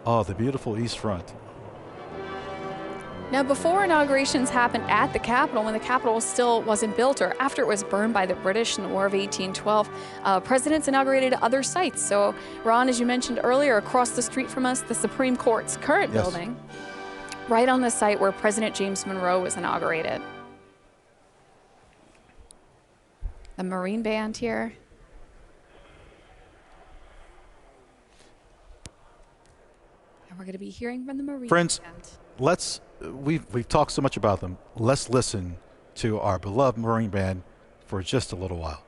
Oh, the beautiful East Front. Now, before inaugurations happened at the Capitol, when the Capitol still wasn't built, or after it was burned by the British in the War of 1812, presidents inaugurated other sites. So, Ron, as you mentioned earlier, across the street from us, the Supreme Court's current building, right on the site where President James Monroe was inaugurated. The Marine Band here. And we're going to be hearing from the Marine Friends, Band. We've talked so much about them. Let's listen to our beloved Marine Band for just a little while.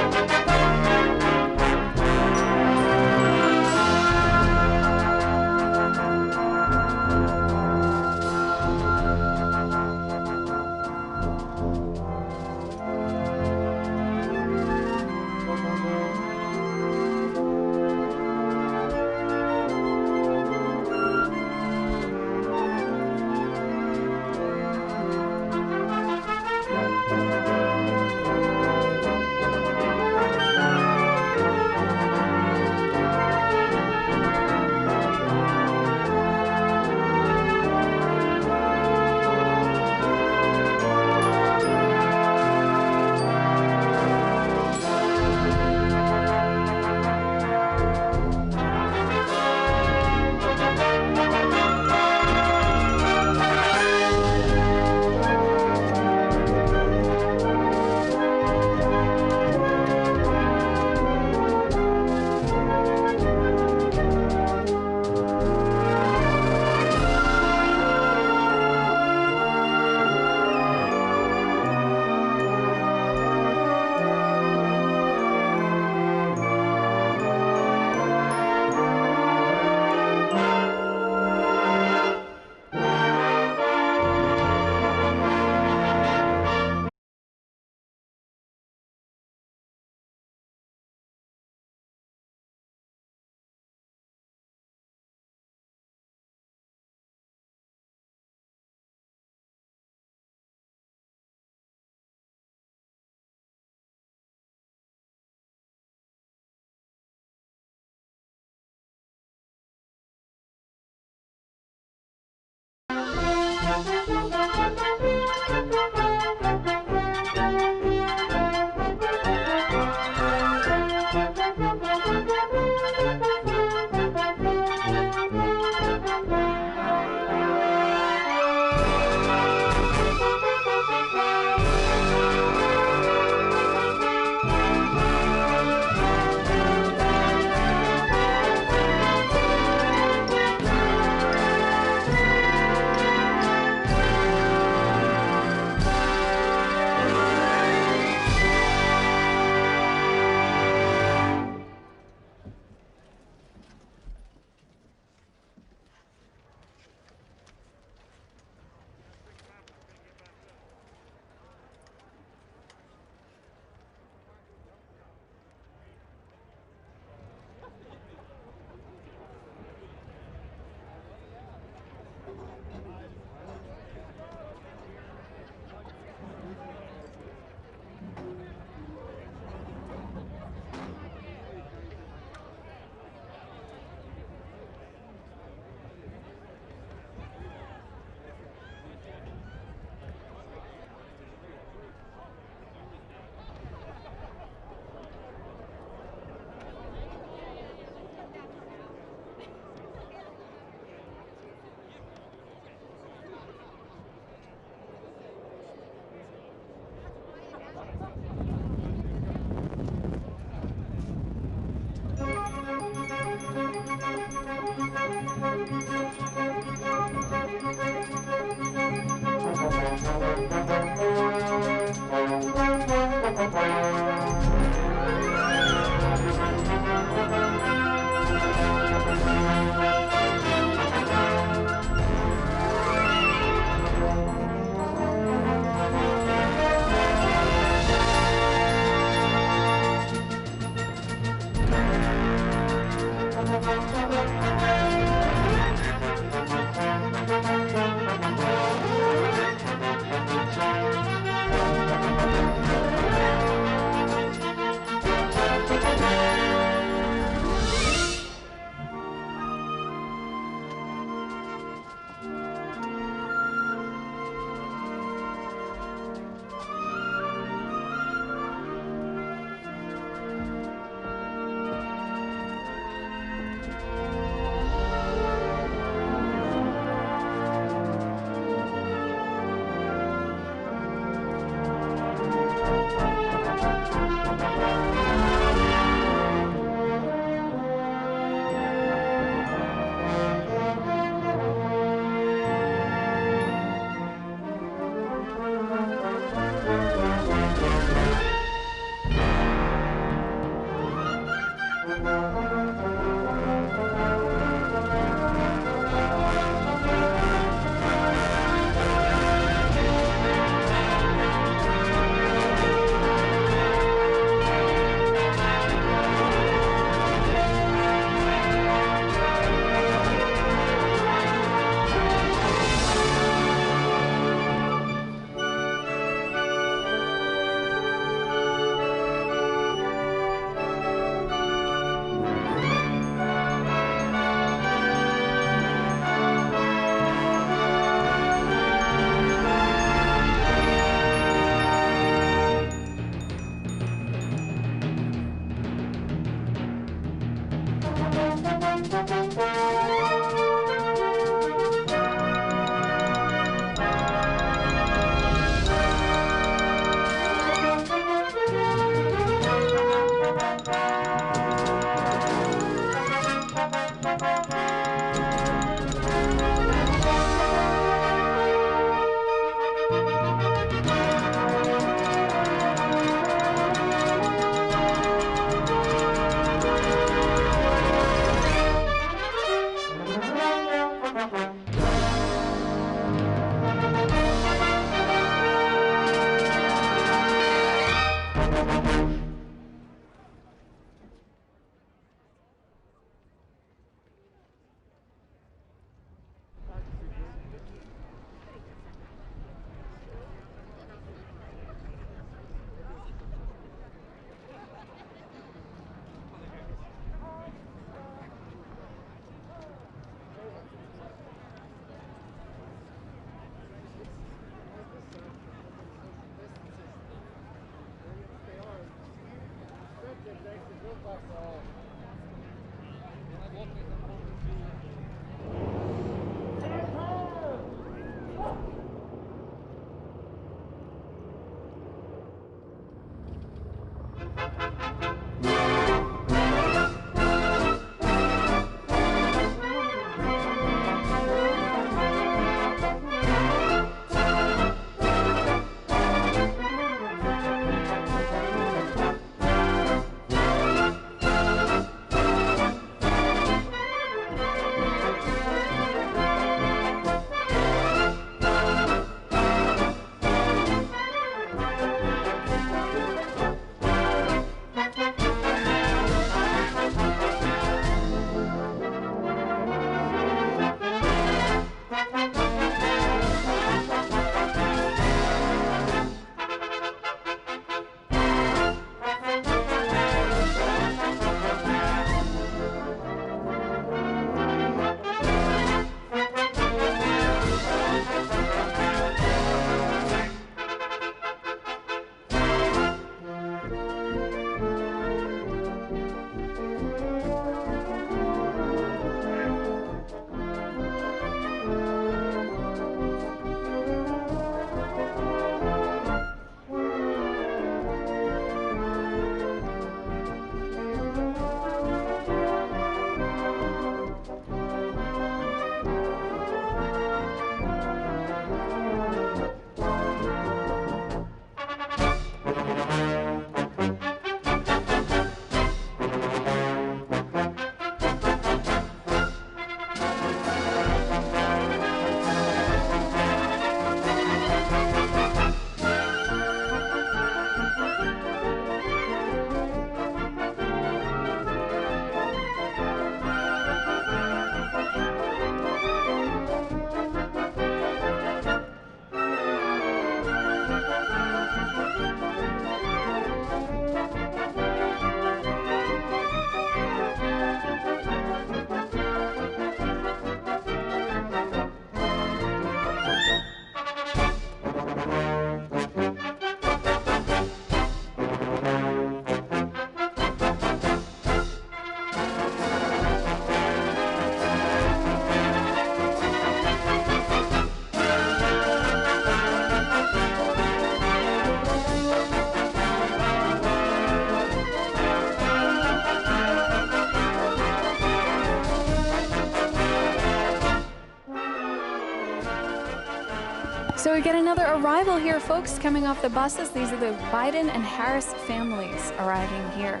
So we get another arrival here, folks, coming off the buses. These are the Biden and Harris families arriving here.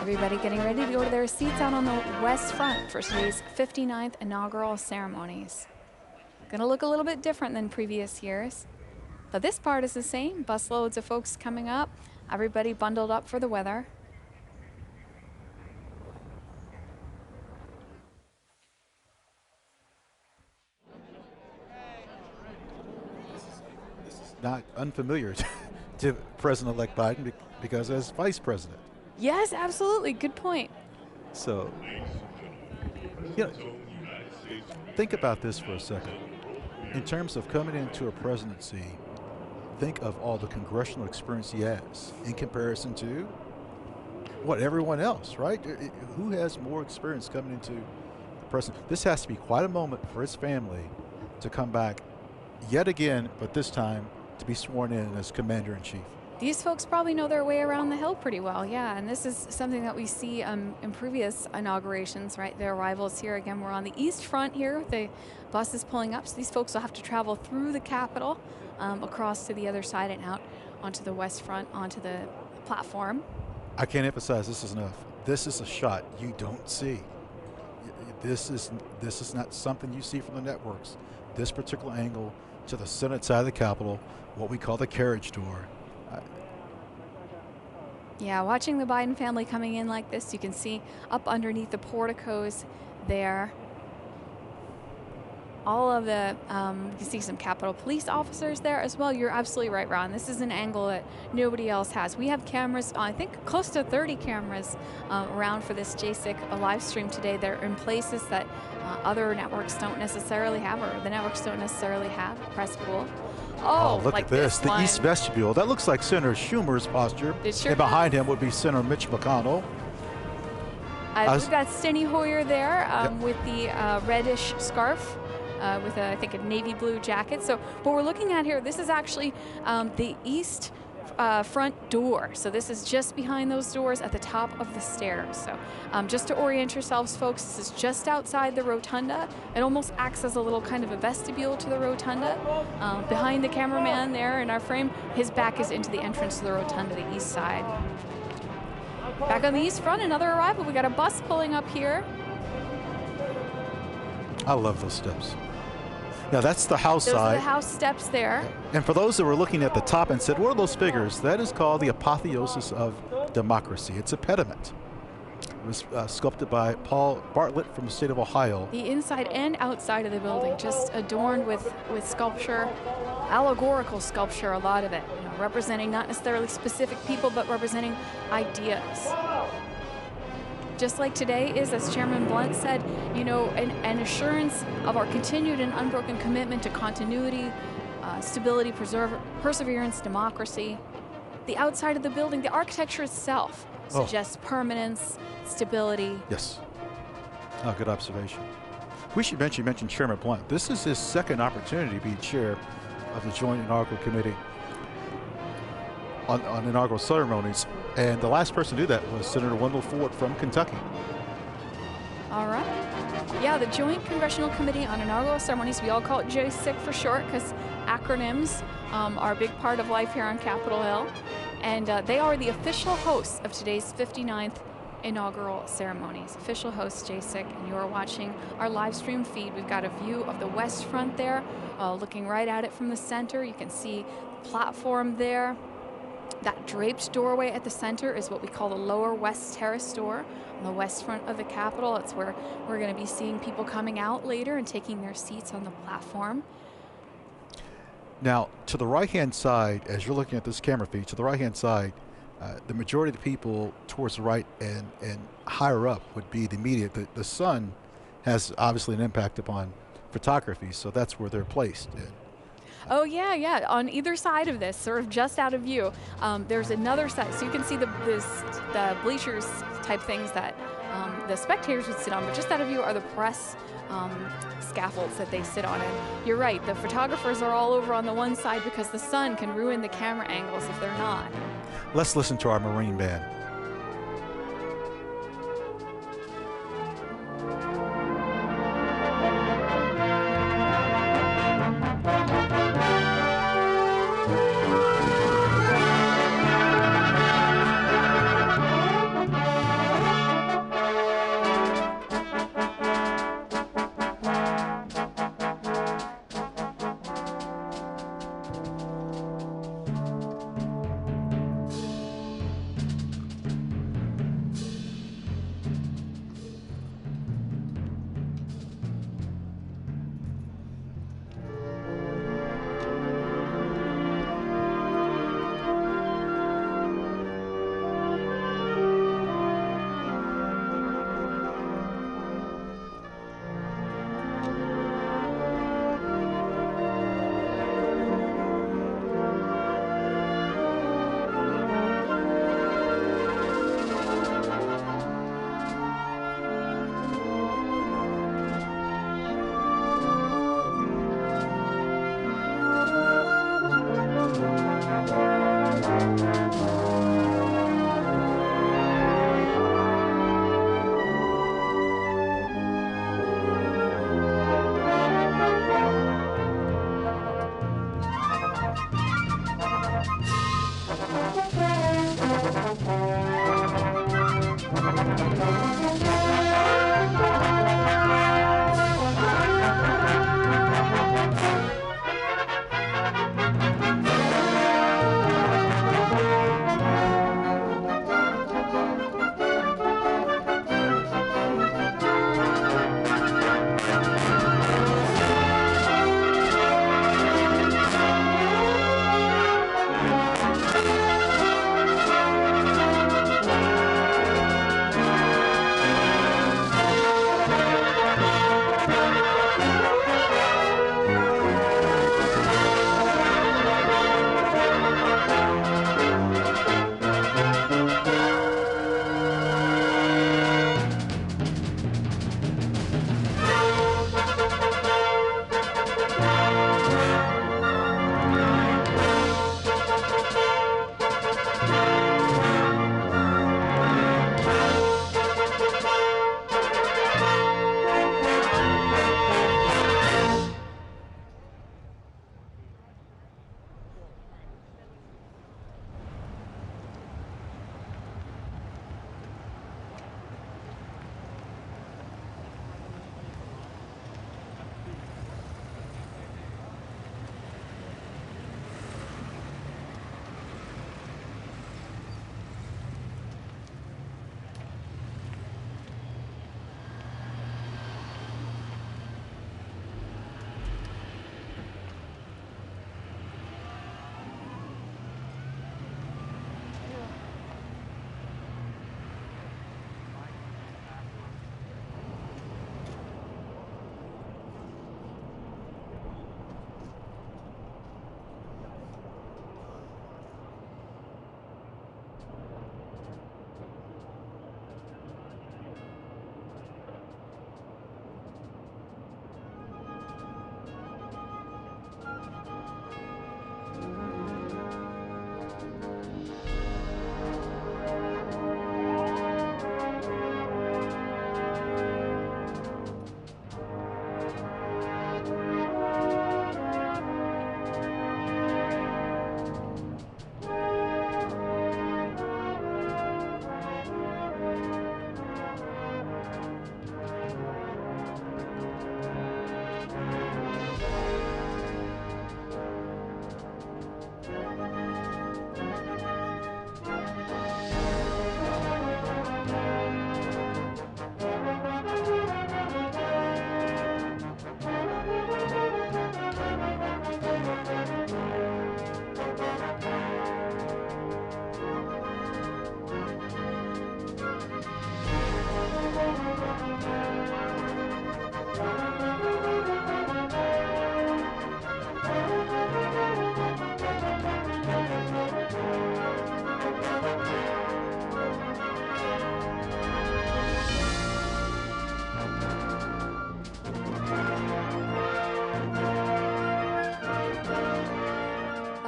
Everybody getting ready to go to their seats out on the west front for today's 59th inaugural ceremonies. Gonna look a little bit different than previous years, but this part is the same. Busloads of folks coming up, everybody bundled up for the weather. Not unfamiliar to President-elect Biden because as vice president. Yes, absolutely. Good point. So, think about this for a second. In terms of coming into a presidency, think of all the congressional experience he has in comparison to what everyone else, right? Who has more experience coming into the president? This has to be quite a moment for his family to come back yet again, but this time to be sworn in as commander-in-chief. These folks probably know their way around the hill pretty well, yeah, and this is something that we see in previous inaugurations, right? Their arrivals here. Again, we're on the east front here with the buses pulling up, so these folks will have to travel through the Capitol, across to the other side and out onto the west front, onto the platform. I can't emphasize this enough. This is a shot you don't see. This is not something you see from the networks. This particular angle to the Senate side of the Capitol, what we call the carriage door. Yeah, watching the Biden family coming in like this, you can see up underneath the porticos there. All of the, you can see some Capitol Police officers there as well. You're absolutely right, Ron. This is an angle that nobody else has. We have cameras, I think close to 30 cameras around for this JSIC live stream today. They're in places that other networks don't necessarily have, or the networks don't necessarily have, press pool. Oh, look like at this. The line. East Vestibule. That looks like Senator Schumer's posture. It sure and behind does. him would be Senator Mitch McConnell. We've got Steny Hoyer there with the reddish scarf with, I think, a navy blue jacket. So what we're looking at here, this is actually the east front door. So this is just behind those doors at the top of the stairs. So just to orient yourselves, folks, this is just outside the rotunda. It almost acts as a little kind of a vestibule to the rotunda. Behind the cameraman there in our frame, his back is into the entrance to the rotunda, the east side. Back on the east front, another arrival. We got a bus pulling up here. I love those steps. Yeah, that's the House Those side. are the House steps there. And for those that were looking at the top and said, what are those figures? That is called the apotheosis of democracy. It's a pediment. It was sculpted by Paul Bartlett from the state of Ohio. The inside and outside of the building just adorned with sculpture, allegorical sculpture, a lot of it, you know, representing not necessarily specific people, but representing ideas. Just like today is, as Chairman Blunt said, you know, an assurance of our continued and unbroken commitment to continuity, stability, perseverance, democracy. The outside of the building, the architecture itself suggests permanence, stability. Yes. Oh, good observation. We should mention, you mentioned Chairman Blunt. This is his second opportunity to be chair of the Joint Inaugural Committee on inaugural ceremonies. And the last person to do that was Senator Wendell Ford from Kentucky. All right. Yeah, the Joint Congressional Committee on Inaugural Ceremonies, we all call it JCIC for short because acronyms are a big part of life here on Capitol Hill. And they are the official hosts of today's 59th inaugural ceremonies. Official host JCIC, and you are watching our live stream feed. We've got a view of the west front there, looking right at it from the center. You can see the platform there. That draped doorway at the center is what we call the lower west terrace door on the west front of the Capitol. It's where we're going to be seeing people coming out later and taking their seats on the platform. Now, to the right-hand side, as you're looking at this camera feed, to the right-hand side, the majority of the people towards the right and higher up would be the media. The sun has obviously an impact upon photography, so that's where they're placed. Oh yeah, yeah. On either side of this, sort of just out of view, there's another side. So you can see the bleachers type things that the spectators would sit on, but just out of view are the press scaffolds that they sit on. And you're right, the photographers are all over on the one side because the sun can ruin the camera angles if they're not. Let's listen to our Marine band.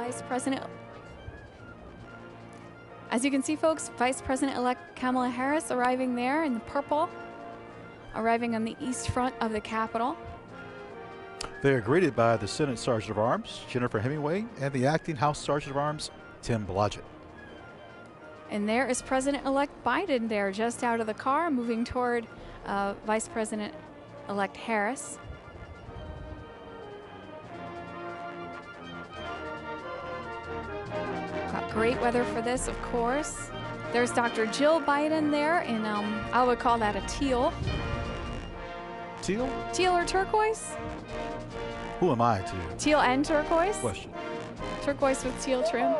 Vice President. As you can see, folks, Vice President-elect Kamala Harris arriving there in the purple, arriving on the east front of the Capitol. They are greeted by the Senate Sergeant of Arms, Jennifer Hemingway, and the acting House Sergeant of Arms, Tim Blodgett. And there is President-elect Biden there, just out of the car, moving toward Vice President-elect Harris. Got great weather for this, of course. There's Dr. Jill Biden there in, I would call that a teal. Teal? Teal or turquoise? Who am I to? Teal and turquoise? Question. Turquoise with teal trim.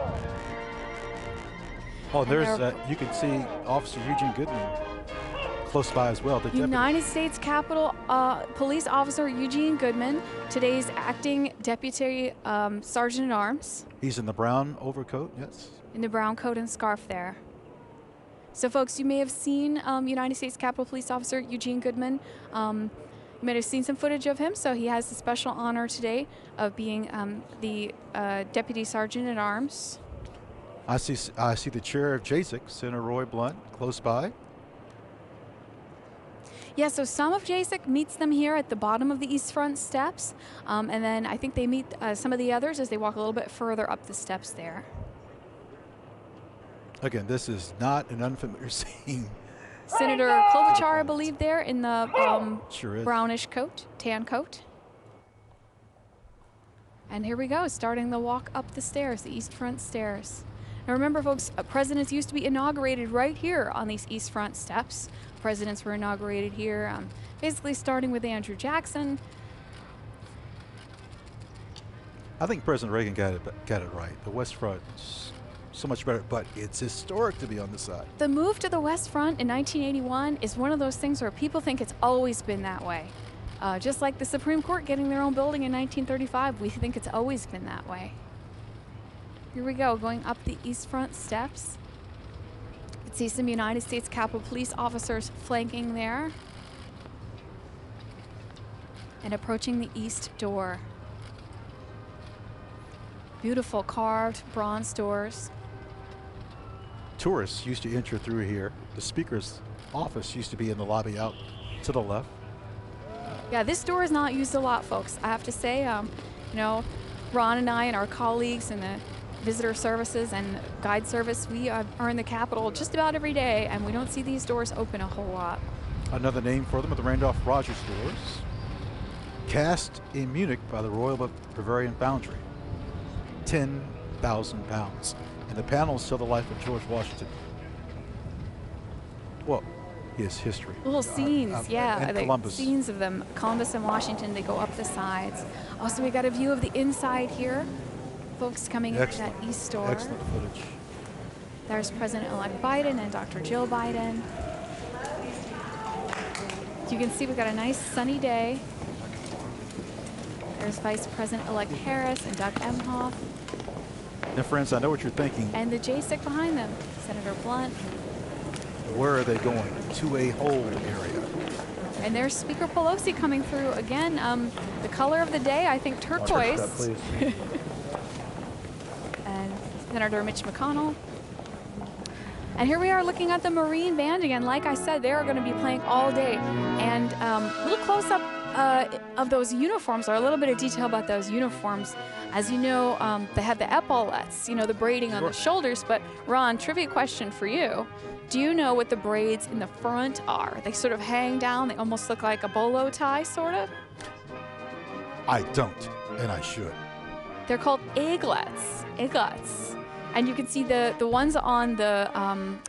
Oh, there's, you can see Officer Eugene Goodman close by as well. The United States Capitol Police Officer Eugene Goodman, today's acting Deputy Sergeant at Arms. He's in the brown overcoat, yes. In the brown coat and scarf there. So folks, you may have seen United States Capitol Police Officer Eugene Goodman. You might have seen some footage of him, so he has the special honor today of being the Deputy Sergeant at Arms. I see the chair of JASIC, Senator Roy Blunt, close by. Yeah, so some of JASIC meets them here at the bottom of the East Front steps, and then I think they meet some of the others as they walk a little bit further up the steps there. Again, this is not an unfamiliar scene. Senator Klobuchar, I believe, there in the Sure is. brownish coat, tan coat. And here we go, starting the walk up the stairs, the East Front stairs. Now remember, folks, presidents used to be inaugurated right here on these East Front steps. Presidents were inaugurated here, basically starting with Andrew Jackson. I think President Reagan got it right. The West Front is so much better, but it's historic to be on this side. The move to the West Front in 1981 is one of those things where people think it's always been that way. Just like the Supreme Court getting their own building in 1935, we think it's always been that way. Here we go, going up the East Front steps. You can see some United States Capitol Police officers flanking there. And approaching the east door. Beautiful carved bronze doors. Tourists used to enter through here. The Speaker's office used to be in the lobby out to the left. Yeah, this door is not used a lot, folks. I have to say, you know, Ron and I and our colleagues in the visitor services and guide service, we are in the Capitol just about every day, and we don't see these doors open a whole lot. Another name for them are the Randolph-Rogers doors, cast in Munich by the Royal Bavarian Foundry. 10,000 pounds. And the panels tell the life of George Washington. Well, his history. Little scenes, yeah. And the Columbus. Scenes of them. Columbus and Washington, they go up the sides. Also, we got a view of the inside here. Folks coming in that east door. Excellent footage. There's President-elect Biden and Dr. Jill Biden. You can see we've got a nice sunny day. There's Vice President-elect Harris and Doug Emhoff. Now, friends, I know what you're thinking. And the JSIC behind them, Senator Blunt. Where are they going? To a hold area. And there's Speaker Pelosi coming through again. The color of the day, I think turquoise. That, please. And Senator Mitch McConnell. And here we are looking at the Marine Band again. Like I said, they are going to be playing all day. And a little close-up of those uniforms, or a little bit of detail about those uniforms. As you know, they have the epaulettes, you know, the braiding on the shoulders. But Ron, trivia question for you. Do you know what the braids in the front are? They sort of hang down. They almost look like a bolo tie, sort of. I don't, and I should. They're called aiglets. Aiglets. And you can see the ones on the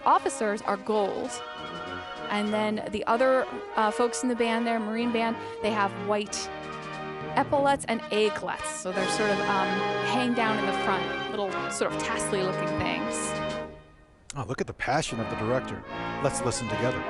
officers are gold. And then the other folks in the band there, Marine Band, they have white epaulettes and aiglets. So they're sort of hang down in the front, little sort of tassely looking things. Oh, look at the passion of the director. Let's listen together.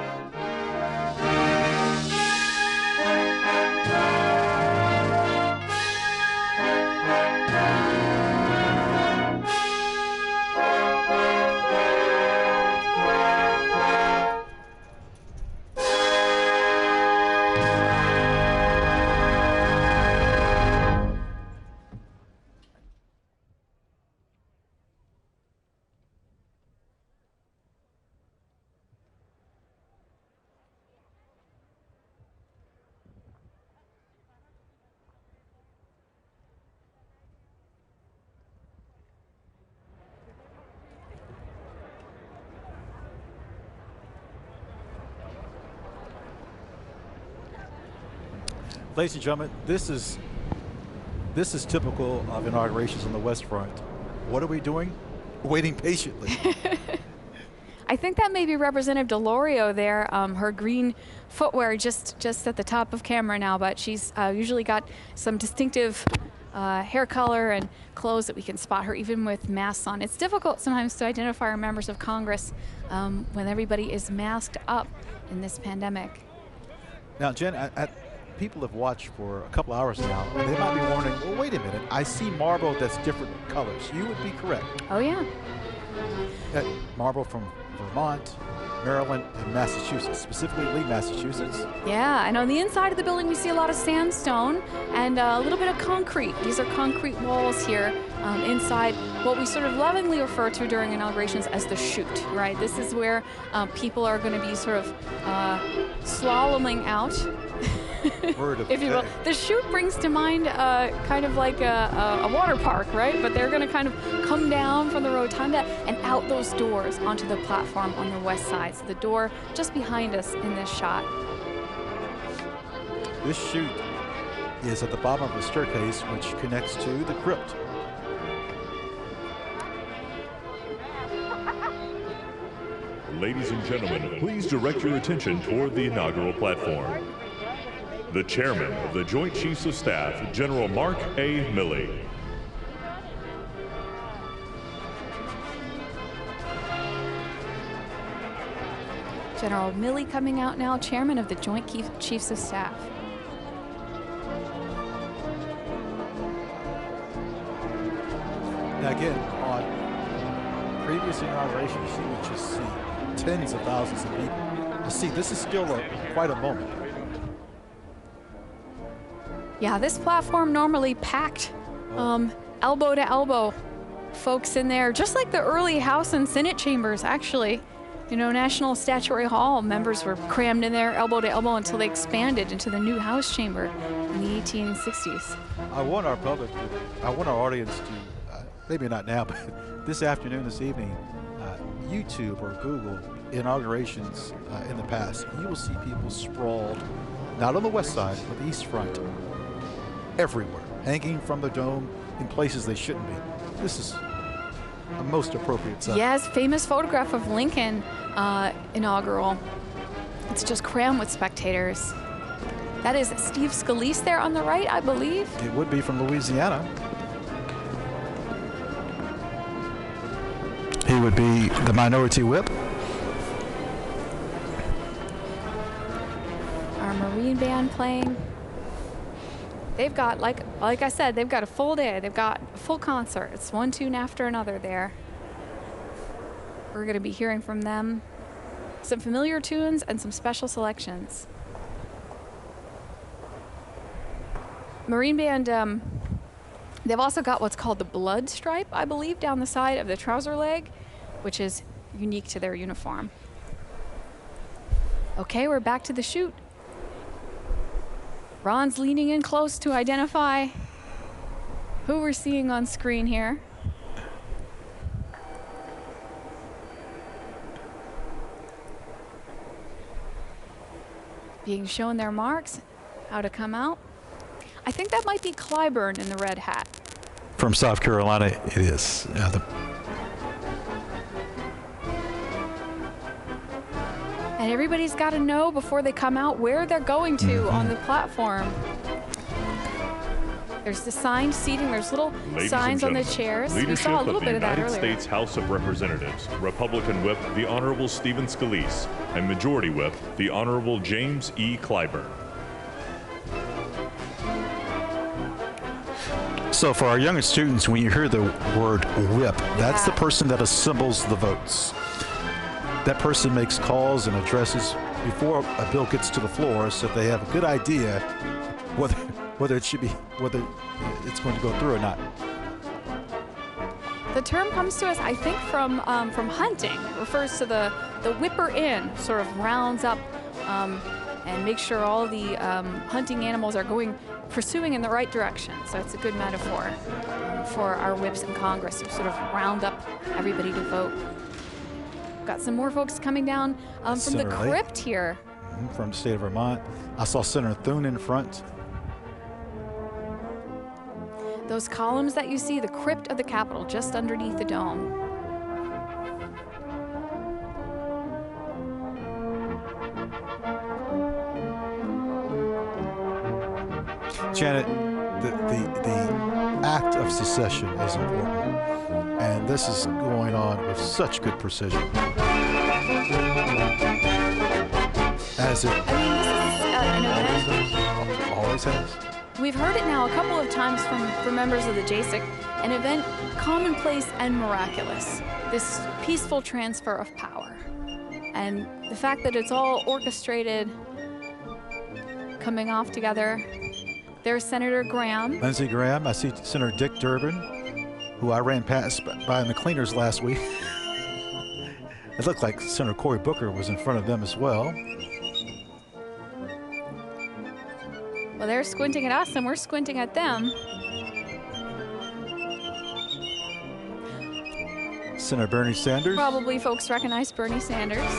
Ladies and gentlemen, this is typical of inaugurations on the West Front. What are we doing? Waiting patiently. I think that may be Representative DeLorio there, her green footwear just at the top of camera now, but she's usually got some distinctive hair color and clothes that we can spot her even with masks on. It's difficult sometimes to identify our members of Congress when everybody is masked up in this pandemic. Now, Jen, people have watched for a couple hours now, and they might be wondering, well, wait a minute, I see marble that's different colors. You would be correct. Oh, yeah. Marble from Vermont, Maryland, and Massachusetts, specifically Lee, Massachusetts. Yeah, and on the inside of the building we see a lot of sandstone and a little bit of concrete. These are concrete walls here inside what we sort of lovingly refer to during inaugurations as the chute, right? This is where people are going to be sort of slaloming out. If you will. The chute brings to mind kind of like a water park, right? But they're going to kind of come down from the rotunda and out those doors onto the platform on the west side. So the door just behind us in this shot. This chute is at the bottom of the staircase, which connects to the crypt. Ladies and gentlemen, please direct your attention toward the inaugural platform. The Chairman of the Joint Chiefs of Staff, General Mark A. Milley. General Milley coming out now, Chairman of the Joint Chiefs of Staff. Now again, on previous inaugurations, you would just see tens of thousands of people. You see, this is still quite a moment. Yeah, this platform normally packed, elbow to elbow, folks in there, just like the early House and Senate chambers, actually. You know, National Statuary Hall members were crammed in there elbow to elbow until they expanded into the new House chamber in the 1860s. I want our public, I want our audience to, maybe not now, but this afternoon, this evening, YouTube or Google inaugurations in the past. You will see people sprawled, not on the west side, but the east front, everywhere, hanging from the dome in places they shouldn't be. This is a most appropriate sight. Yes, famous photograph of Lincoln inaugural. It's just crammed with spectators. That is Steve Scalise there on the right, I believe. It would be from Louisiana. He would be the minority whip. Our Marine band playing. They've got, like I said, they've got a full day. They've got a full concert. It's one tune after another there. We're going to be hearing from them some familiar tunes and some special selections. Marine band, they've also got what's called the blood stripe, I believe, down the side of the trouser leg, which is unique to their uniform. Okay, we're back to the chute. Ron's leaning in close to identify who we're seeing on screen here. Being shown their marks, how to come out. I think that might be Clyburn in the red hat. From South Carolina, it is. And everybody's got to know before they come out where they're going to on the platform. There's the signed seating. There's little signs on the chairs. We saw a little bit of that earlier. Leadership of the United States House of Representatives, Republican Whip, the Honorable Stephen Scalise, and Majority Whip, the Honorable James E. Clyburn. So for our younger students, when you hear the word whip, that's the person that assembles the votes. That person makes calls and addresses before a bill gets to the floor, so they have a good idea whether it's going to go through or not. The term comes to us, I think, from hunting. It refers to the whipper in, sort of rounds up and makes sure all the hunting animals are pursuing in the right direction. So it's a good metaphor for our whips in Congress to sort of round up everybody to vote. Got some more folks coming down from the crypt here. From the state of Vermont. I saw Senator Thune in front. Those columns that you see, the crypt of the Capitol, just underneath the dome. Janet, the act of secession is important, and this is going on with such good precision. As it I mean, this is an event. Always has. We've heard it now a couple of times from members of the JCIC, an event commonplace and miraculous, this peaceful transfer of power. And the fact that it's all orchestrated, coming off together. There's Senator Graham. Lindsey Graham. I see Senator Dick Durbin, who I ran past by in the cleaners last week. It looked like Senator Cory Booker was in front of them as well. Well, they're squinting at us and we're squinting at them. Senator Bernie Sanders. Probably folks recognize Bernie Sanders.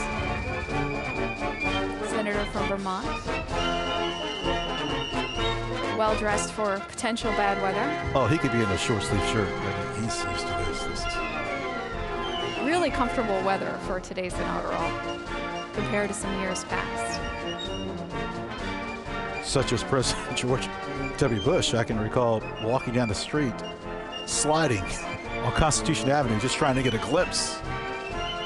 Senator from Vermont. Well dressed for potential bad weather. Oh, he could be in a short sleeve shirt, but he's used to this. This is really comfortable weather for today's inaugural compared to some years past. Such as President George W. Bush. I can recall walking down the street, sliding on Constitution Avenue, just trying to get a glimpse.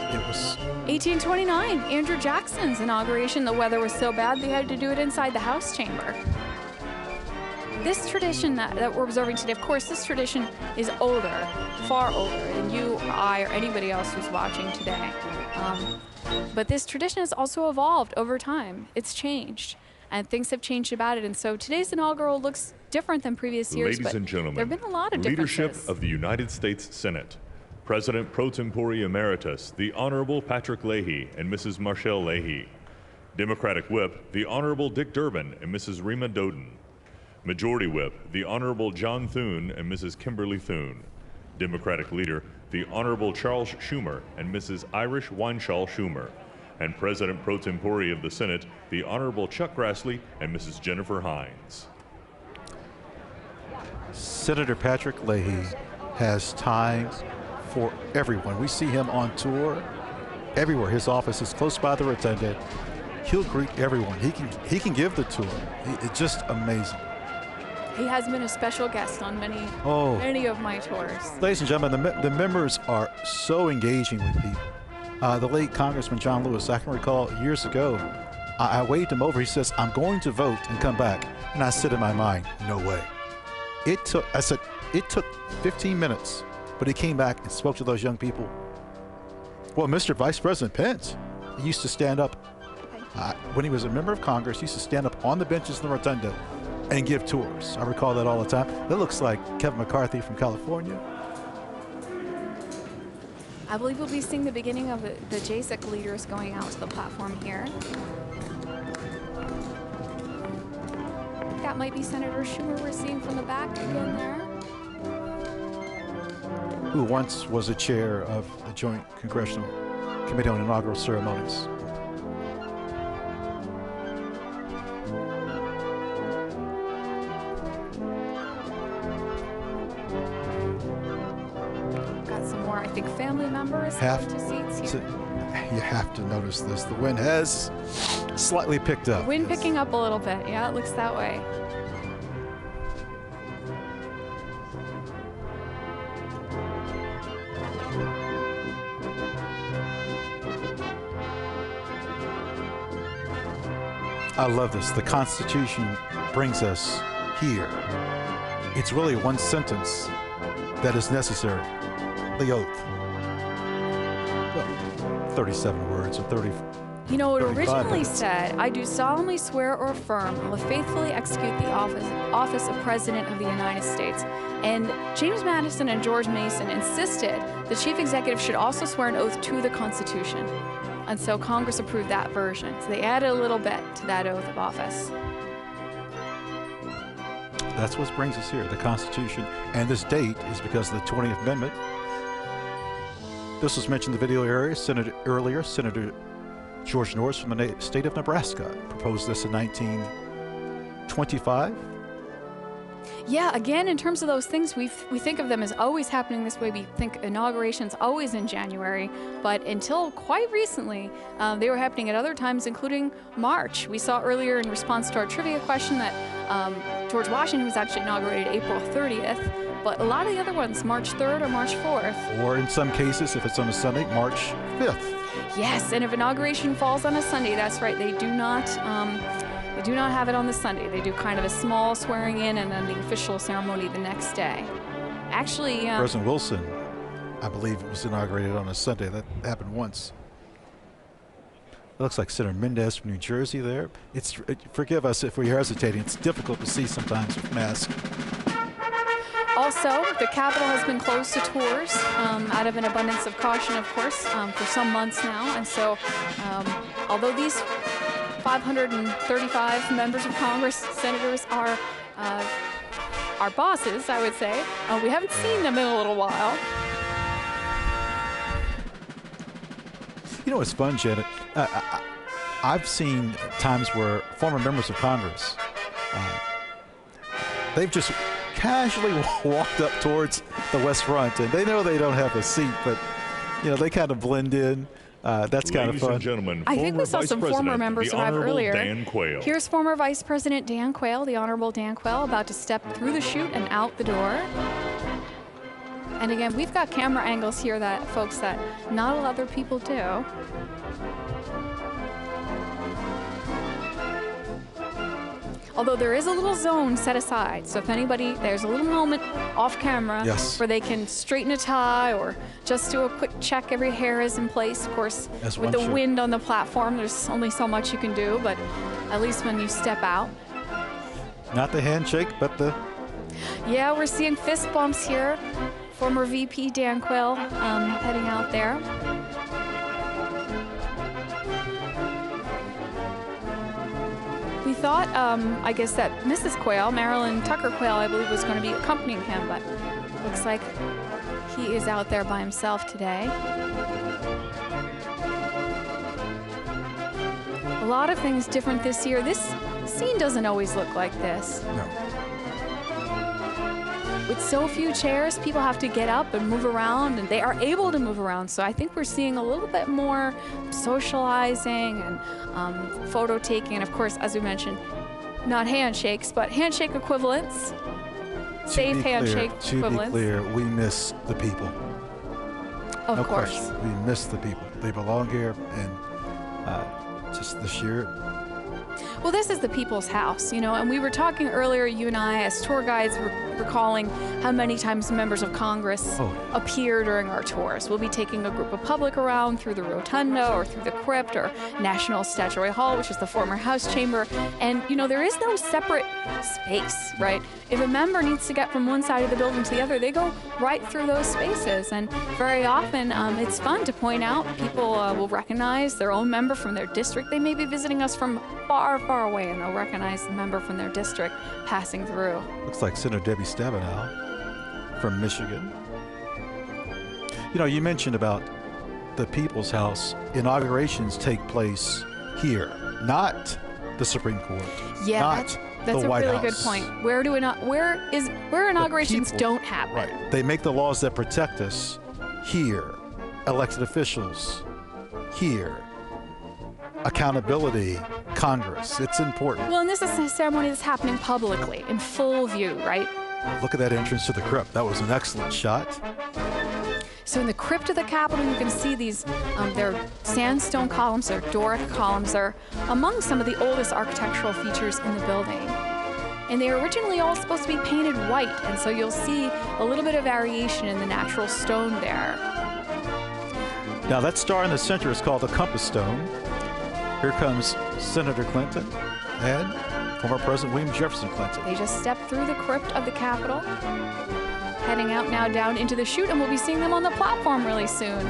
It was 1829, Andrew Jackson's inauguration. The weather was so bad they had to do it inside the House chamber. This tradition that we're observing today, of course, this tradition is older, far older than you or I or anybody else who's watching today. But this tradition has also evolved over time. It's changed, and things have changed about it. And so today's inaugural looks different than previous years. Ladies and gentlemen, there have been a lot of differences. Leadership of the United States Senate, President Pro Tempore Emeritus, the Honorable Patrick Leahy and Mrs. Marshall Leahy. Democratic Whip, the Honorable Dick Durbin and Mrs. Rima Doden. Majority Whip, the Honorable John Thune and Mrs. Kimberly Thune. Democratic Leader, the Honorable Charles Schumer and Mrs. Irish Wineshaw Schumer. And President Pro Tempore of the Senate, the Honorable Chuck Grassley and Mrs. Jennifer Hines. Senator Patrick Leahy has time for everyone. We see him on tour everywhere. His office is close by the rotunda. He'll greet everyone. He can give the tour. It's just amazing. He has been a special guest on many of my tours. Ladies and gentlemen, the members are so engaging with people. The late Congressman John Lewis, I can recall years ago, I waved him over. He says, "I'm going to vote and come back." And I said in my mind, no way. It took 15 minutes, but he came back and spoke to those young people. Well, Mr. Vice President Pence, he used to stand up, when he was a member of Congress, he used to stand up on the benches in the rotunda and give tours. I recall that all the time. That looks like Kevin McCarthy from California. I believe we'll be seeing the beginning of the JCIC leaders going out to the platform here. That might be Senator Schumer we're seeing from the back again there. Who once was a chair of the Joint Congressional Committee on Inaugural Ceremonies. Family members to seats here. You have to notice this. The wind has slightly picked up. Wind picking up a little bit. Yeah, it looks that way. I love this. The Constitution brings us here. It's really one sentence that is necessary. The oath. 37 words or 30. You know, it originally said, "I do solemnly swear or affirm I will faithfully execute the office of President of the United States." And James Madison and George Mason insisted the chief executive should also swear an oath to the Constitution. And so Congress approved that version. So they added a little bit to that oath of office. That's what brings us here, the Constitution. And this date is because of the 20th Amendment. This was mentioned in the video earlier. Senator George Norris from the state of Nebraska proposed this in 1925. Yeah, again, in terms of those things, we think of them as always happening this way. We think inaugurations always in January, but until quite recently, they were happening at other times, including March. We saw earlier in response to our trivia question that George Washington was actually inaugurated April 30th, but a lot of the other ones, March 3rd or March 4th. Or in some cases, if it's on a Sunday, March 5th. Yes, and if inauguration falls on a Sunday, that's right, they do not have it on the Sunday. They do kind of a small swearing in and then the official ceremony the next day. Actually, President Wilson, I believe, was inaugurated on a Sunday. That happened once. It looks like Senator Mendez from New Jersey there. Forgive us if we're hesitating. It's difficult to see sometimes with masks. Also, the Capitol has been closed to tours out of an abundance of caution, of course, for some months now. And so, although these 535 members of Congress, senators, are our bosses, I would say, we haven't seen them in a little while. You know what's fun, Janet? I've seen times where former members of Congress, they've just casually walked up towards the West Front, and they know they don't have a seat, but they kind of blend in. That's kind of fun. Ladies and gentlemen, I think we saw some former members arrive earlier. Dan Quayle. Here's former Vice President Dan Quayle, the Honorable Dan Quayle, about to step through the chute and out the door. And again, we've got camera angles here that, folks, that not a lot of other people do. Although there is a little zone set aside, so if anybody, there's a little moment off camera where they can straighten a tie or just do a quick check every hair is in place. Of course, with the wind on the platform, there's only so much you can do, but at least when you step out. Not the handshake, but the... Yeah, we're seeing fist bumps here. Former VP Dan Quayle heading out there. We thought, I guess, that Mrs. Quayle, Marilyn Tucker Quayle, I believe, was going to be accompanying him, but looks like he is out there by himself today. A lot of things different this year. This scene doesn't always look like this. No. With so few chairs, people have to get up and move around, and they are able to move around. So I think we're seeing a little bit more socializing and photo taking. And of course, as we mentioned, not handshakes, but handshake equivalents. Safe handshake equivalents. To be clear, we miss the people. Of no course. Question. We miss the people. They belong here, and just the sheer... Well, this is the people's house, and we were talking earlier, you and I, as tour guides, recalling how many times members of Congress appear during our tours. We'll be taking a group of public around through the rotunda or through the crypt or National Statuary Hall, which is the former House chamber. And, there is no separate space, right? If a member needs to get from one side of the building to the other, they go right through those spaces. And very often, it's fun to point out. People will recognize their own member from their district. They may be visiting us from far, far away, and they'll recognize the member from their district passing through. Looks like Senator Debbie Stabenow from Michigan. You mentioned about the People's House. Inaugurations take place here, not the Supreme Court. Yeah, not that's the a White really House. good point. Where inaugurations don't happen. Right. They make the laws that protect us here. Elected officials here. Accountability, Congress. It's important. Well, and this is a ceremony that's happening publicly, in full view, right? Look at that entrance to the crypt. That was an excellent shot. So in the crypt of the Capitol, you can see these, they're sandstone columns, they're Doric columns. They're among some of the oldest architectural features in the building. And they were originally all supposed to be painted white, and so you'll see a little bit of variation in the natural stone there. Now that star in the center is called the compass stone. Here comes Senator Clinton and former President William Jefferson Clinton. They just stepped through the crypt of the Capitol, heading out now down into the chute, and we'll be seeing them on the platform really soon.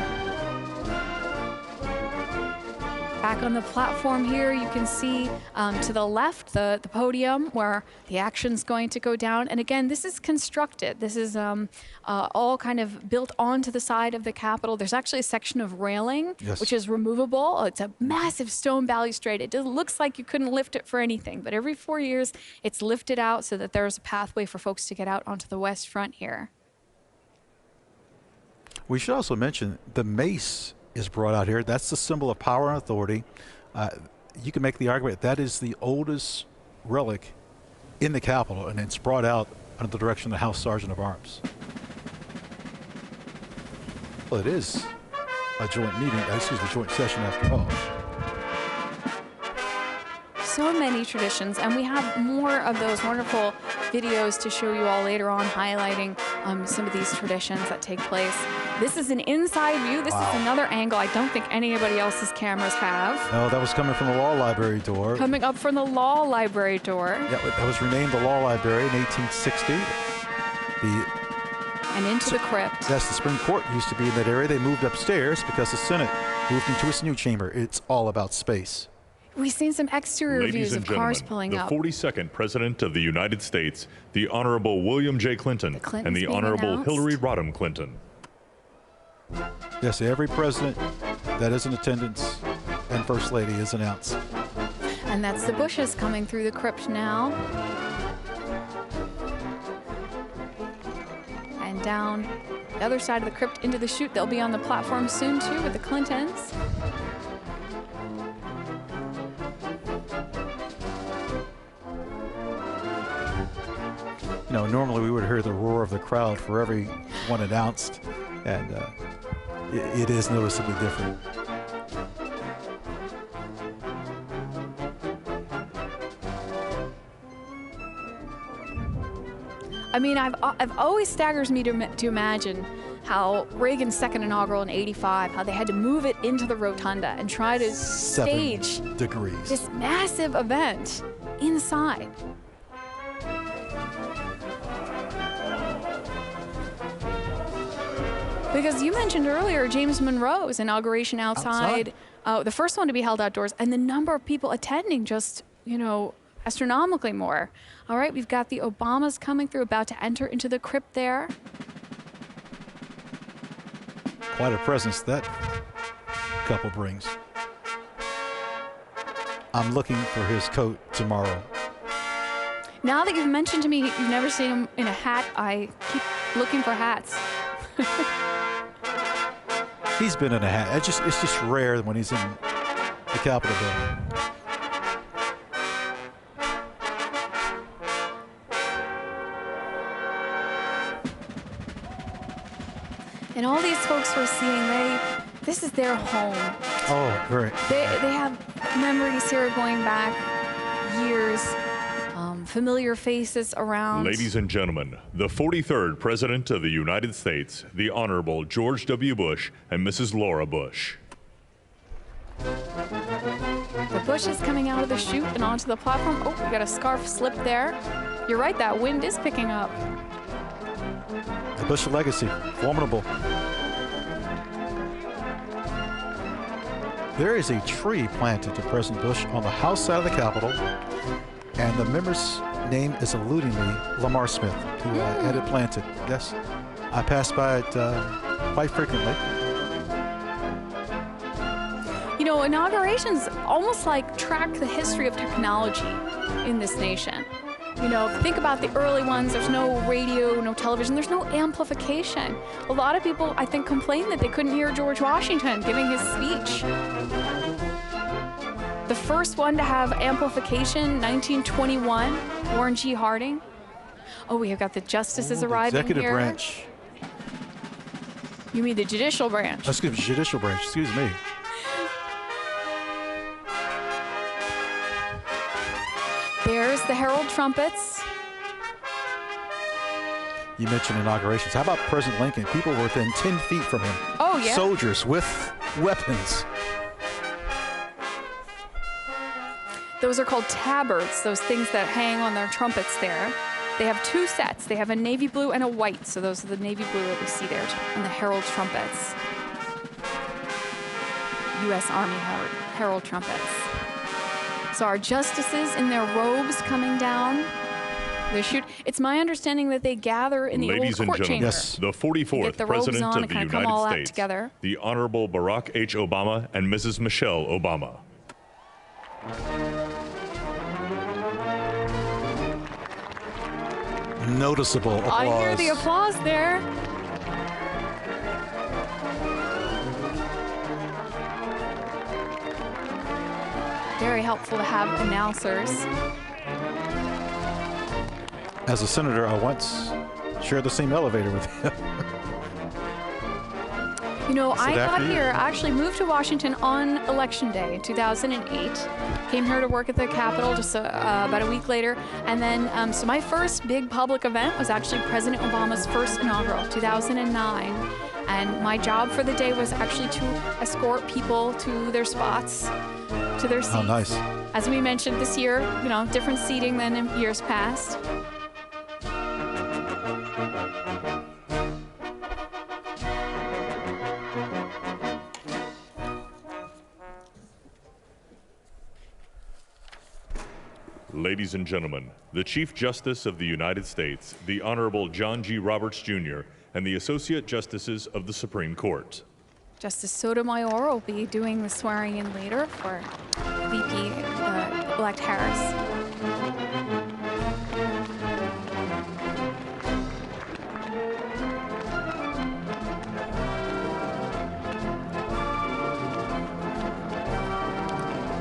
Back on the platform here, you can see to the left the podium where the action's going to go down. And again, this is constructed. This is all kind of built onto the side of the Capitol. There's actually a section of railing, which is removable. It's a massive stone balustrade. It looks like you couldn't lift it for anything, but every 4 years, it's lifted out so that there's a pathway for folks to get out onto the west front here. We should also mention the mace is brought out here. That's the symbol of power and authority. You can make the argument that is the oldest relic in the Capitol, and it's brought out under the direction of the House Sergeant of Arms. Well, it is a joint meeting, joint session after all. So many traditions, and we have more of those wonderful videos to show you all later on, highlighting some of these traditions that take place. This is an inside view. This is another angle I don't think anybody else's cameras have. No, that was coming from the law library door. Coming up from the law library door. Yeah, that was renamed the law library in 1860. And into the crypt. Yes, the Supreme Court used to be in that area. They moved upstairs because the Senate moved into its new chamber. It's all about space. We've seen some exterior views of cars pulling up. The 42nd President of the United States, the Honorable William J. Clinton, and the Honorable Hillary Rodham Clinton. Yes, every president that is in attendance and First Lady is announced. And that's the Bushes coming through the crypt now. And down the other side of the crypt into the chute. They'll be on the platform soon, too, with the Clintons. You know, normally we would hear the roar of the crowd for every one announced, and it is noticeably different. I mean, I've always staggers me to imagine how Reagan's second inaugural in '85, how they had to move it into the rotunda and try to stage this massive event inside. Because you mentioned earlier James Monroe's inauguration outside. The first one to be held outdoors, and the number of people attending just, you know, astronomically more. All right, we've got the Obamas coming through, about to enter into the crypt there. Quite a presence that couple brings. I'm looking for his coat tomorrow. Now that you've mentioned to me you've never seen him in a hat, I keep looking for hats. He's been in a hat. It's just rare when he's in the Capitol building. And all these folks we're seeing, this is their home. Oh, very. They have memories here going back years. Familiar faces around. Ladies and gentlemen, the 43rd President of the United States, the Honorable George W. Bush and Mrs. Laura Bush. The Bush is coming out of the chute and onto the platform. Oh, we got a scarf slip there. You're right, that wind is picking up. The Bush legacy, formidable. There is a tree planted to President Bush on the House side of the Capitol. And the member's name is eluding me, Lamar Smith, who had it planted. Yes, I pass by it quite frequently. You know, inaugurations almost like track the history of technology in this nation. You know, think about the early ones. There's no radio, no television. There's no amplification. A lot of people, I think, complained that they couldn't hear George Washington giving his speech. The first one to have amplification, 1921, Warren G. Harding. Oh, we have got the justices arriving executive here. branch. You mean the judicial branch? Excuse me, judicial branch, excuse me. There's the herald trumpets. You mentioned inaugurations. How about President Lincoln? People were within 10 feet from him. Oh, yeah. Soldiers with weapons. Those are called tabards, those things that hang on their trumpets there. They have two sets. They have a navy blue and a white. So those are the navy blue that we see there on the herald trumpets. U.S. Army herald trumpets. So our justices in their robes coming down. It's my understanding that they gather in the Ladies old court and chamber. gentlemen, the 44th President of the United States, together. the Honorable Barack H. Obama and Mrs. Michelle Obama. Noticeable applause. I hear the applause there. Very helpful to have announcers. As a senator, I once shared the same elevator with him. You know, I got after you? here, I actually moved to Washington on Election Day, 2008. Came here to work at the Capitol just about a week later. And then, so my first big public event was actually President Obama's first inaugural, 2009. And my job for the day was actually to escort people to their spots, to their seats. Oh, nice. As we mentioned this year, you know, different seating than in years past. Ladies and gentlemen, the Chief Justice of the United States, the Honorable John G. Roberts, Jr., and the Associate Justices of the Supreme Court. Justice Sotomayor will be doing the swearing in later for VP-elect Harris.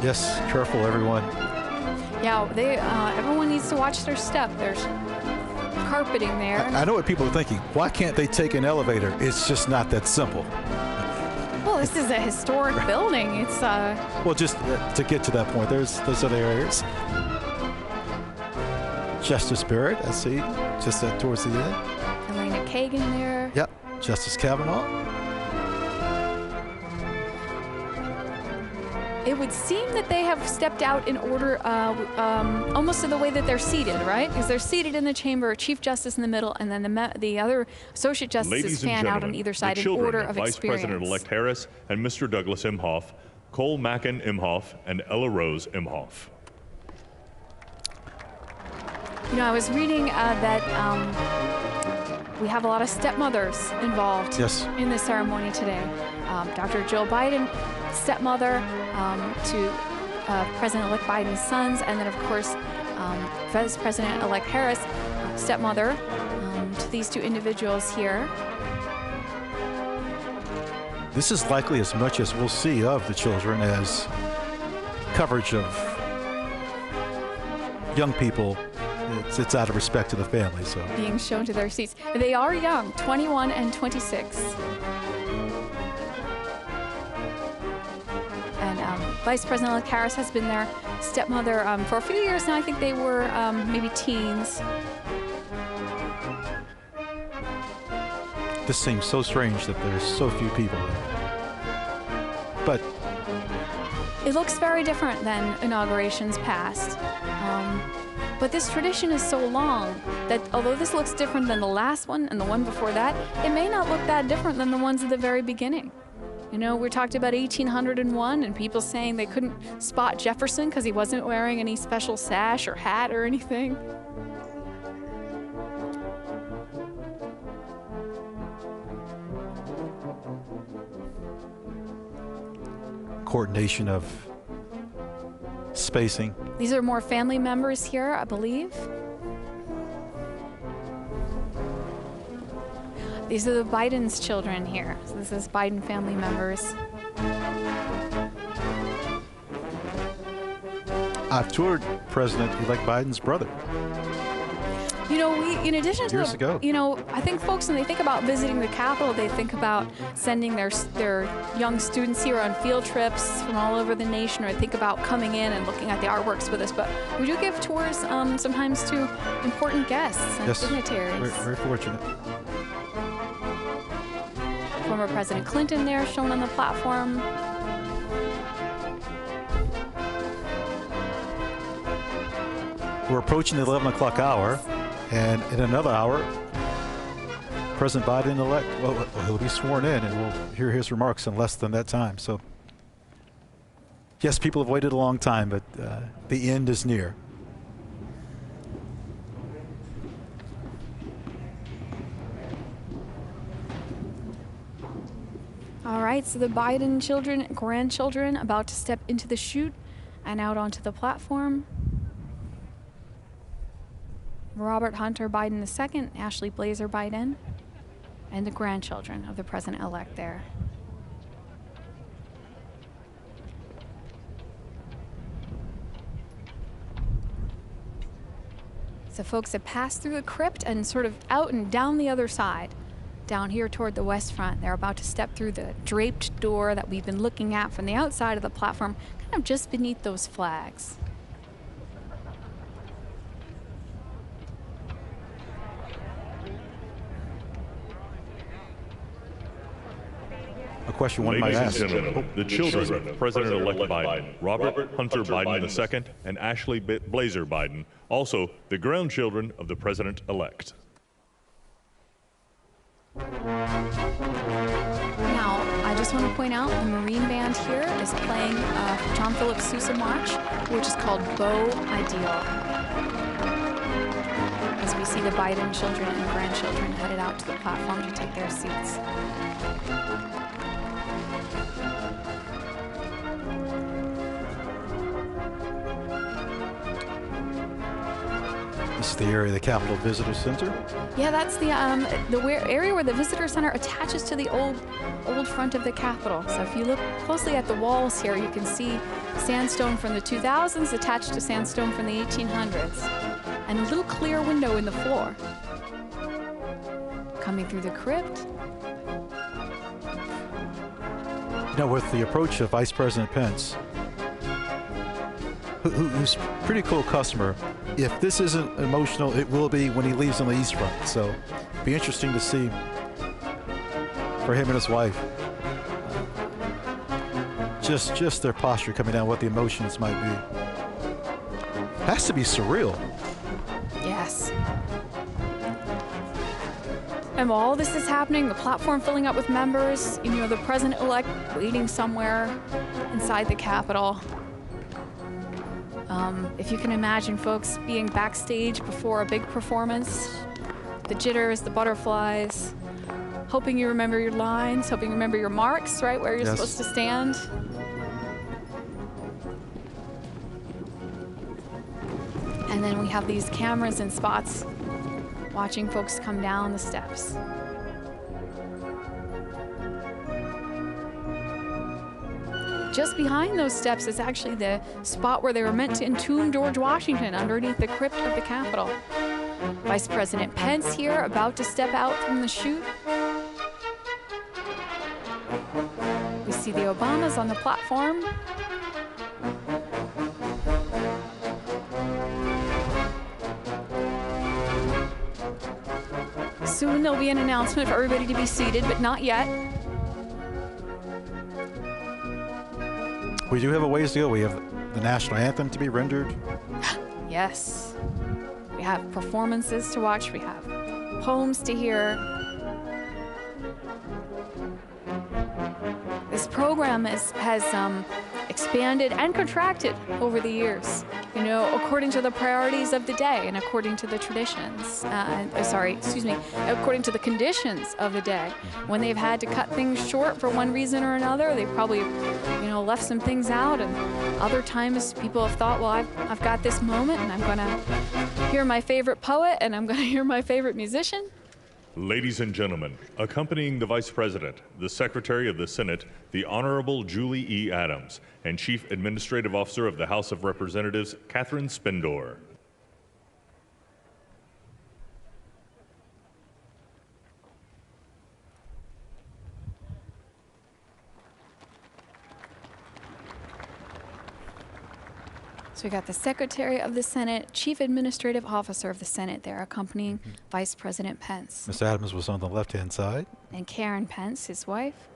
Yes, careful, everyone. Yeah, everyone needs to watch their step. There's carpeting there. I know what people are thinking. Why can't they take an elevator? It's just not that simple. Well, this is a historic building. It's Well, just to get to that point, there's other areas. Justice Barrett, I see, just towards the end. Elena Kagan there. Yep, Justice Kavanaugh. It would seem that they have stepped out in order, almost in the way that they're seated, right? Because they're seated in the chamber, Chief Justice in the middle, and then the other Associate Justices fan out on either side in order of Vice experience. President-elect Harris and Mr. Douglas Imhoff, Cole Mackin Imhoff, and Ella Rose Imhoff. You know, I was reading that we have a lot of stepmothers involved in the ceremony today. Dr. Joe Biden, stepmother to President-elect Biden's sons, and then, of course, Vice President-elect Harris, stepmother to these two individuals here. This is likely as much as we'll see of the children as coverage of young people. It's out of respect to the family. So being shown to their seats. They are young, 21 and 26. And Vice President-elect Harris has been their stepmother for a few years now. I think they were maybe teens. This seems so strange that there's so few people there. But it looks very different than inaugurations past. But this tradition is so long that although this looks different than the last one and the one before that, it may not look that different than the ones at the very beginning. You know, we talked about 1801 and people saying they couldn't spot Jefferson because he wasn't wearing any special sash or hat or anything. Coordination of spacing. These are more family members here, I believe. These are the Biden's children here. So this is Biden family members. I've toured President-elect Biden's brother. You know, in addition to, years ago. You know, I think folks, when they think about visiting the Capitol, they think about sending their young students here on field trips from all over the nation, or think about coming in and looking at the artworks with us. But we do give tours sometimes to important guests and dignitaries. Very fortunate. Former President Clinton there, shown on the platform. We're approaching the 11 o'clock hour. And in another hour, President Biden-elect, well, he'll be sworn in, and we'll hear his remarks in less than that time. So Yes, people have waited a long time, but the end is near. All right, so the Biden children, grandchildren, about to step into the chute and out onto the platform. Robert Hunter Biden II, Ashley Blazer Biden, and the grandchildren of the president-elect there. So folks have passed through the crypt and sort of out and down the other side. Down here toward the west front, they're about to step through the draped door that we've been looking at from the outside of the platform, kind of just beneath those flags. A question one might ask. Ladies and gentlemen, the children of President-elect Biden, Robert Hunter Biden II and Ashley Blazer Biden, also the grandchildren of the president-elect. Now, I just want to point out the Marine Band here is playing John Philip Sousa March, which is called Beau Ideal. As we see the Biden children and grandchildren headed out to the platform to take their seats. This is the area of the Capitol Visitor Center. Yeah, that's the area where the Visitor Center attaches to the old front of the Capitol. So if you look closely at the walls here, you can see sandstone from the 2000s attached to sandstone from the 1800s, and a little clear window in the floor. Coming through the crypt. You know, with the approach of Vice President Pence, who's a pretty cool customer, if this isn't emotional, it will be when he leaves on the East Front. So it'll be interesting to see for him and his wife. Just their posture coming down, what the emotions might be. Has to be surreal. Yes. And while all this is happening, the platform filling up with members, you know, the president-elect waiting somewhere inside the Capitol. If you can imagine folks being backstage before a big performance, the jitters, the butterflies, hoping you remember your lines, hoping you remember your marks, right, where you're supposed to stand. And then we have these cameras and spots watching folks come down the steps. Just behind those steps is actually the spot where they were meant to entomb George Washington, underneath the crypt of the Capitol. Vice President Pence here, about to step out from the chute. We see the Obamas on the platform. Soon there'll be an announcement for everybody to be seated, but not yet. We do have a ways to go. We have the national anthem to be rendered. Yes. We have performances to watch. We have poems to hear. This program has expanded and contracted over the years, you know, according to the priorities of the day and according to the traditions, according to the conditions of the day. When they've had to cut things short for one reason or another, they've probably, you know, left some things out, and other times people have thought, well, I've got this moment and I'm gonna hear my favorite poet and I'm gonna hear my favorite musician. Ladies and gentlemen, accompanying the Vice President, the Secretary of the Senate, the Honorable Julie E. Adams, and Chief Administrative Officer of the House of Representatives, Catherine Spindor. So we got the Secretary of the Senate, Chief Administrative Officer of the Senate there, accompanying Vice President Pence. Ms. Adams was on the left-hand side. And Karen Pence, his wife.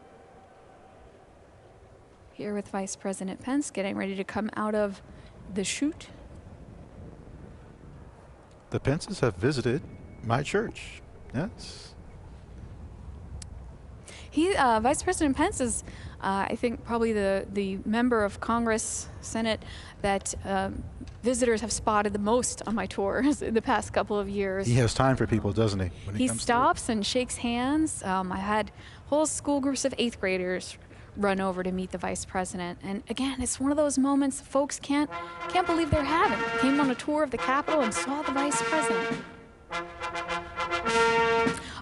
Here with Vice President Pence, getting ready to come out of the chute. The Pences have visited my church. Yes. Vice President Pence is, I think, probably the member of Congress, Senate, that visitors have spotted the most on my tours in the past couple of years. He has time for people, doesn't he? When He comes stops and shakes hands. I had whole school groups of 8th graders run over to meet the vice president. And again, it's one of those moments folks can't believe they're having. Came on a tour of the Capitol and saw the vice president.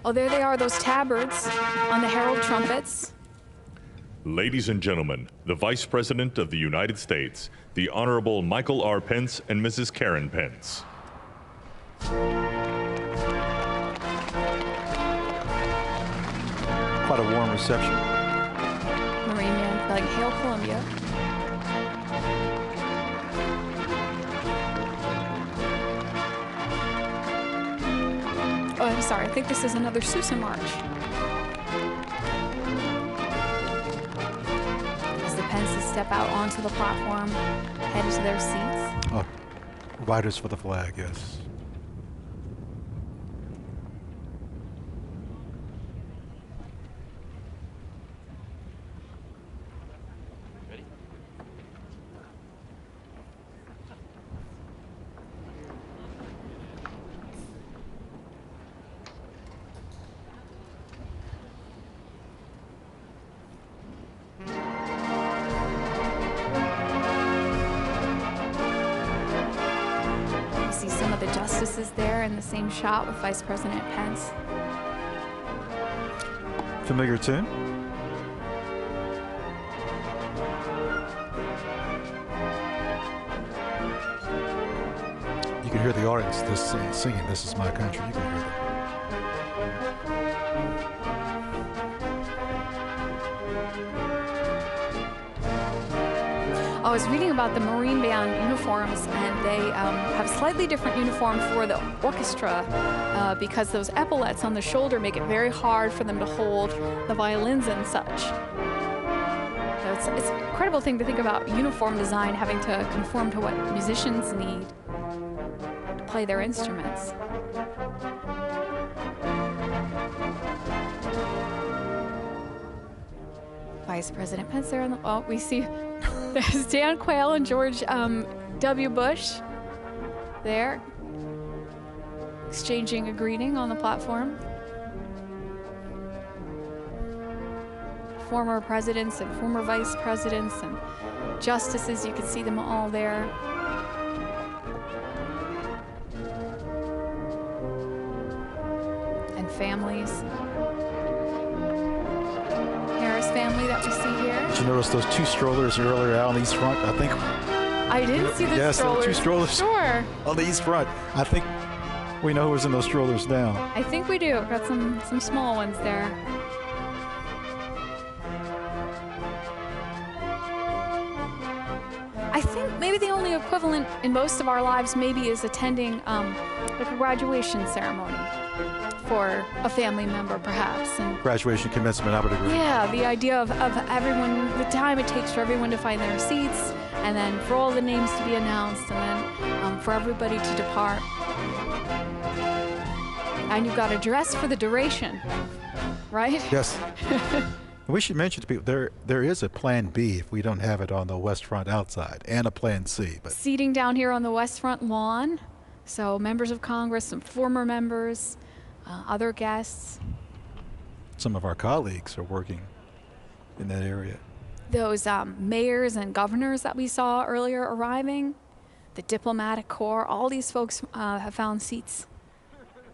Oh, there they are, those tabards on the herald trumpets. Ladies and gentlemen, the Vice President of the United States, the Honorable Michael R. Pence and Mrs. Karen Pence. Quite a warm reception. Marine Man, like, Hail Columbia. Oh, I'm sorry, I think this is another Sousa March. As the Pences step out onto the platform, headed to their seats. Oh, riders for the flag, yes. Justices there in the same shot with Vice President Pence. Familiar tune? You can hear the audience singing "This Is My Country." You can hear that. I was reading about the Marine Band uniforms, and they have a slightly different uniform for the orchestra because those epaulets on the shoulder make it very hard for them to hold the violins and such. So it's an incredible thing to think about uniform design having to conform to what musicians need to play their instruments. Vice President Pence there on the, oh, we see there's Dan Quayle and George W. Bush there, exchanging a greeting on the platform. Former presidents and former vice presidents and justices, you can see them all there. And families. Family that we see here. Did you notice those two strollers earlier out on the east front? I think. I didn't see the yes, strollers. Yes, two strollers. Sure. On the east front. I think we know who's in those strollers now. I think we do. Got some small ones there. I think maybe the only equivalent in most of our lives maybe is attending like a graduation ceremony for a family member, perhaps. And graduation, commencement, I would agree. Yeah, the idea of everyone, the time it takes for everyone to find their seats, and then for all the names to be announced, and then for everybody to depart. And you've got to dress for the duration, right? Yes. We should mention to people there is a plan B if we don't have it on the west front outside, and a plan C. But seating down here on the west front lawn, so members of Congress, some former members, other guests. Some of our colleagues are working in that area. Those mayors and governors that we saw earlier arriving, the diplomatic corps, all these folks have found seats.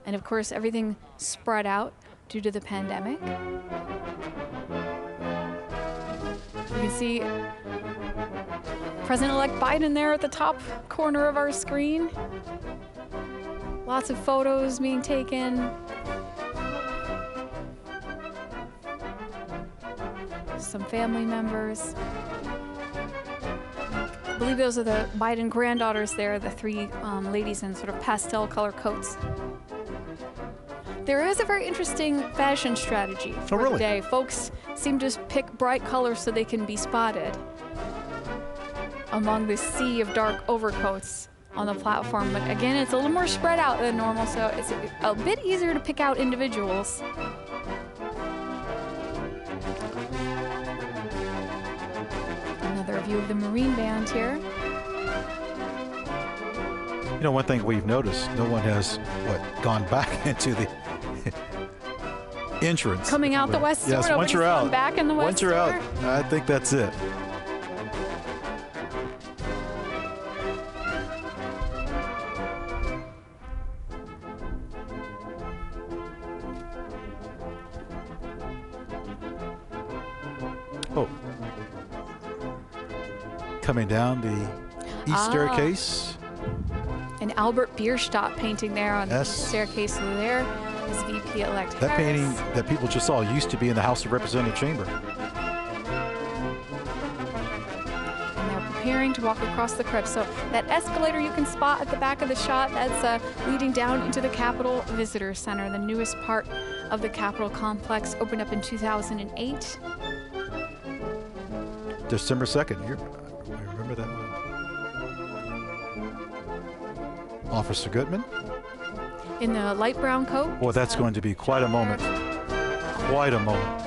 And of course, everything spread out due to the pandemic. You can see President-elect Biden there at the top corner of our screen. Lots of photos being taken. Some family members. I believe those are the Biden granddaughters there, the three ladies in sort of pastel color coats. There is a very interesting fashion strategy for the day. Folks seem to pick bright colors so they can be spotted among this sea of dark overcoats on the platform. But again, it's a little more spread out than normal, so it's a bit easier to pick out individuals. view of the Marine Band here. You know, one thing we've noticed, no one has, gone back into the entrance. Coming out the west door. Yes, once you're out. Back in the west Once you're door. out, I think that's it. Oh. Coming down the east staircase. An Albert Bierstadt painting there on Yes. the staircase. So there is VP-elect That Harris. painting that people just saw used to be in the House of Representatives chamber. And they're preparing to walk across the crypt. So that escalator you can spot at the back of the shot, that's leading down into the Capitol Visitor Center, the newest part of the Capitol complex, opened up in 2008. December 2nd. I remember that one. Officer Goodman. In the light brown coat. Boy, that's going to be quite a moment. Quite a moment.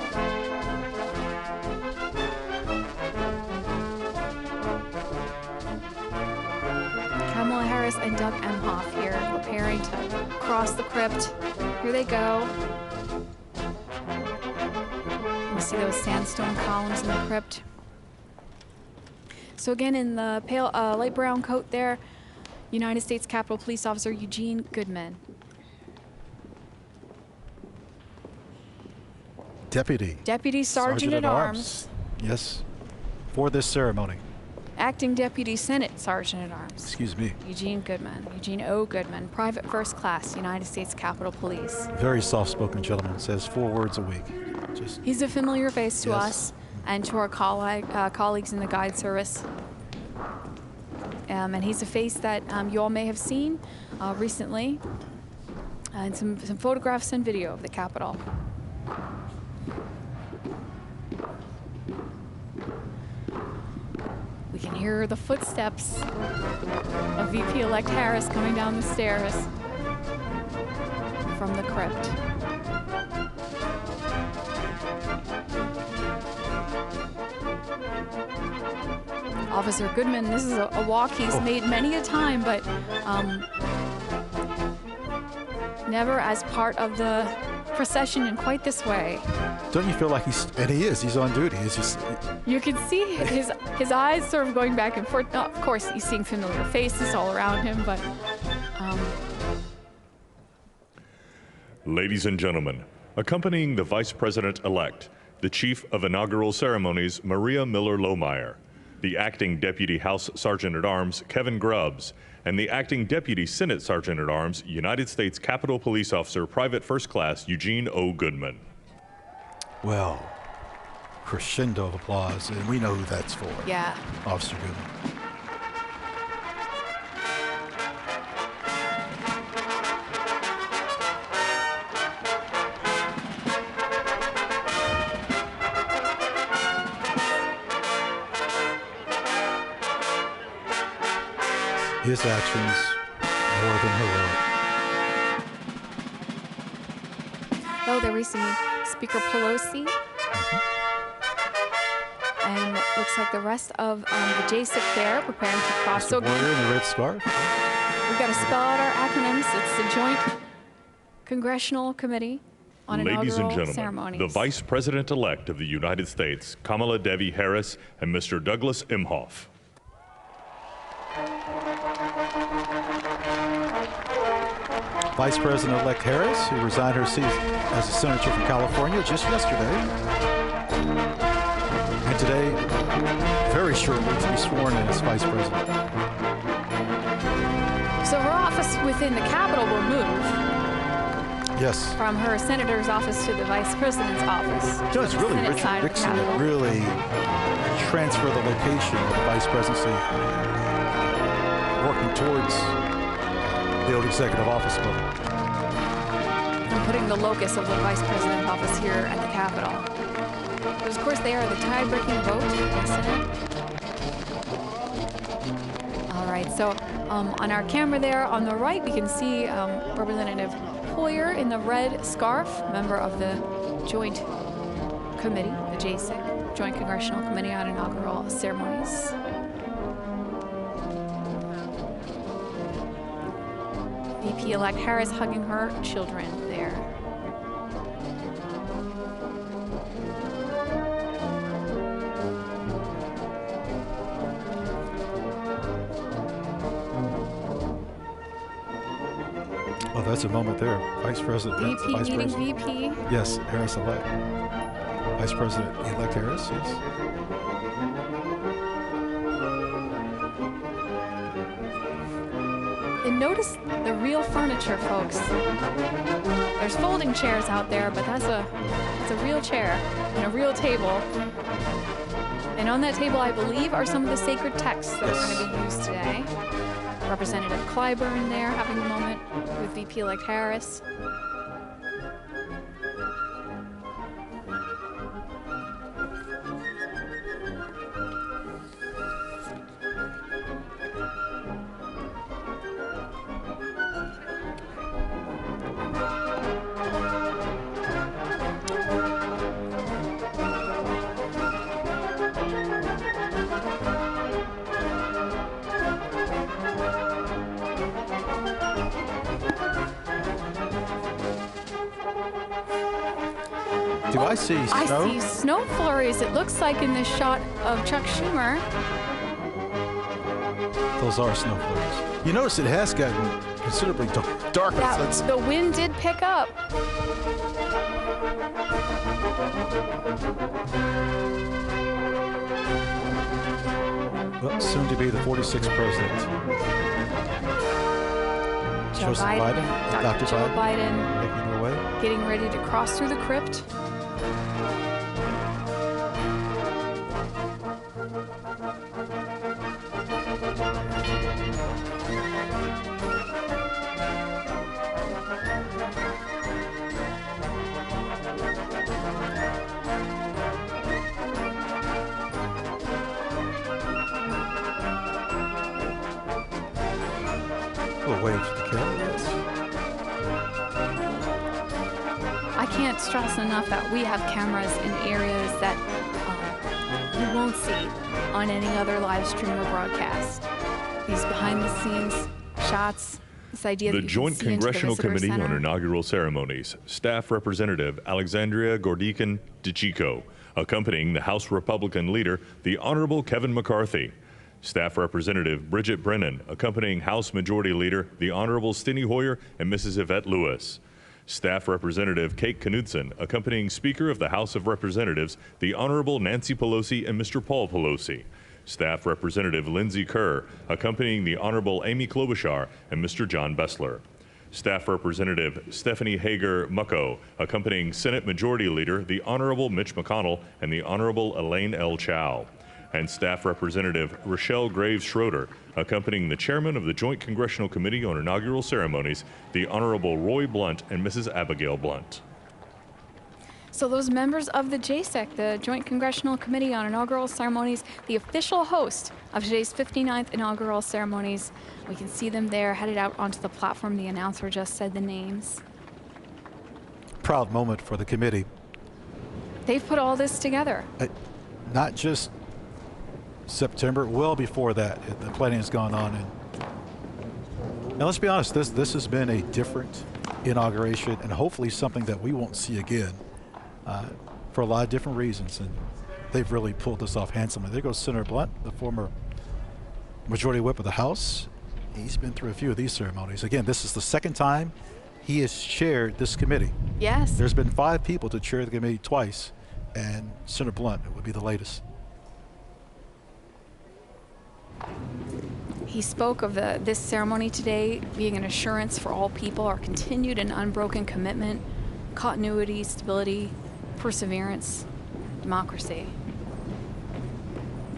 Kamala Harris and Doug Emhoff here preparing to cross the crypt. Here they go. You see those sandstone columns in the crypt. So again, in the pale light brown coat there, United States Capitol Police Officer Eugene Goodman. Deputy Sergeant at Arms. Yes, for this ceremony. Acting Deputy Senate Sergeant at Arms. Excuse me. Eugene Goodman. Eugene O. Goodman, Private First Class, United States Capitol Police. Very soft-spoken gentleman. Says 4 words a week. Just He's a familiar face to Yes. us and to our colleagues in the guide service. And he's a face that you all may have seen recently in some photographs and video of the Capitol. We can hear the footsteps of VP-elect Harris coming down the stairs from the crypt. Officer Goodman, this is a walk he's made many a time, but never as part of the procession in quite this way. don't you feel like he's on duty? It's just You can see his eyes sort of going back and forth. Now, of course, he's seeing familiar faces all around him, but Ladies and gentlemen, accompanying the Vice President-elect, the Chief of Inaugural Ceremonies, Maria Miller-Lohmeyer, the Acting Deputy House Sergeant-at-Arms, Kevin Grubbs, and the Acting Deputy Senate Sergeant-at-Arms, United States Capitol Police Officer, Private First Class Eugene O. Goodman. well, crescendo of applause, and we know who that's for. yeah. Officer Goodman. His actions more than heroic. Oh, there we see Speaker Pelosi. And looks like the rest of the JSIC there preparing to cross. Mr. So Warrior again, in the red scarf. we've got to spell out our acronyms. It's the Joint Congressional Committee on Ladies and Inaugural gentlemen, Ceremonies. the Vice President-elect of the United States, Kamala Devi Harris, and Mr. Douglas Emhoff. Vice President-elect Harris, who resigned her seat as a senator from California just yesterday, and today, very shortly, to be sworn in as Vice President. So her office within the Capitol will move Yes. from her senator's office to the vice president's office. You know, it's really Senate Richard side of the Nixon that Capitol. really transferred the location of the vice presidency, working towards the old executive office building. And putting the locus of the vice president's office here at the Capitol. But of course, they are the tie-breaking vote in the Senate. All right, so on our camera there on the right, we can see Representative Hoyer in the red scarf, member of the Joint Committee, the JSIC, Joint Congressional Committee on Inaugural Ceremonies. VP-elect Harris hugging her children there. Oh, that's a moment there. Vice President. VP Vice meeting President. VP. Yes, Harris-elect. Vice President-elect Harris, yes. And notice the real furniture, folks. There's folding chairs out there, but that's a real chair and a real table. And on that table, I believe, are some of the sacred texts that are going to be used today. Representative Clyburn there having a moment with VP-elect Harris. Do I see snow? I see snow flurries, it looks like, in this shot of Chuck Schumer. Those are snow flurries. You notice it has gotten considerably darker since. The wind did pick up. Well, soon to be the 46th president. Joe Biden, Dr. Joe Biden, making her way. getting ready to cross through the crypt. We'll wave to the camera. I can't stress enough that we have cameras in areas that you won't see on any other live stream or broadcast. These behind-the-scenes shots, this idea The that you Joint can see into Congressional the visitor Committee on center. Inaugural Ceremonies, Staff Representative Alexandria Gordican DeChico, accompanying the House Republican leader, the Honorable Kevin McCarthy. Staff Representative Bridget Brennan, accompanying House Majority Leader, the Honorable Steny Hoyer and Mrs. Yvette Lewis. Staff Representative Kate Knudsen, accompanying Speaker of the House of Representatives, the Honorable Nancy Pelosi and Mr. Paul Pelosi. Staff Representative Lindsey Kerr, accompanying the Honorable Amy Klobuchar and Mr. John Bessler. Staff Representative Stephanie Hager-Mucko, accompanying Senate Majority Leader, the Honorable Mitch McConnell and the Honorable Elaine L. Chao. And Staff Representative Rochelle Graves Schroeder, accompanying the Chairman of the Joint Congressional Committee on Inaugural Ceremonies, the Honorable Roy Blunt and Mrs. Abigail Blunt. So those members of the JCEC, the Joint Congressional Committee on Inaugural Ceremonies, the official host of today's 59th inaugural ceremonies, we can see them there headed out onto the platform. The announcer just said the names. Proud moment for the committee. They've put all this together. Not just September, well before that, the planning has gone on. And let's be honest, this has been a different inauguration and hopefully something that we won't see again for a lot of different reasons. And they've really pulled this off handsomely. There goes Senator Blunt, the former Majority Whip of the House. He's been through a few of these ceremonies. Again, this is the second time he has chaired this committee. Yes. There's been 5 people to chair the committee twice, and Senator Blunt would be the latest. He spoke of this ceremony today being an assurance for all people, our continued and unbroken commitment, continuity, stability, perseverance, democracy.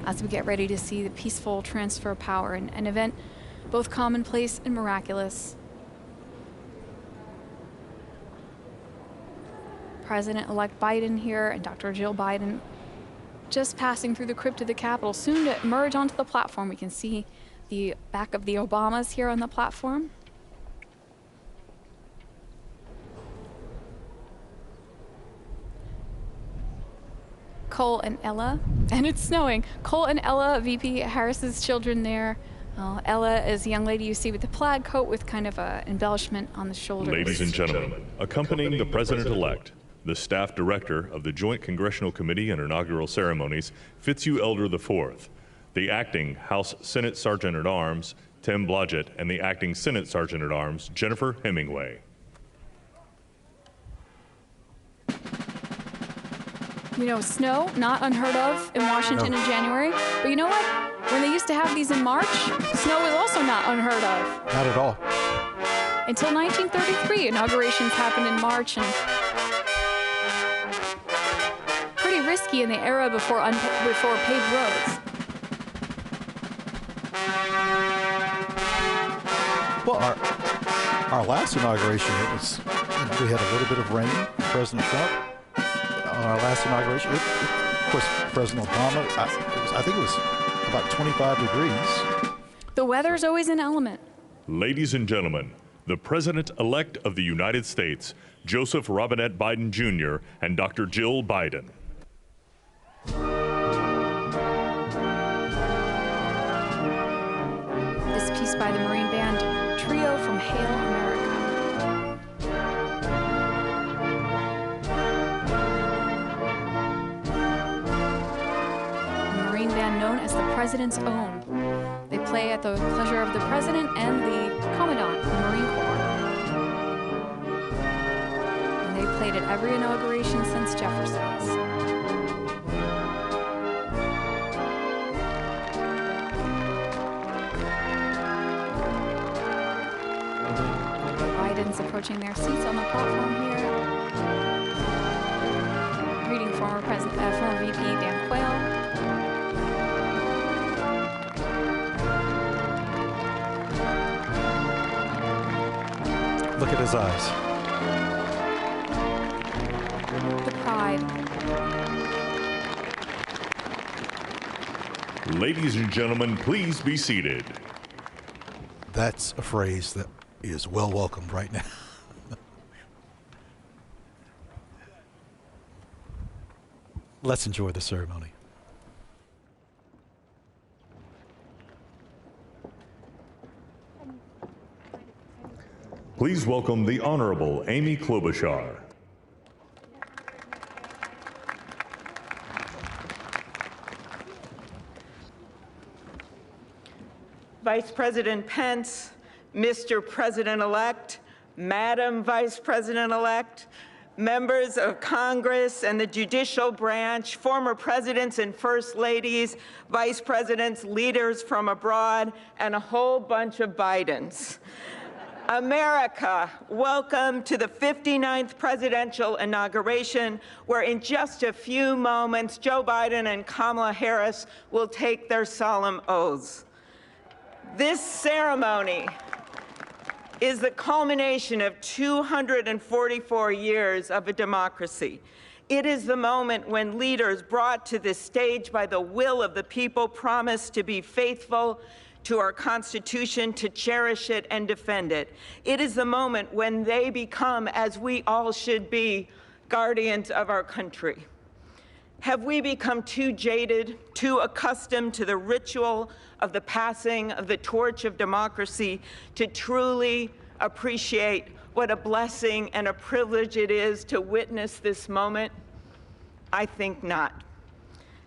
As we get ready to see the peaceful transfer of power, an event both commonplace and miraculous. President-elect Biden here and Dr. Jill Biden just passing through the crypt of the Capitol, soon to emerge onto the platform. We can see the back of the Obamas here on the platform. Cole and Ella, and it's snowing. Cole and Ella, VP Harris's children there. Ella is the young lady you see with the plaid coat with kind of an embellishment on the shoulders. Ladies and gentlemen, accompanying the President-elect, the Staff Director of the Joint Congressional Committee on Inaugural Ceremonies, Fitzhugh Elder IV, the Acting House Senate Sergeant-at-Arms, Tim Blodgett, and the Acting Senate Sergeant-at-Arms, Jennifer Hemingway. You know, snow, not unheard of in Washington in January. But you know what? When they used to have these in March, snow was also not unheard of. Not at all. Until 1933, inaugurations happened in March, and pretty risky in the era before paved roads. Well, our last inauguration, we had a little bit of rain, President Trump. On our last inauguration, of course, President Obama, I think it was about 25 degrees. The weather's always an element. Ladies and gentlemen, the President-elect of the United States, Joseph Robinette Biden Jr. and Dr. Jill Biden. This piece by the Marine Band Trio from Hail America. Known as the President's Own. They play at the pleasure of the President and the Commandant of the Marine Corps. And they played at every inauguration since Jefferson's. Biden's approaching their seats on the platform here. Greeting former VP Dan Quayle. Look at his eyes. The pride. Ladies and gentlemen, please be seated. That's a phrase that is well welcomed right now. Let's enjoy the ceremony. Please welcome the Honorable Amy Klobuchar. Vice President Pence, Mr. President-elect, Madam Vice President-elect, members of Congress and the judicial branch, former presidents and first ladies, vice presidents, leaders from abroad, and a whole bunch of Bidens. America, welcome to the 59th presidential inauguration, where in just a few moments, Joe Biden and Kamala Harris will take their solemn oaths. This ceremony is the culmination of 244 years of a democracy. It is the moment when leaders brought to this stage by the will of the people promise to be faithful to our Constitution, to cherish it and defend it. It is the moment when they become, as we all should be, guardians of our country. Have we become too jaded, too accustomed to the ritual of the passing of the torch of democracy to truly appreciate what a blessing and a privilege it is to witness this moment? I think not.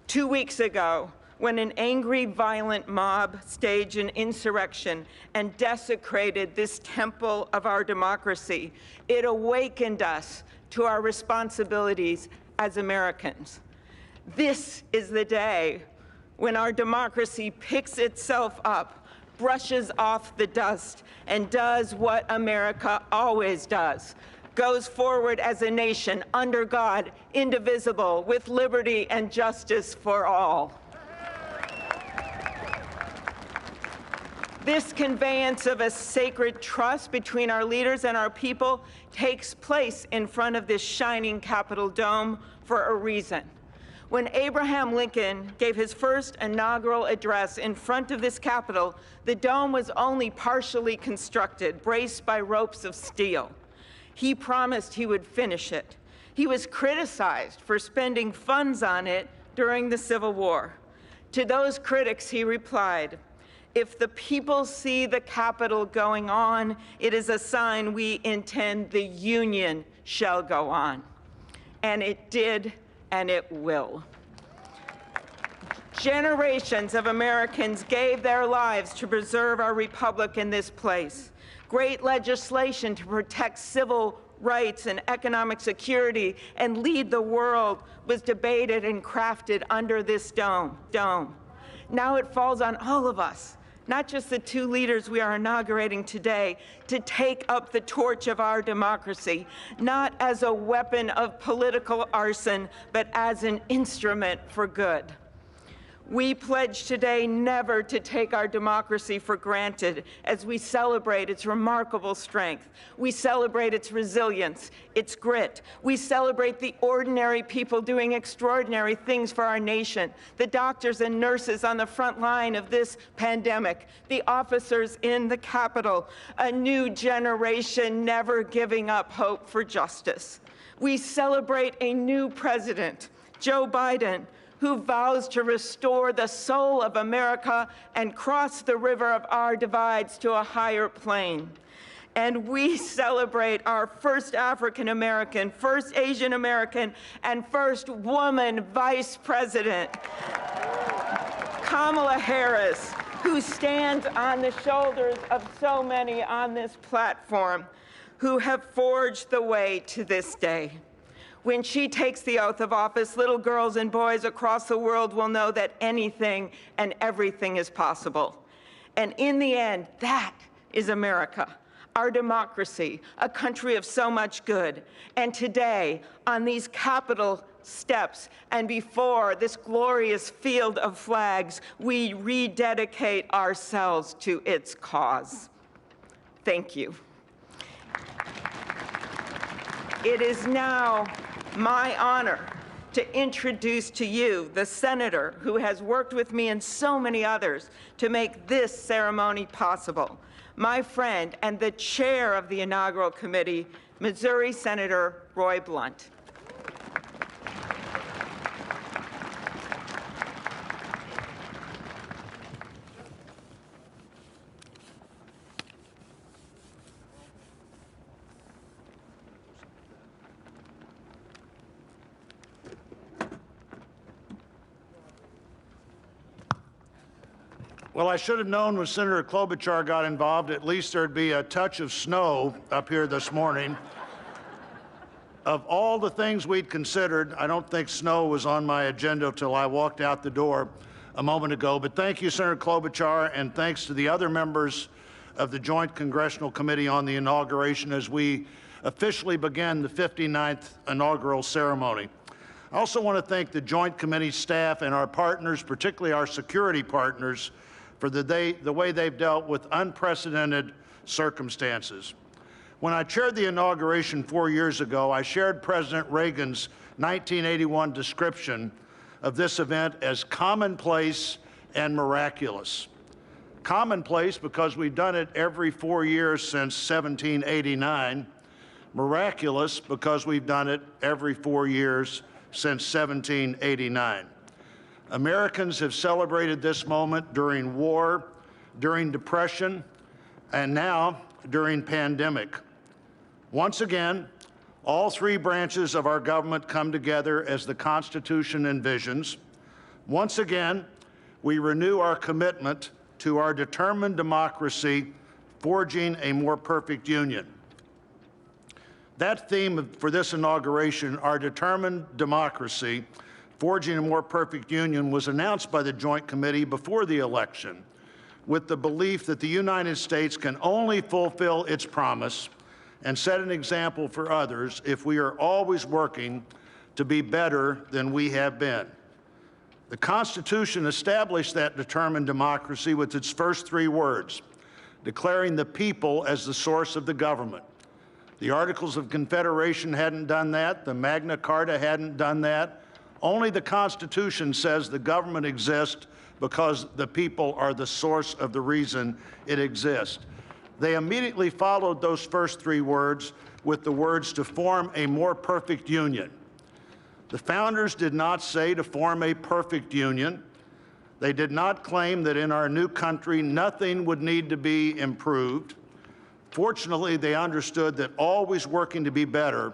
2 weeks ago, when an angry, violent mob staged an insurrection and desecrated this temple of our democracy, it awakened us to our responsibilities as Americans. This is the day when our democracy picks itself up, brushes off the dust, and does what America always does: goes forward as a nation under God, indivisible, with liberty and justice for all. This conveyance of a sacred trust between our leaders and our people takes place in front of this shining Capitol dome for a reason. When Abraham Lincoln gave his first inaugural address in front of this Capitol, the dome was only partially constructed, braced by ropes of steel. He promised he would finish it. He was criticized for spending funds on it during the Civil War. To those critics, he replied, "If the people see the Capitol going on, it is a sign we intend the Union shall go on." And it did, and it will. Generations of Americans gave their lives to preserve our republic in this place. Great legislation to protect civil rights and economic security and lead the world was debated and crafted under this dome. Now it falls on all of us, not just the two leaders we are inaugurating today, to take up the torch of our democracy, not as a weapon of political arson, but as an instrument for good. We pledge today never to take our democracy for granted as we celebrate its remarkable strength. We celebrate its resilience, its grit. We celebrate the ordinary people doing extraordinary things for our nation, the doctors and nurses on the front line of this pandemic, the officers in the Capitol, a new generation never giving up hope for justice. We celebrate a new president, Joe Biden, who vows to restore the soul of America and cross the river of our divides to a higher plane. And we celebrate our first African American, first Asian American, and first woman vice president, Kamala Harris, who stands on the shoulders of so many on this platform who have forged the way to this day. When she takes the oath of office, little girls and boys across the world will know that anything and everything is possible. And in the end, that is America, our democracy, a country of so much good. And today, on these Capitol steps and before this glorious field of flags, we rededicate ourselves to its cause. Thank you. It is now my honor to introduce to you the senator who has worked with me and so many others to make this ceremony possible, my friend and the chair of the inaugural committee, Missouri Senator Roy Blunt. Well, I should have known when Senator Klobuchar got involved, at least there'd be a touch of snow up here this morning. Of all the things we'd considered, I don't think snow was on my agenda until I walked out the door a moment ago. But thank you, Senator Klobuchar, and thanks to the other members of the Joint Congressional Committee on the Inauguration as we officially begin the 59th inaugural ceremony. I also want to thank the Joint Committee staff and our partners, particularly our security partners, for the way they've dealt with unprecedented circumstances. When I chaired the inauguration 4 years ago, I shared President Reagan's 1981 description of this event as commonplace and miraculous. Commonplace because we've done it every 4 years since 1789. Miraculous because we've done it every 4 years since 1789. Americans have celebrated this moment during war, during depression, and now during pandemic. Once again, all three branches of our government come together as the Constitution envisions. Once again, we renew our commitment to our determined democracy, forging a more perfect union. That theme for this inauguration, our determined democracy, forging a more perfect union, was announced by the Joint Committee before the election with the belief that the United States can only fulfill its promise and set an example for others if we are always working to be better than we have been. The Constitution established that determined democracy with its first three words, declaring the people as the source of the government. The Articles of Confederation hadn't done that. The Magna Carta hadn't done that. Only the Constitution says the government exists because the people are the source of the reason it exists. They immediately followed those first three words with the words to form a more perfect union. The founders did not say to form a perfect union. They did not claim that in our new country nothing would need to be improved. Fortunately, they understood that always working to be better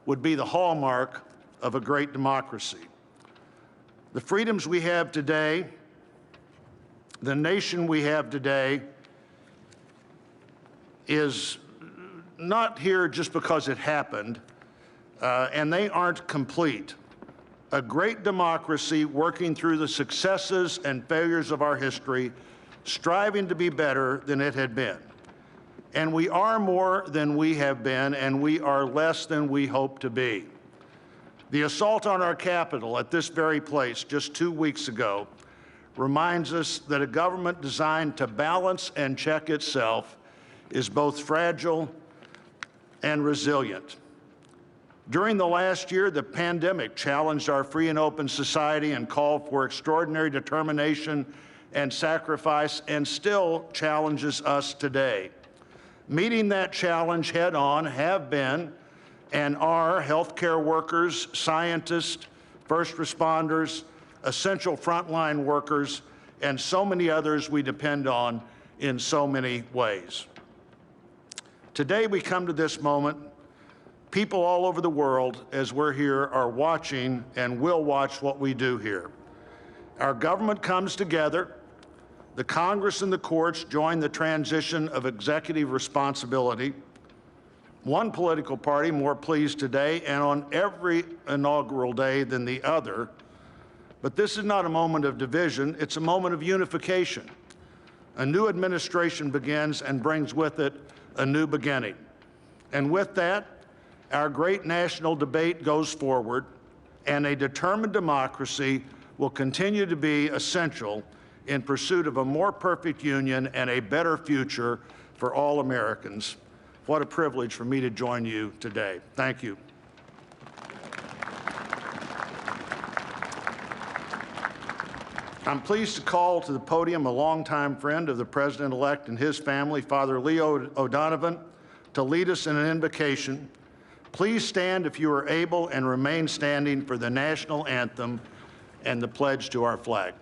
would be the hallmark of a great democracy. The freedoms we have today, the nation we have today, is not here just because it happened, and they aren't complete. A great democracy working through the successes and failures of our history, striving to be better than it had been. And we are more than we have been, and we are less than we hope to be. The assault on our Capitol at this very place just 2 weeks ago reminds us that a government designed to balance and check itself is both fragile and resilient. During the last year, the pandemic challenged our free and open society and called for extraordinary determination and sacrifice, and still challenges us today. Meeting that challenge head on have been and are healthcare workers, scientists, first responders, essential frontline workers, and so many others we depend on in so many ways. Today we come to this moment. People all over the world, as we're here, are watching and will watch what we do here. Our government comes together. The Congress and the courts join the transition of executive responsibility. One political party more pleased today and on every inaugural day than the other. But this is not a moment of division, it's a moment of unification. A new administration begins and brings with it a new beginning. And with that, our great national debate goes forward, and a determined democracy will continue to be essential in pursuit of a more perfect union and a better future for all Americans. What a privilege for me to join you today. Thank you. I'm pleased to call to the podium a longtime friend of the President-elect and his family, Father Leo O'Donovan, to lead us in an invocation. Please stand if you are able and remain standing for the national anthem and the pledge to our flag.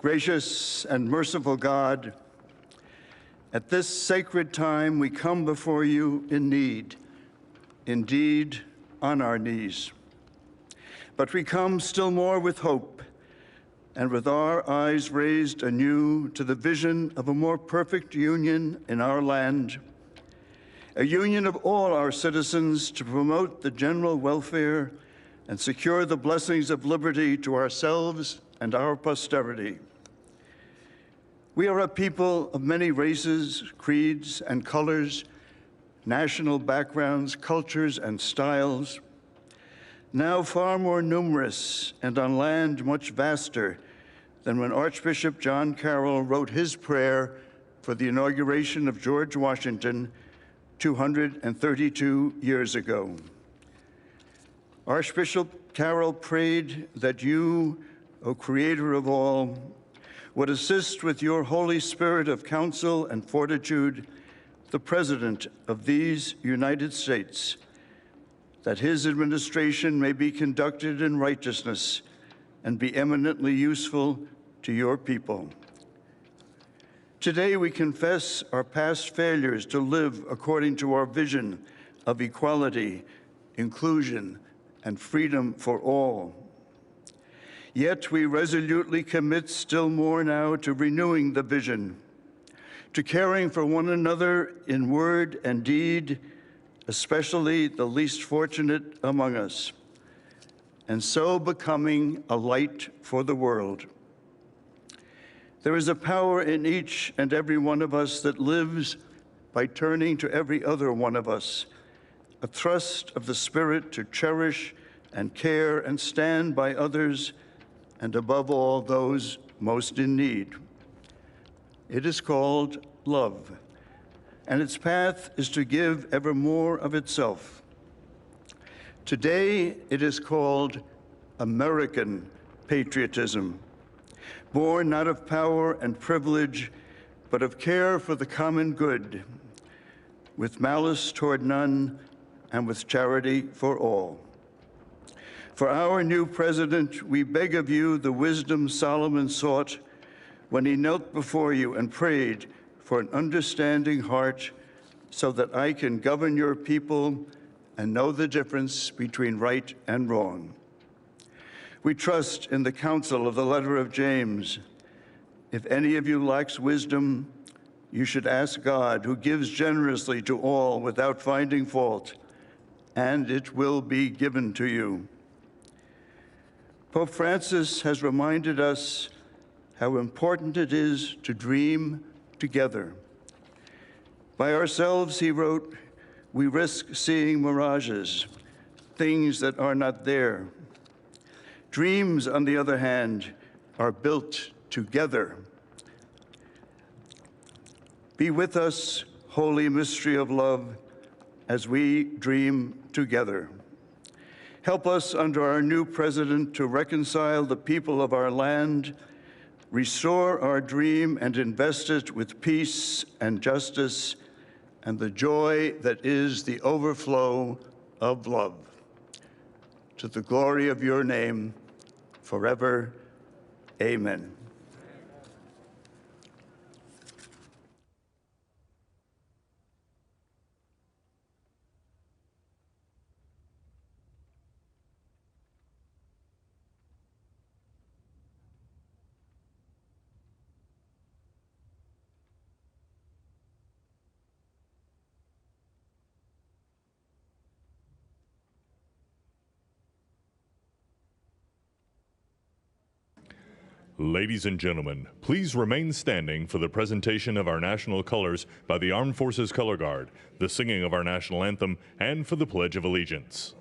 Gracious and merciful God, at this sacred time we come before you in need, indeed on our knees. But we come still more with hope and with our eyes raised anew to the vision of a more perfect union in our land, a union of all our citizens to promote the general welfare and secure the blessings of liberty to ourselves and our posterity. We are a people of many races, creeds, and colors, national backgrounds, cultures, and styles, now far more numerous and on land much vaster than when Archbishop John Carroll wrote his prayer for the inauguration of George Washington 232 years ago. Archbishop Carroll prayed that you, O Creator of all, would assist with your Holy Spirit of counsel and fortitude the President of these United States, that his administration may be conducted in righteousness and be eminently useful to your people. Today we confess our past failures to live according to our vision of equality, inclusion, and freedom for all. Yet we resolutely commit still more now to renewing the vision, to caring for one another in word and deed, especially the least fortunate among us, and so becoming a light for the world. There is a power in each and every one of us that lives by turning to every other one of us, a thrust of the Spirit to cherish and care and stand by others, and above all, those most in need. It is called love, and its path is to give ever more of itself. Today, it is called American patriotism, born not of power and privilege, but of care for the common good, with malice toward none and with charity for all. For our new president, we beg of you the wisdom Solomon sought when he knelt before you and prayed for an understanding heart, so that I can govern your people and know the difference between right and wrong. We trust in the counsel of the letter of James. If any of you lacks wisdom, you should ask God, who gives generously to all without finding fault, and it will be given to you. Pope Francis has reminded us how important it is to dream together. By ourselves, he wrote, we risk seeing mirages, things that are not there. Dreams, on the other hand, are built together. Be with us, holy mystery of love, as we dream together. Help us under our new president to reconcile the people of our land, restore our dream and invest it with peace and justice and the joy that is the overflow of love. To the glory of your name, forever, amen. Ladies and gentlemen, please remain standing for the presentation of our national colors by the Armed Forces Color Guard, the singing of our national anthem, and for the Pledge of Allegiance.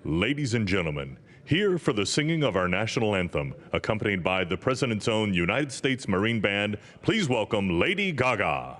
Ladies and gentlemen, here for the singing of our national anthem, accompanied by the President's own United States Marine Band, please welcome Lady Gaga.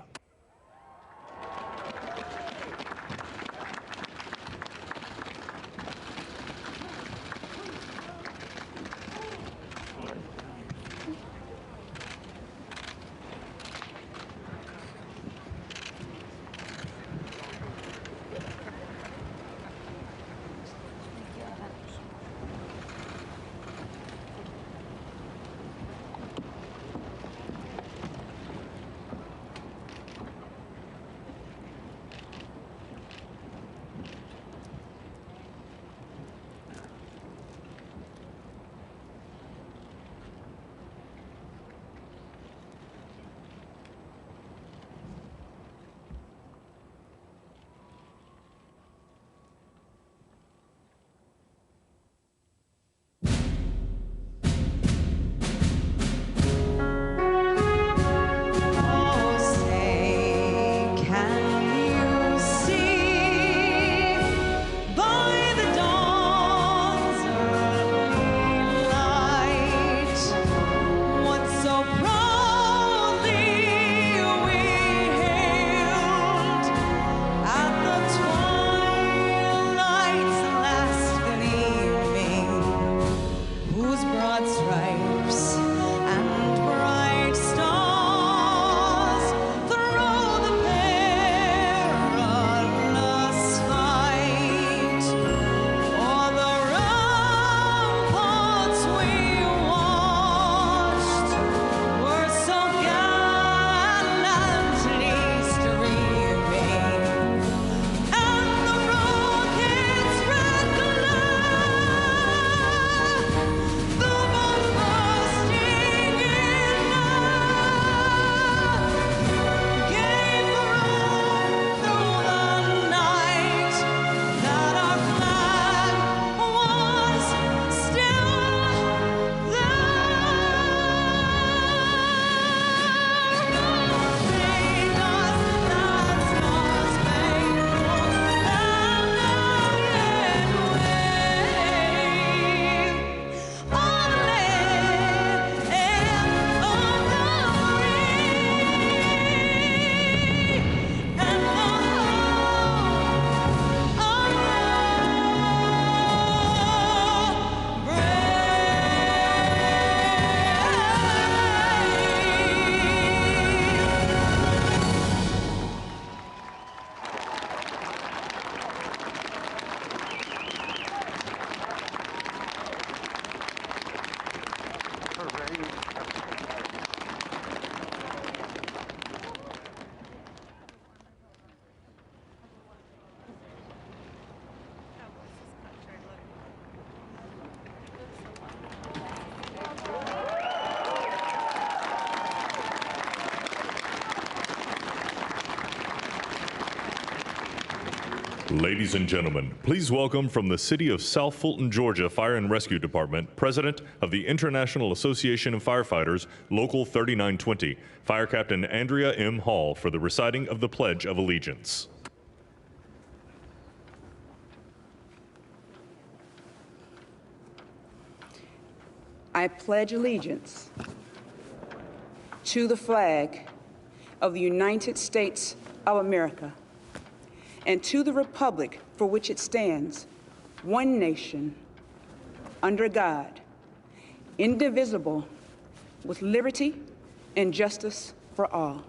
Ladies and gentlemen, please welcome from the city of South Fulton, Georgia Fire and Rescue Department, President of the International Association of Firefighters, Local 3920, Fire Captain Andrea M. Hall, for the reciting of the Pledge of Allegiance. I pledge allegiance to the flag of the United States of America and to the republic for which it stands, one nation, under God, indivisible, with liberty and justice for all.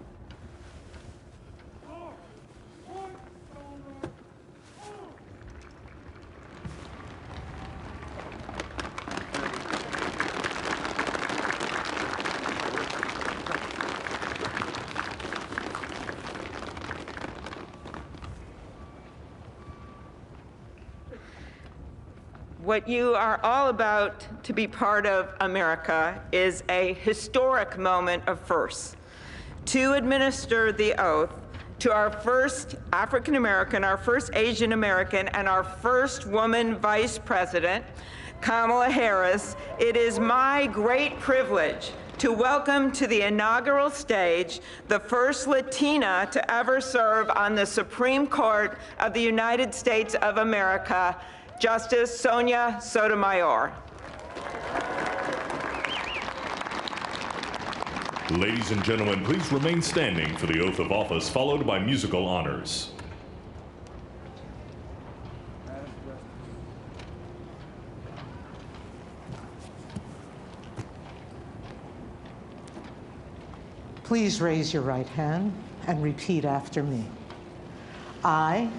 What you are all about to be part of, America, is a historic moment of firsts. To administer the oath to our first African American, our first Asian American, and our first woman vice president, Kamala Harris, it is my great privilege to welcome to the inaugural stage the first Latina to ever serve on the Supreme Court of the United States of America, Justice Sonia Sotomayor. Ladies and gentlemen, please remain standing for the oath of office, followed by musical honors. Please raise your right hand and repeat after me. I,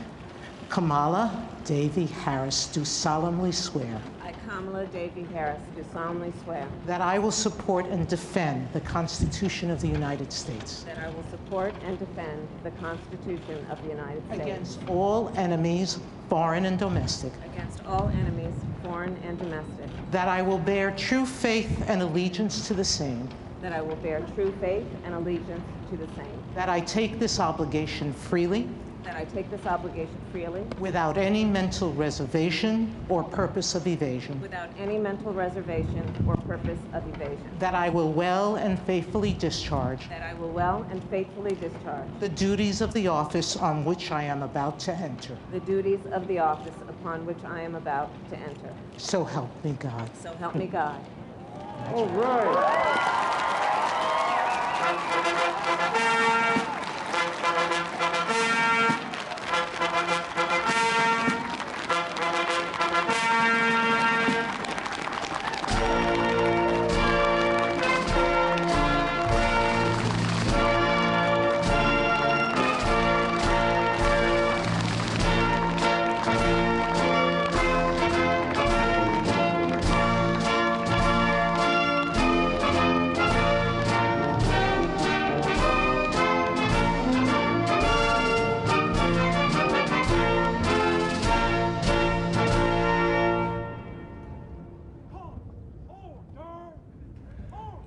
Kamala Davy Harris, do solemnly swear I, Kamala Davy Harris, do solemnly swear that I will support and defend the Constitution of the United States that I will support and defend the Constitution of the United States against all enemies, foreign and domestic, against all enemies, foreign and domestic, that I will bear true faith and allegiance to the same, that I will bear true faith and allegiance to the same, that I take this obligation freely, that I take this obligation freely, without any mental reservation or purpose of evasion, without any mental reservation or purpose of evasion, that I will well and faithfully discharge that I will well and faithfully discharge the duties of the office on which I am about to enter. the duties of the office upon which I am about to enter. So help me God. So help me God. All right.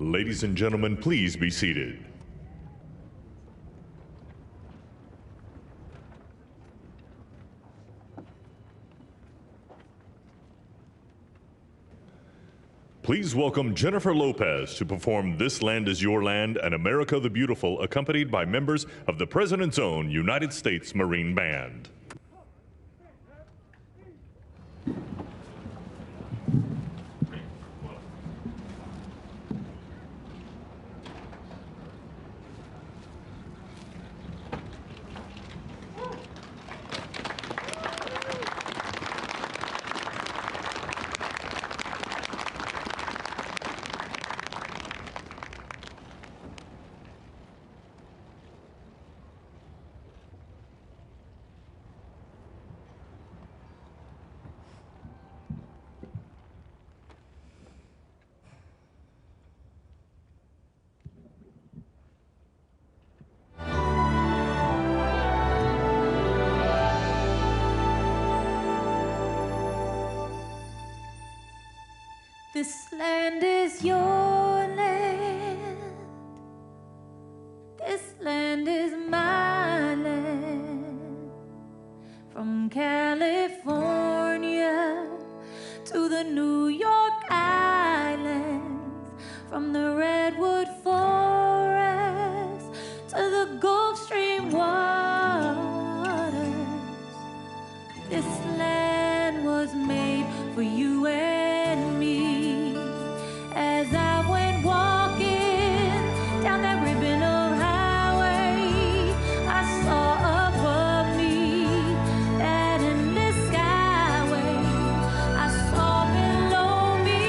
Ladies and gentlemen, please be seated. Please welcome Jennifer Lopez to perform This Land Is Your Land and America the Beautiful, accompanied by members of the President's own United States Marine Band. This land is your land. This land is my land. From California to the New York Islands, from the redwood forest to the Gulf Stream waters. This land was made for you and me. As I went walking down that ribbon of highway, I saw above me that endless skyway. I saw below me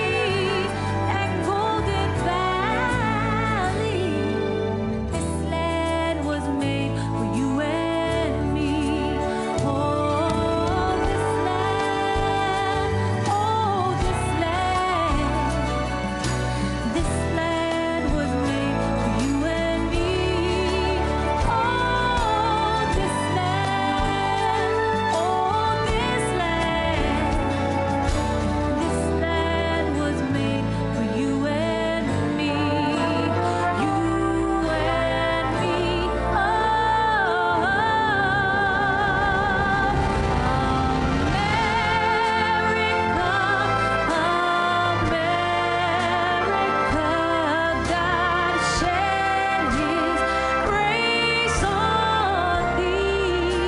that golden valley. This land was made for you and me. Oh, this land, oh, this land. This land was made for you and me. Oh, this land, oh, this land. This land was made for you and me. You and me. America, God shed His grace on thee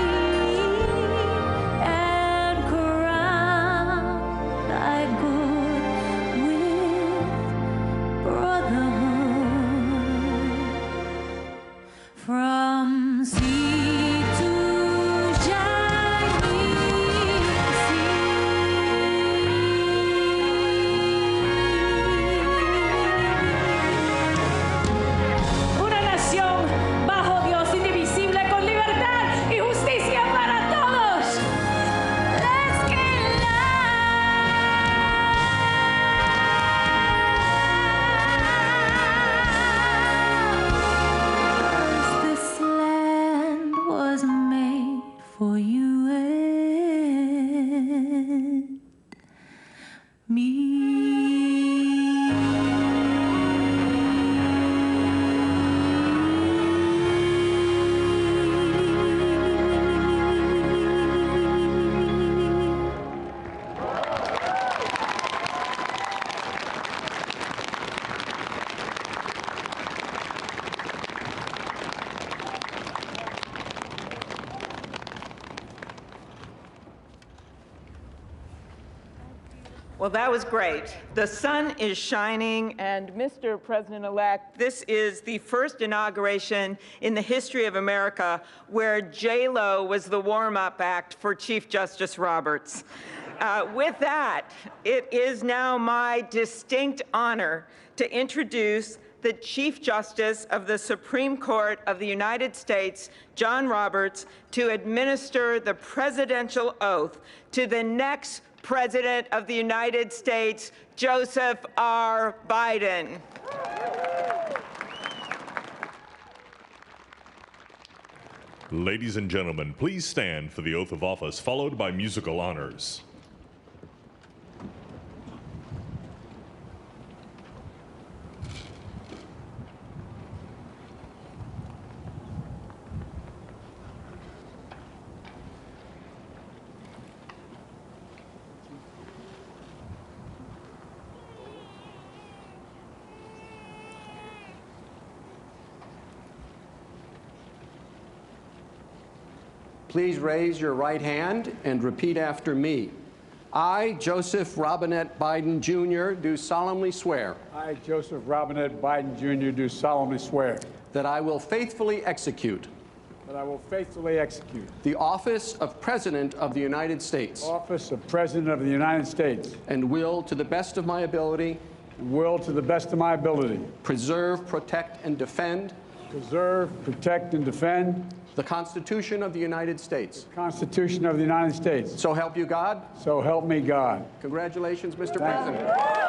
and crowned thy good with brotherhood. From sea to shining sea. Una nación bajo Dios, indivisible, con libertad y justicia para todos. Let's get loud. This land was made for you and me. Well, that was great. The sun is shining, and Mr. President-elect, this is the first inauguration in the history of America where J-Lo was the warm-up act for Chief Justice Roberts. With that, it is now my distinct honor to introduce the Chief Justice of the Supreme Court of the United States, John Roberts, to administer the presidential oath to the next President of the United States, Joseph R. Biden. Ladies and gentlemen, please stand for the oath of office, followed by musical honors. Please raise your right hand and repeat after me. I, Joseph Robinette Biden, Jr., do solemnly swear I, Joseph Robinette Biden, Jr., do solemnly swear that I will faithfully execute that I will faithfully execute the office of President of the United States the office of President of the United States and will, to the best of my ability, preserve, protect, and defend the Constitution of the United States. the Constitution of the United States. So help you God. So help me God. Congratulations, Mr. Thank you. President.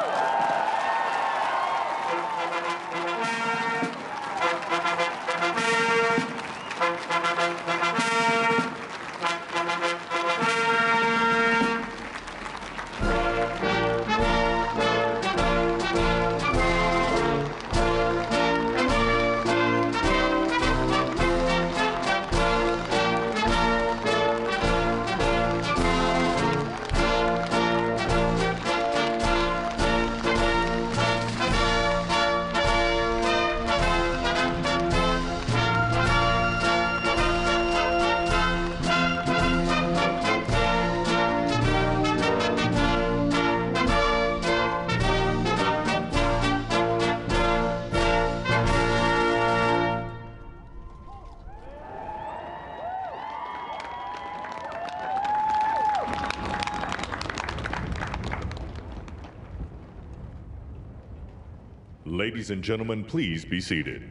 Ladies and gentlemen, please be seated.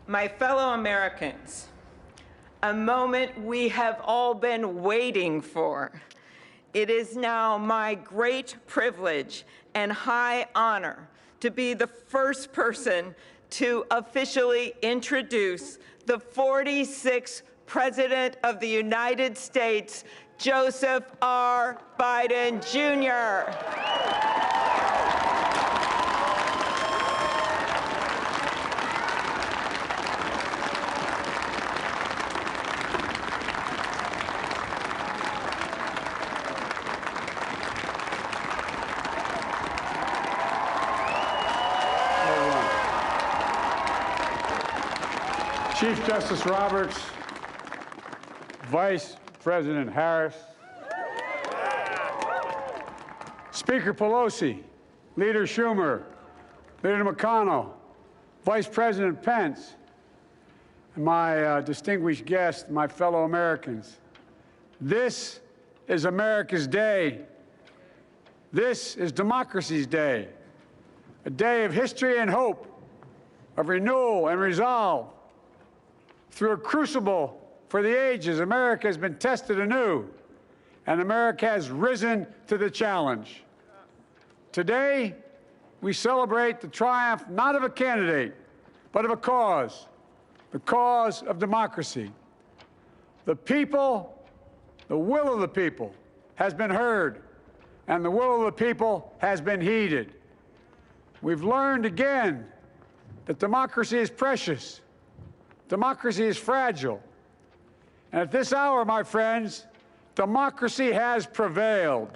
My fellow Americans, a moment we have all been waiting for. It is now my great privilege and high honor to be the first person to officially introduce the 46th President of the United States, Joseph R. Biden, Jr. Chief Justice Roberts, Vice President Harris, Speaker Pelosi, Leader Schumer, Leader McConnell, Vice President Pence, and my distinguished guests, my fellow Americans. This is America's day. This is democracy's day, a day of history and hope, of renewal and resolve. Through a crucible for the ages, America has been tested anew, and America has risen to the challenge. Today, we celebrate the triumph not of a candidate, but of a cause, the cause of democracy. The people, the will of the people, has been heard, and the will of the people has been heeded. We've learned again that democracy is precious. Democracy is fragile. And at this hour, my friends, democracy has prevailed.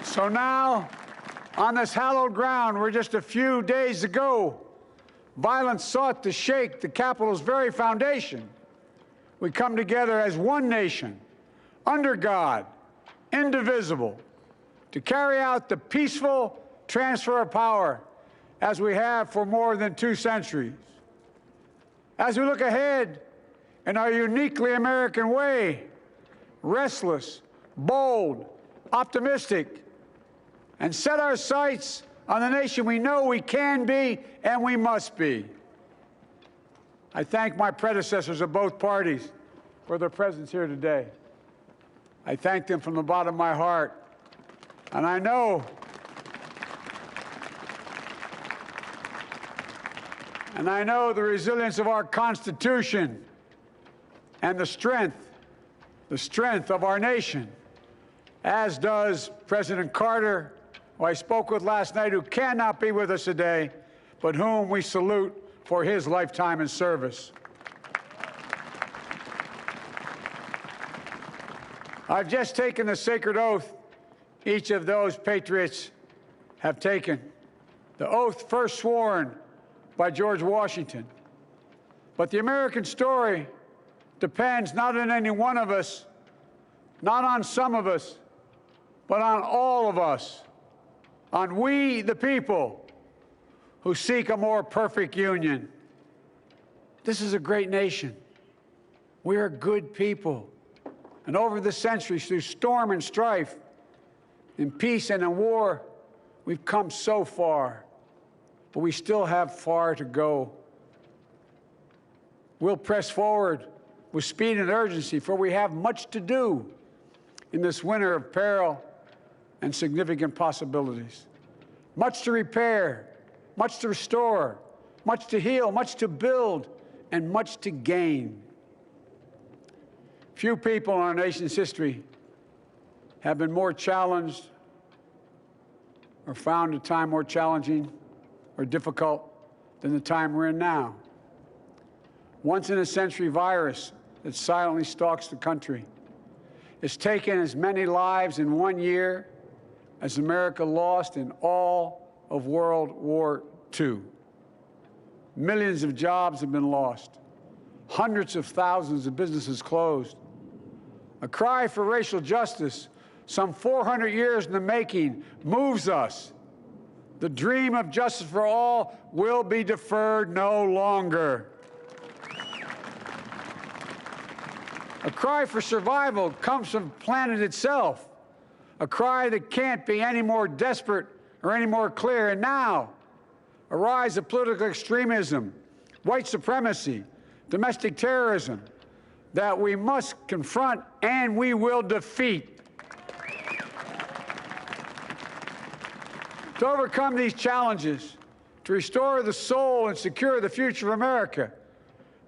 So now, on this hallowed ground where just a few days ago, violence sought to shake the Capitol's very foundation, we come together as one nation, under God, indivisible, to carry out the peaceful transfer of power as we have for more than 2 centuries. As we look ahead in our uniquely American way, restless, bold, optimistic, and set our sights on the nation we know we can be and we must be. I thank my predecessors of both parties for their presence here today. I thank them from the bottom of my heart. And I know the resilience of our Constitution and the strength of our nation, as does President Carter, who I spoke with last night, who cannot be with us today, but whom we salute for his lifetime in service. I've just taken the sacred oath each of those patriots have taken, the oath first sworn by George Washington. But the American story depends not on any one of us, not on some of us, but on all of us, on we, the people, who seek a more perfect union. This is a great nation. We are good people. And over the centuries, through storm and strife, in peace and in war, we've come so far. But we still have far to go. We'll press forward with speed and urgency, for we have much to do in this winter of peril and significant possibilities. Much to repair, much to restore, much to heal, much to build, and much to gain. Few people in our nation's history have been more challenged or found a time more challenging or difficult than the time we're in now. Once-in-a-century virus that silently stalks the country. It's taken as many lives in 1 year as America lost in all of World War II. Millions of jobs have been lost. Hundreds of thousands of businesses closed. A cry for racial justice, some 400 years in the making, moves us. The dream of justice for all will be deferred no longer. A cry for survival comes from the planet itself, a cry that can't be any more desperate or any more clear. And now, a rise of political extremism, white supremacy, domestic terrorism, that we must confront and we will defeat. To overcome these challenges, to restore the soul and secure the future of America,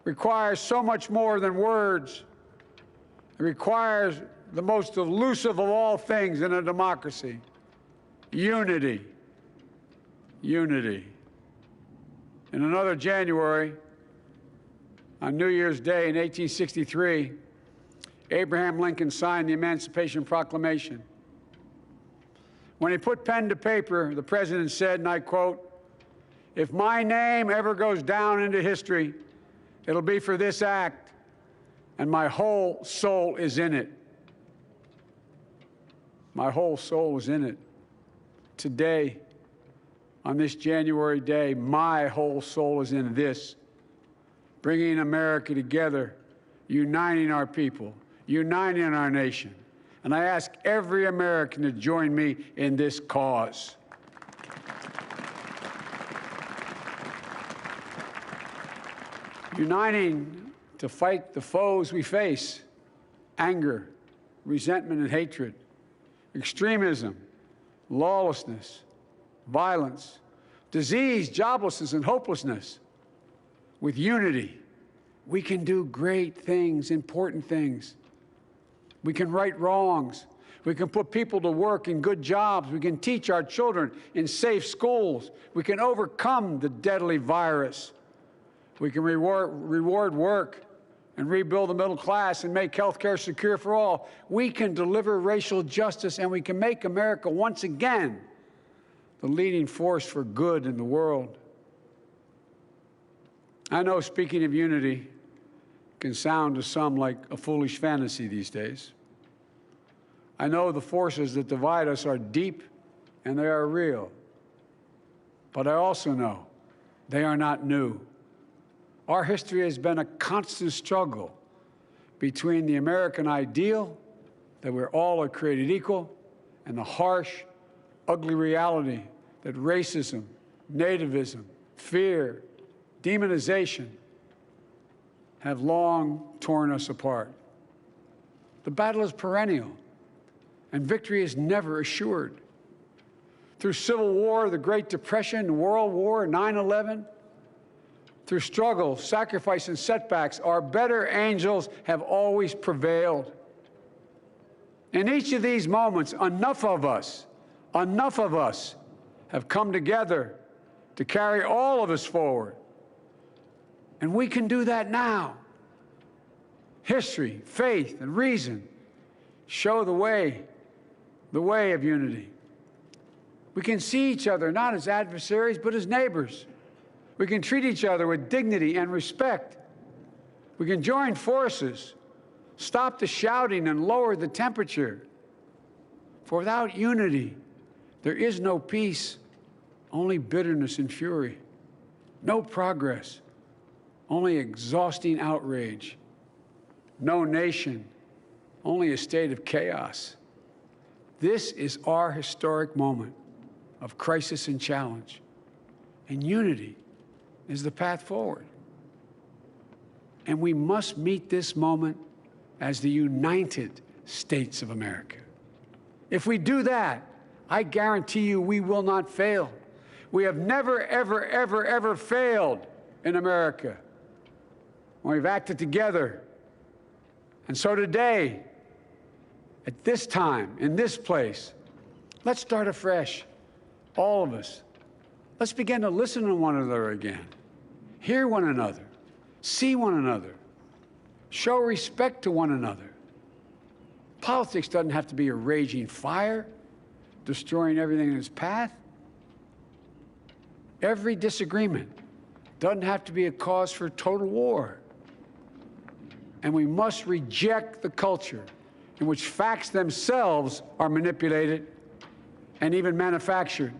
requires so much more than words. It requires the most elusive of all things in a democracy: unity. Unity. In another January, on New Year's Day in 1863, Abraham Lincoln signed the Emancipation Proclamation. When he put pen to paper, the president said, and I quote, "If my name ever goes down into history, it'll be for this act, and my whole soul is in it." My whole soul is in it. Today, on this January day, my whole soul is in this, bringing America together, uniting our people, uniting our nation. And I ask every American to join me in this cause. Uniting to fight the foes we face: anger, resentment and hatred, extremism, lawlessness, violence, disease, joblessness, and hopelessness. With unity, we can do great things, important things. We can right wrongs. We can put people to work in good jobs. We can teach our children in safe schools. We can overcome the deadly virus. We can reward work and rebuild the middle class and make health care secure for all. We can deliver racial justice, and we can make America once again the leading force for good in the world. I know speaking of unity can sound to some like a foolish fantasy these days. I know the forces that divide us are deep and they are real. But I also know they are not new. Our history has been a constant struggle between the American ideal that we're all are created equal and the harsh, ugly reality that racism, nativism, fear, demonization have long torn us apart. The battle is perennial, and victory is never assured. Through Civil War, the Great Depression, World War, 9/11, through struggle, sacrifice, and setbacks, our better angels have always prevailed. In each of these moments, enough of us have come together to carry all of us forward. And we can do that now. History, faith, and reason show the way of unity. We can see each other not as adversaries, but as neighbors. We can treat each other with dignity and respect. We can join forces, stop the shouting, and lower the temperature. For without unity, there is no peace, only bitterness and fury. No progress, only exhausting outrage. no nation, only a state of chaos. This is our historic moment of crisis and challenge, and unity is the path forward. And we must meet this moment as the United States of America. If we do that, I guarantee you we will not fail. We have never, ever, ever, ever failed in America when we've acted together. And so today, at this time, in this place, let's start afresh, all of us. Let's begin to listen to one another again, hear one another, see one another, show respect to one another. Politics doesn't have to be a raging fire, destroying everything in its path. Every disagreement doesn't have to be a cause for total war. And we must reject the culture in which facts themselves are manipulated and even manufactured.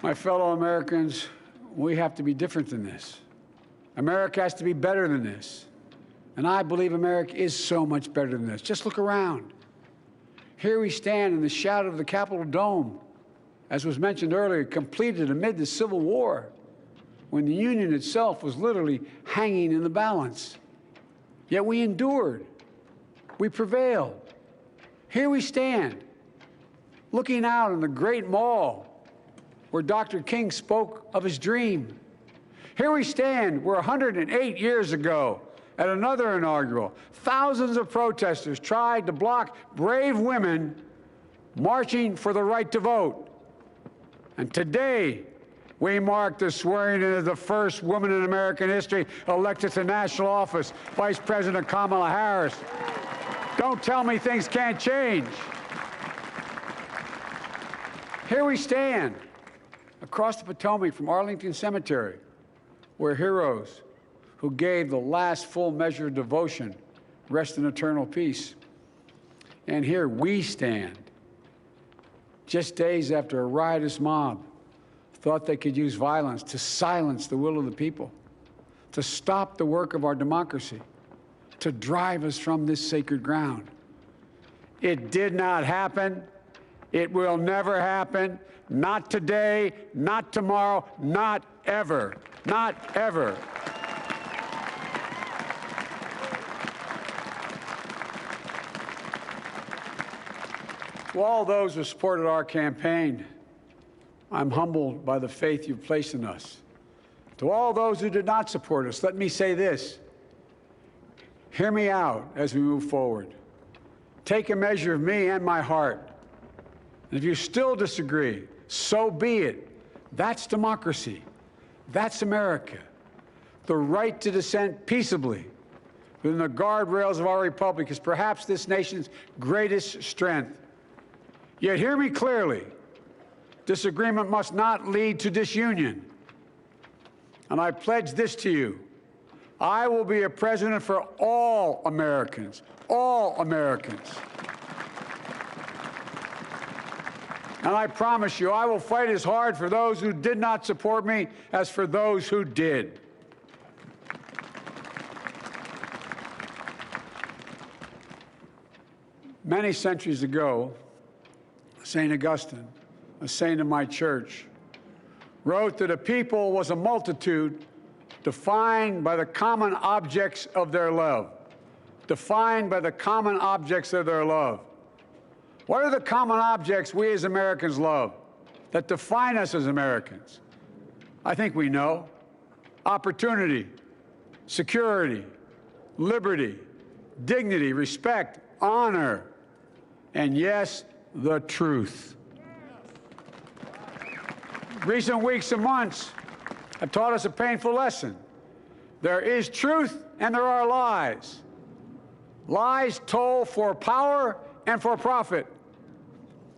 My fellow Americans, we have to be different than this. America has to be better than this. And I believe America is so much better than this. Just look around. Here we stand in the shadow of the Capitol Dome, as was mentioned earlier, completed amid the Civil War, when the Union itself was literally hanging in the balance. Yet we endured. We prevailed. Here we stand, looking out on the great mall where Dr. King spoke of his dream. Here we stand where 108 years ago, at another inaugural, thousands of protesters tried to block brave women marching for the right to vote. And today, we mark the swearing in of the first woman in American history elected to national office, Vice President Kamala Harris. Don't tell me things can't change. Here we stand across the Potomac from Arlington Cemetery, where heroes who gave the last full measure of devotion rest in eternal peace. And here we stand, just days after a riotous mob thought they could use violence to silence the will of the people, to stop the work of our democracy, to drive us from this sacred ground. It did not happen. It will never happen. Not today, not tomorrow, not ever. Not ever. To all those who supported our campaign, I'm humbled by the faith you've placed in us. To all those who did not support us, let me say this. Hear me out as we move forward. Take a measure of me and my heart. And if you still disagree, so be it. That's democracy. That's America. The right to dissent peaceably within the guardrails of our republic is perhaps this nation's greatest strength. Yet hear me clearly. Disagreement must not lead to disunion. And I pledge this to you. I will be a president for all Americans. All Americans. And I promise you, I will fight as hard for those who did not support me as for those who did. Many centuries ago, St. Augustine, a saint of my church, wrote that a people was a multitude defined by the common objects of their love. Defined by the common objects of their love. What are the common objects we as Americans love that define us as Americans? I think we know. Opportunity, security, liberty, dignity, respect, honor, and yes, the truth. Recent weeks and months have taught us a painful lesson. There is truth and there are lies. Lies told for power and for profit.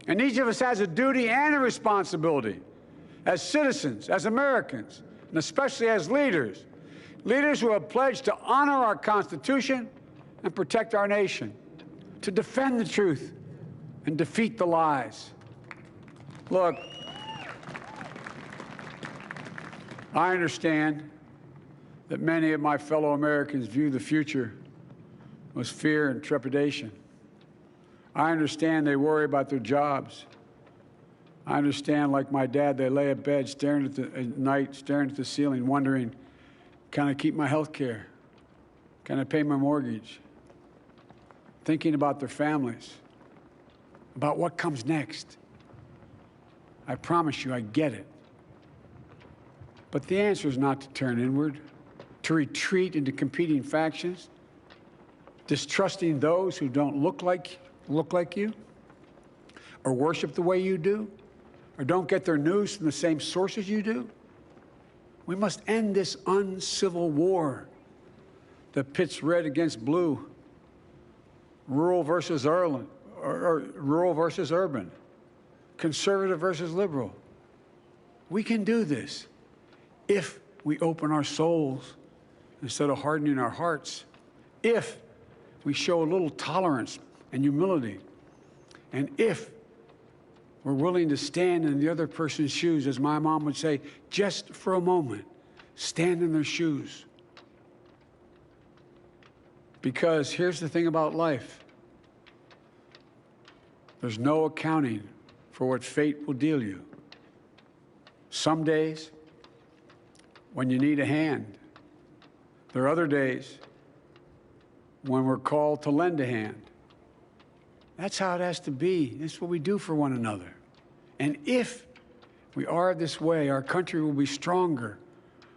And each of us has a duty and a responsibility as citizens, as Americans, and especially as leaders. Leaders who have pledged to honor our Constitution and protect our nation, to defend the truth and defeat the lies. Look, I understand that many of my fellow Americans view the future with fear and trepidation. I understand they worry about their jobs. I understand, like my dad, they lay at bed at night, staring at the ceiling, wondering, can I keep my health care? Can I pay my mortgage? Thinking about their families, about what comes next. I promise you, I get it. But the answer is not to turn inward, to retreat into competing factions, distrusting those who don't look like you, or worship the way you do, or don't get their news from the same sources you do. We must end this uncivil war that pits red against blue, rural versus urban, conservative versus liberal. We can do this if we open our souls instead of hardening our hearts, if we show a little tolerance and humility, and if we're willing to stand in the other person's shoes, as my mom would say, just for a moment, stand in their shoes. Because here's the thing about life. There's no accounting for what fate will deal you. Some days, when you need a hand. There are other days when we're called to lend a hand. That's how it has to be. That's what we do for one another. And if we are this way, our country will be stronger,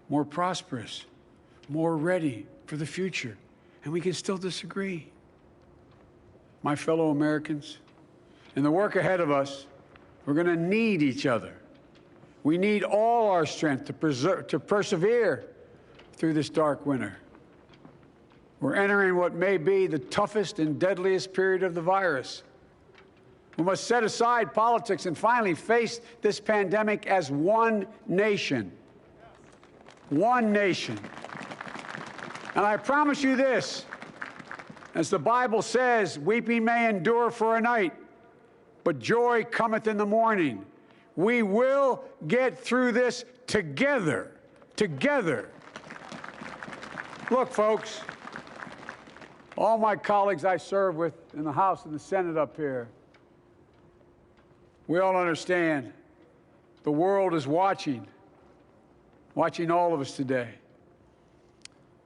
more prosperous, more ready for the future. And we can still disagree. My fellow Americans, in the work ahead of us, we're going to need each other. We need all our strength to persevere through this dark winter. We're entering what may be the toughest and deadliest period of the virus. We must set aside politics and finally face this pandemic as one nation. One nation. And I promise you this, as the Bible says, weeping may endure for a night, but joy cometh in the morning. We will get through this together. Together. Look, folks, all my colleagues I serve with in the House and the Senate up here, we all understand the world is watching all of us today.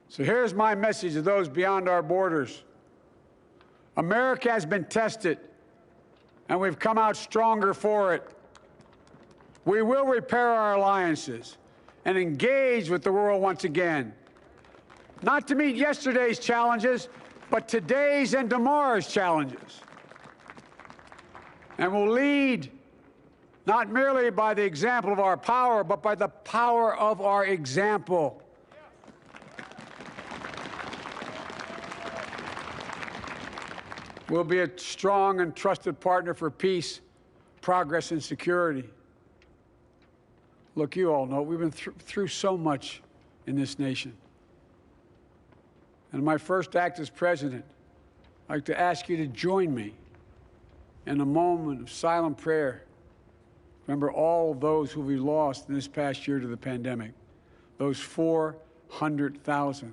So here's my message to those beyond our borders. America has been tested, and we've come out stronger for it. We will repair our alliances and engage with the world once again, not to meet yesterday's challenges, but today's and tomorrow's challenges. And we'll lead not merely by the example of our power, but by the power of our example. We'll be a strong and trusted partner for peace, progress, and security. Look, you all know we've been through so much in this nation. And in my first act as president, I'd like to ask you to join me in a moment of silent prayer. Remember all those who we lost in this past year to the pandemic. Those 400,000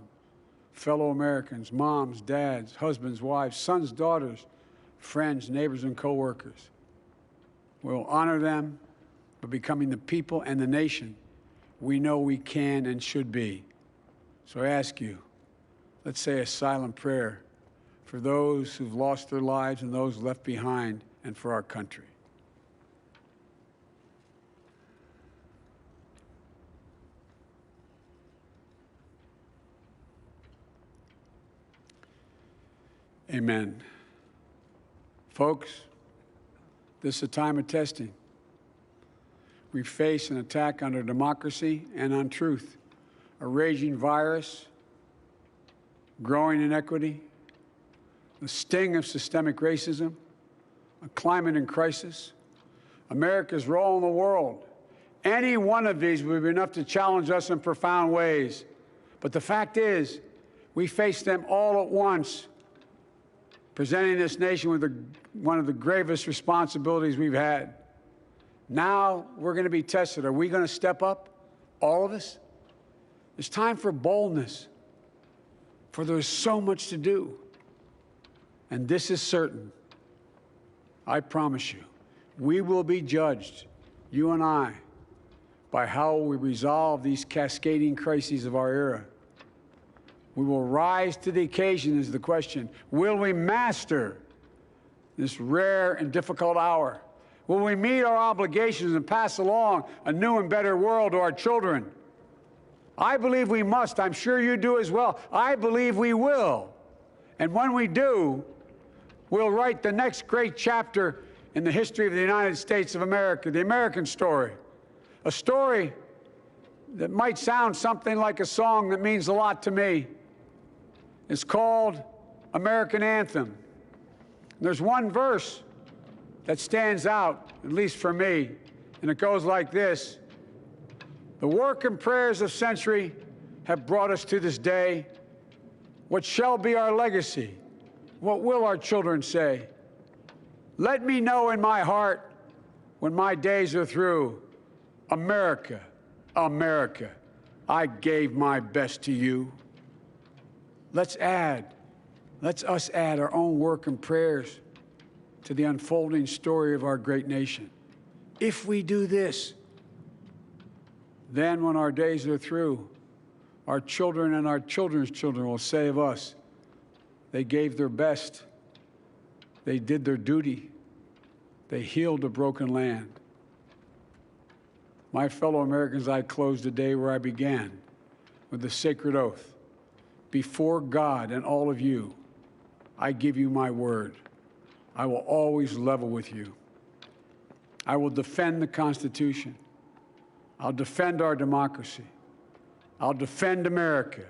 fellow Americans, moms, dads, husbands, wives, sons, daughters, friends, neighbors, and co-workers. We'll honor them by becoming the people and the nation we know we can and should be. So I ask you, let's say a silent prayer for those who've lost their lives and those left behind, and for our country. Amen. Folks, this is a time of testing. We face an attack on our democracy and on truth, a raging virus, growing inequity, the sting of systemic racism, a climate in crisis, America's role in the world. Any one of these would be enough to challenge us in profound ways. But the fact is, we face them all at once, presenting this nation with one of the gravest responsibilities we've had. Now we're going to be tested. Are we going to step up, all of us, It's time for boldness, for there is so much to do. And this is certain. I promise you, we will be judged, you and I, by how we resolve these cascading crises of our era. We will rise to the occasion is the question. Will we master this rare and difficult hour? Will we meet our obligations and pass along a new and better world to our children? I believe we must. I'm sure you do as well. I believe we will. And when we do, we'll write the next great chapter in the history of the United States of America, the American story. A story that might sound something like a song that means a lot to me. It's called American Anthem. There's one verse that stands out, at least for me, and it goes like this. The work and prayers of century have brought us to this day. What shall be our legacy? What will our children say? Let me know in my heart when my days are through. America, America, I gave my best to you. Let's us add our own work and prayers to the unfolding story of our great nation. If we do this, then when our days are through, our children and our children's children will say of us, they gave their best, they did their duty, they healed a broken land. My fellow Americans, I close the day where I began, with the sacred oath. Before God and all of you, I give you my word. I will always level with you. I will defend the Constitution. I'll defend our democracy. I'll defend America.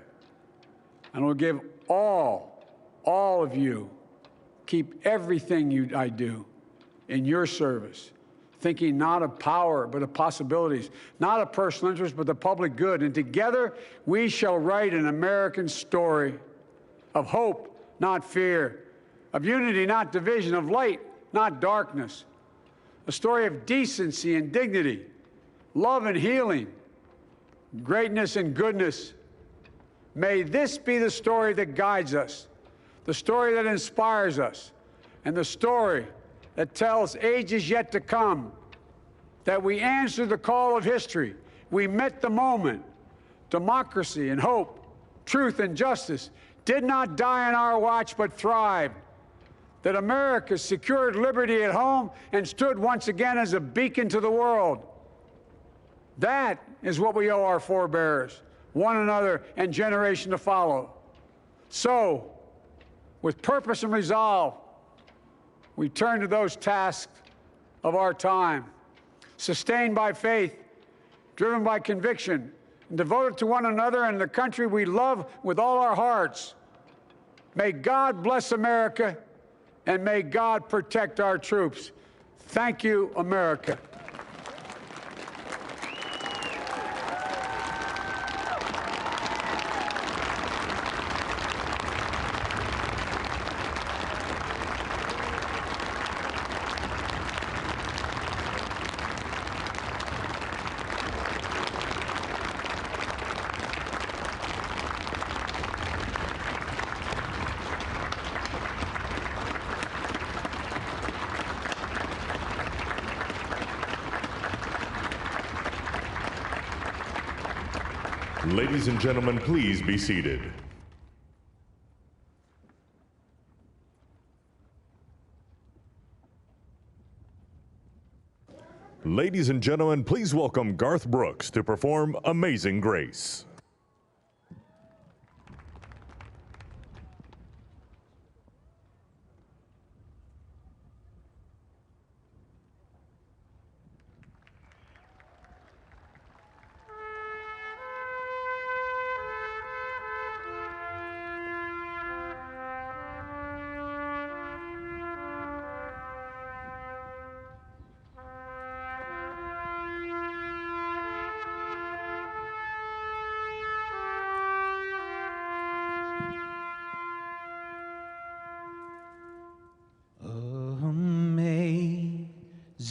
And I'll give all of you, keep everything I do in your service, thinking not of power, but of possibilities, not of personal interest, but the public good. And together, we shall write an American story of hope, not fear, of unity, not division, of light, not darkness, a story of decency and dignity, love and healing, greatness and goodness. May this be the story that guides us, the story that inspires us, and the story that tells ages yet to come that we answered the call of history. We met the moment. Democracy and hope, truth and justice did not die on our watch, but thrived. That America secured liberty at home and stood once again as a beacon to the world. That is what we owe our forebears, one another, and generation to follow. So, with purpose and resolve, we turn to those tasks of our time, sustained by faith, driven by conviction, and devoted to one another and the country we love with all our hearts. May God bless America, and may God protect our troops. Thank you, America. Ladies and gentlemen, please be seated. Ladies and gentlemen, please welcome Garth Brooks to perform Amazing Grace.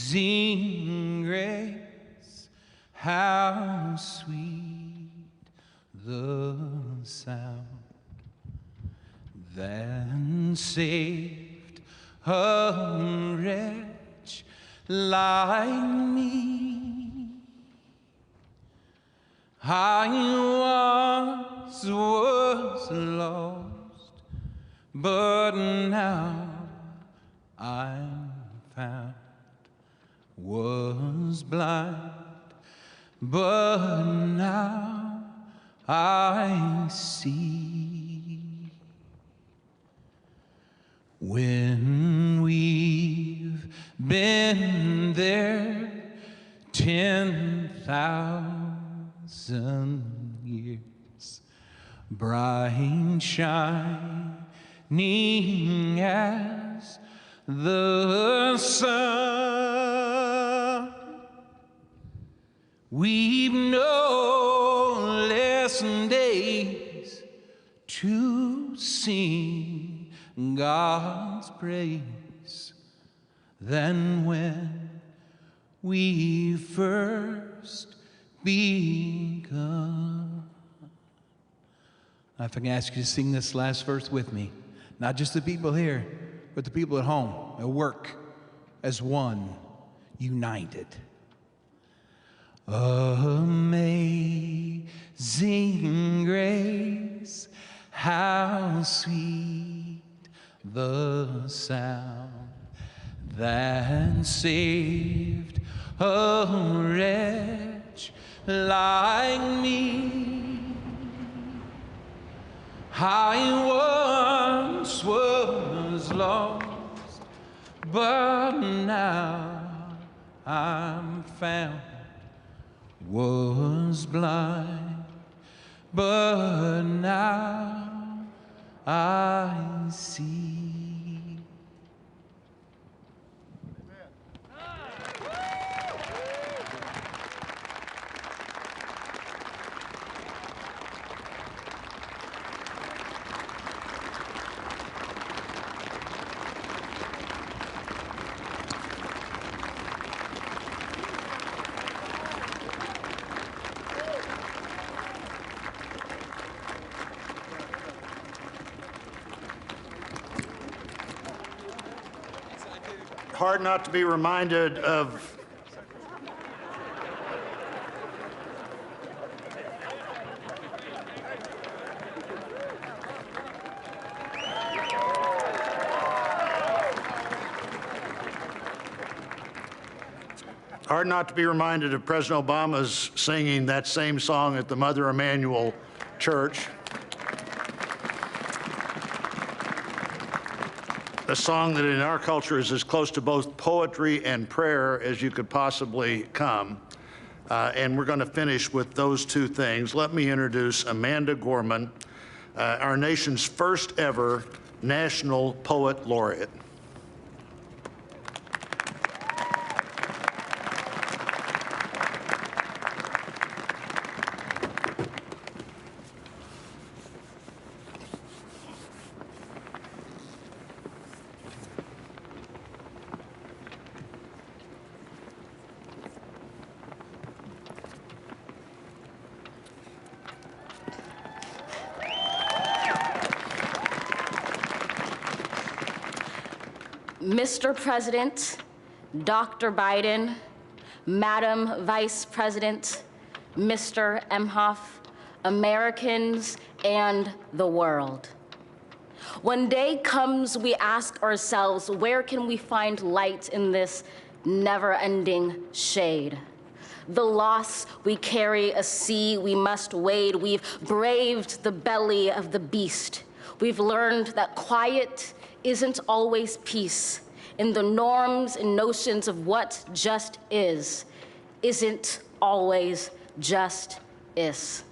Amazing grace, how sweet the sound that saved a wretch like me. I was lost, but now I'm found. Was blind, but now I see. When we've been there 10,000 years, bright shining as the sun, we've no less days to sing God's praise than when we first begun. If I can ask you to sing this last verse with me, not just the people here, but the people at home, at work, as one, united. Amazing grace, how sweet the sound that saved a wretch like me. I once was lost, but now I'm found. Was blind, but now I see. Hard not to be reminded of President Obama's singing that same song at the Mother Emanuel Church. A song that in our culture is as close to both poetry and prayer as you could possibly come. And we're going to finish with those two things. Let me introduce Amanda Gorman, our nation's first ever National Poet Laureate. Mr. President, Dr. Biden, Madam Vice President, Mr. Emhoff, Americans, and the world. When day comes, we ask ourselves, where can we find light in this never-ending shade? The loss we carry, a sea we must wade. We've braved the belly of the beast. We've learned that quiet isn't always peace, in the norms and notions of what just isn't always just is.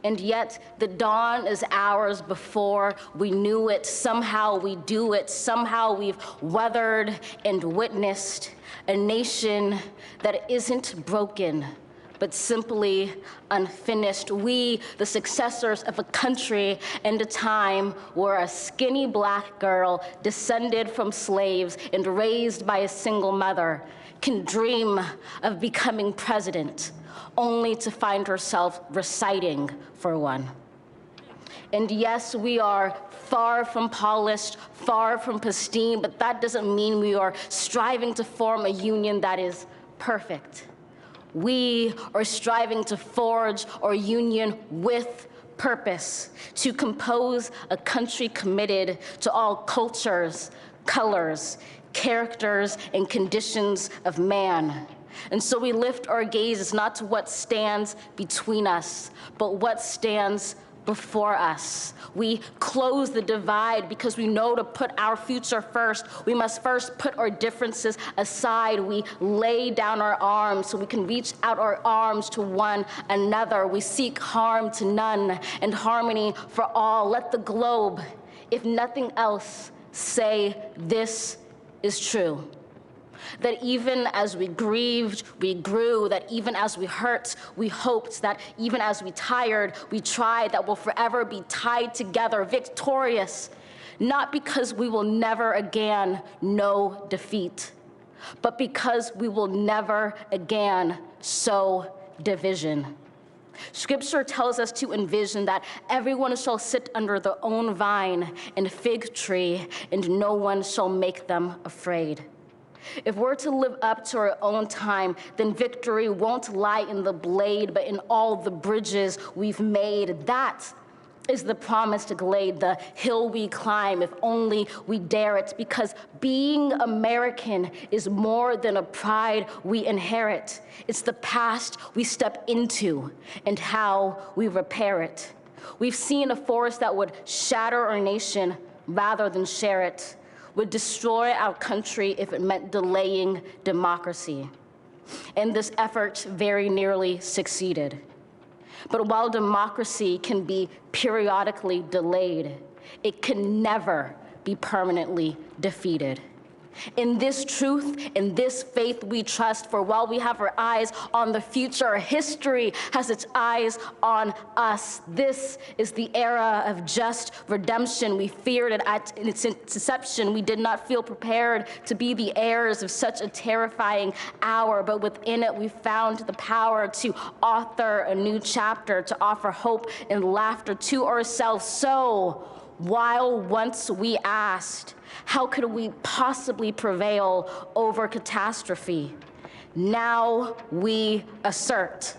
And yet the dawn is ours before we knew it. Somehow we do it. Somehow we've weathered and witnessed a nation that isn't broken, but simply unfinished. We, the successors of a country and a time where a skinny black girl descended from slaves and raised by a single mother can dream of becoming president only to find herself reciting for one. And yes, we are far from polished, far from pristine, but that doesn't mean we are striving to form a union that is perfect. We are striving to forge our union with purpose, to compose a country committed to all cultures, colors, characters, and conditions of man. And so we lift our gazes not to what stands between us, but what stands before us. We close the divide because we know to put our future first, we must first put our differences aside. We lay down our arms so we can reach out our arms to one another. We seek harm to none and harmony for all. Let the globe, if nothing else, say this is true. That even as we grieved, we grew, that even as we hurt, we hoped, that even as we tired, we tried, that we'll forever be tied together, victorious, not because we will never again know defeat, but because we will never again sow division. Scripture tells us to envision that everyone shall sit under their own vine and fig tree, and no one shall make them afraid. If we're to live up to our own time, then victory won't lie in the blade, but in all the bridges we've made. That is the promised glade, the hill we climb, if only we dare it, because being American is more than a pride we inherit. It's the past we step into and how we repair it. We've seen a force that would shatter our nation rather than share it, would destroy our country if it meant delaying democracy. And this effort very nearly succeeded. But while democracy can be periodically delayed, it can never be permanently defeated. In this truth, in this faith we trust, for while we have our eyes on the future, history has its eyes on us. This is the era of just redemption. We feared it at its inception. We did not feel prepared to be the heirs of such a terrifying hour, but within it we found the power to author a new chapter, to offer hope and laughter to ourselves. So, while once we asked, how could we possibly prevail over catastrophe? Now we assert,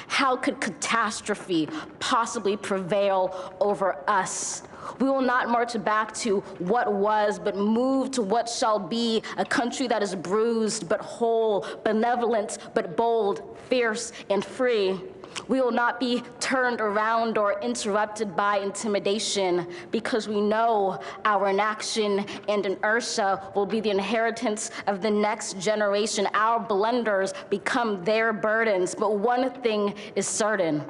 how could catastrophe possibly prevail over us? We will not march back to what was, but move to what shall be, a country that is bruised but whole, benevolent but bold, fierce and free. We will not be turned around or interrupted by intimidation, because we know our inaction and inertia will be the inheritance of the next generation. Our blunders become their burdens. But one thing is certain: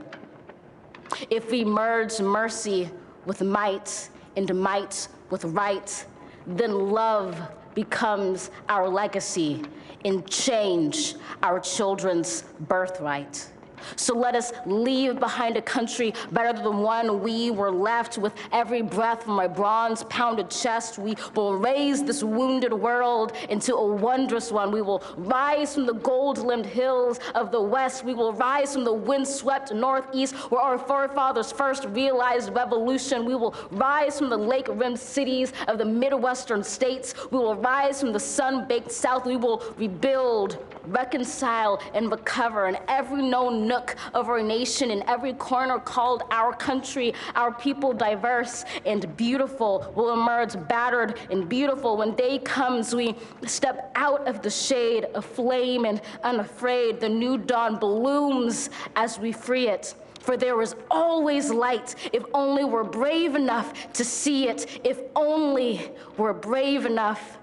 if we merge mercy with might and might with right, then love becomes our legacy and change our children's birthright. So let us leave behind a country better than the one we were left. With every breath from my bronze-pounded chest, we will raise this wounded world into a wondrous one. We will rise from the gold-limbed hills of the West. We will rise from the windswept Northeast, where our forefathers first realized revolution. We will rise from the lake-rimmed cities of the Midwestern states. We will rise from the sun-baked South. We will rebuild, reconcile, and recover in every known nook of our nation, in every corner called our country. Our people, diverse and beautiful, will emerge battered and beautiful. When day comes, we step out of the shade, aflame and unafraid. The new dawn blooms as we free it. For there is always light, if only we're brave enough to see it, if only we're brave enough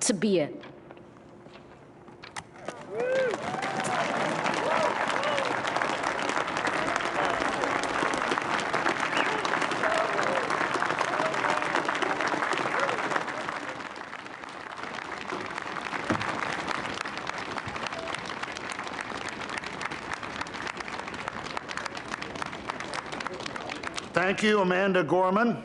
to be it. Thank you, Amanda Gorman.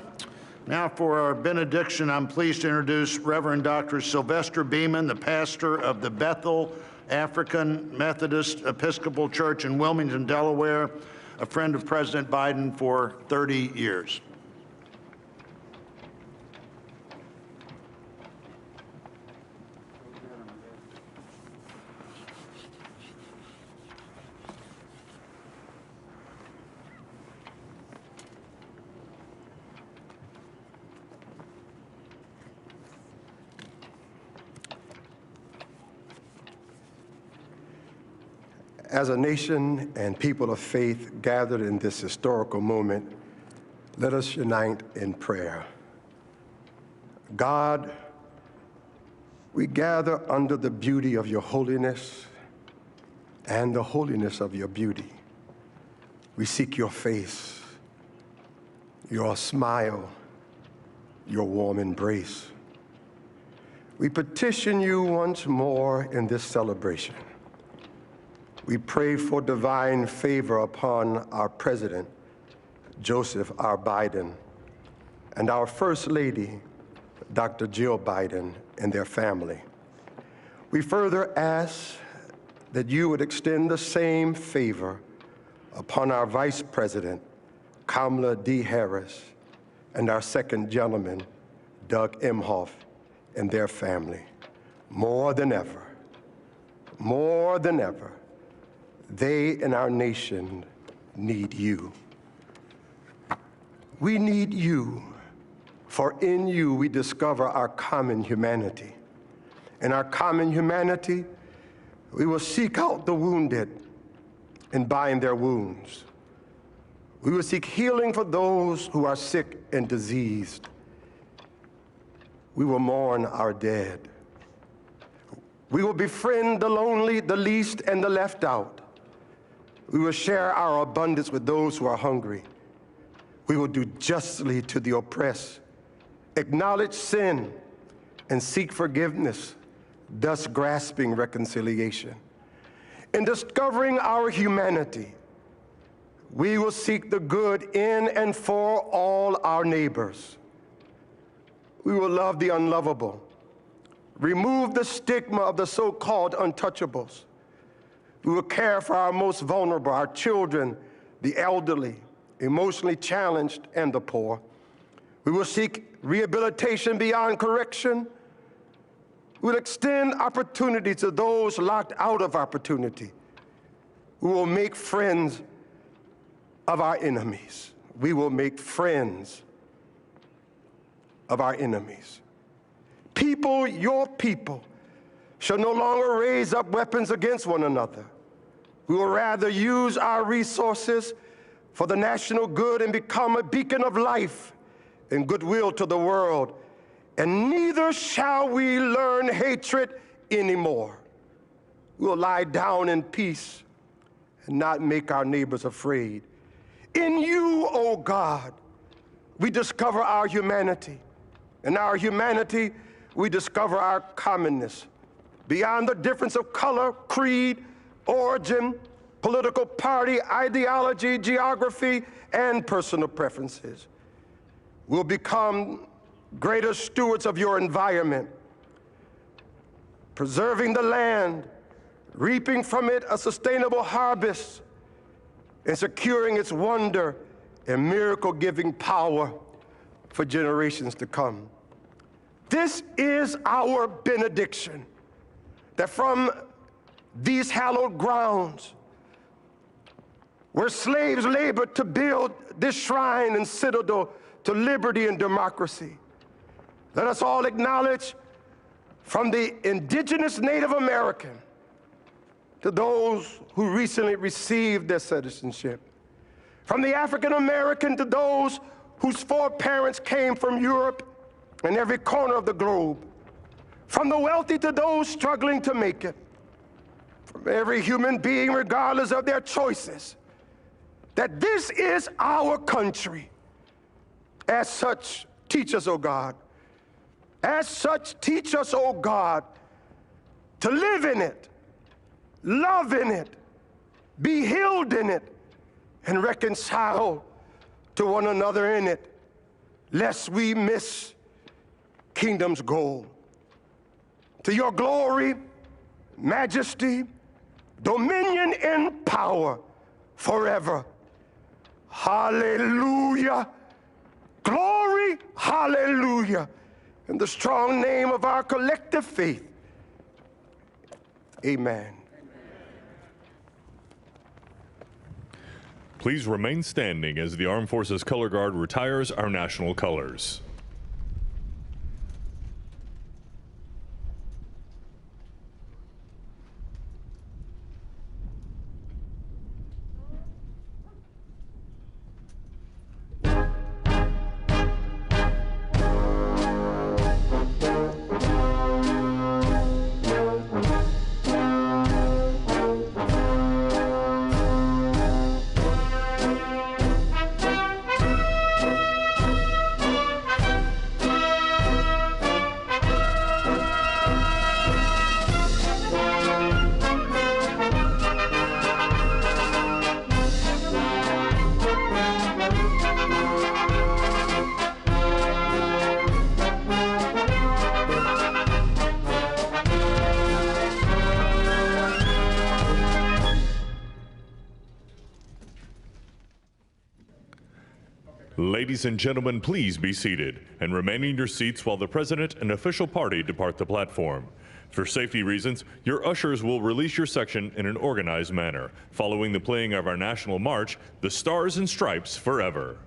Now for our benediction, I'm pleased to introduce Reverend Dr. Sylvester Beeman, the pastor of the Bethel African Methodist Episcopal Church in Wilmington, Delaware, a friend of President Biden for 30 years. As a nation and people of faith gathered in this historical moment, let us unite in prayer. God, we gather under the beauty of your holiness and the holiness of your beauty. We seek your face, your smile, your warm embrace. We petition you once more in this celebration. We pray for divine favor upon our President, Joseph R. Biden, and our First Lady, Dr. Jill Biden, and their family. We further ask that you would extend the same favor upon our Vice President, Kamala D. Harris, and our second gentleman, Doug Emhoff, and their family. More than ever, they and our nation need you. We need you, for in you we discover our common humanity. In our common humanity, we will seek out the wounded and bind their wounds. We will seek healing for those who are sick and diseased. We will mourn our dead. We will befriend the lonely, the least, and the left out. We will share our abundance with those who are hungry. We will do justly to the oppressed, acknowledge sin, and seek forgiveness, thus grasping reconciliation. In discovering our humanity, we will seek the good in and for all our neighbors. We will love the unlovable, remove the stigma of the so-called untouchables. We will care for our most vulnerable, our children, the elderly, emotionally challenged, and the poor. We will seek rehabilitation beyond correction. We will extend opportunity to those locked out of opportunity. We will make friends of our enemies. We will make friends of our enemies. People, your people, shall no longer raise up weapons against one another. We will rather use our resources for the national good and become a beacon of life and goodwill to the world. And neither shall we learn hatred anymore. We will lie down in peace and not make our neighbors afraid. In you, O God, we discover our humanity. In our humanity, we discover our commonness. Beyond the difference of color, creed, origin, political party, ideology, geography, and personal preferences. We'll become greater stewards of your environment, preserving the land, reaping from it a sustainable harvest, and securing its wonder and miracle-giving power for generations to come. This is our benediction, that from these hallowed grounds, where slaves labored to build this shrine and citadel to liberty and democracy, let us all acknowledge, from the indigenous Native American to those who recently received their citizenship, from the African American to those whose foreparents came from Europe and every corner of the globe, from the wealthy to those struggling to make it, from every human being, regardless of their choices, that this is our country. As such, teach us, O God. As such, teach us, O God, to live in it, love in it, be healed in it, and reconcile to one another in it, lest we miss kingdom's goal. To your glory majesty, dominion, and power forever. Hallelujah. Glory, hallelujah. In the strong name of our collective faith, amen. Please remain standing as the Armed Forces Color Guard retires our national colors. Ladies and gentlemen, please be seated and remain in your seats while the President and official party depart the platform. For safety reasons, your ushers will release your section in an organized manner, following the playing of our national march, The Stars and Stripes Forever.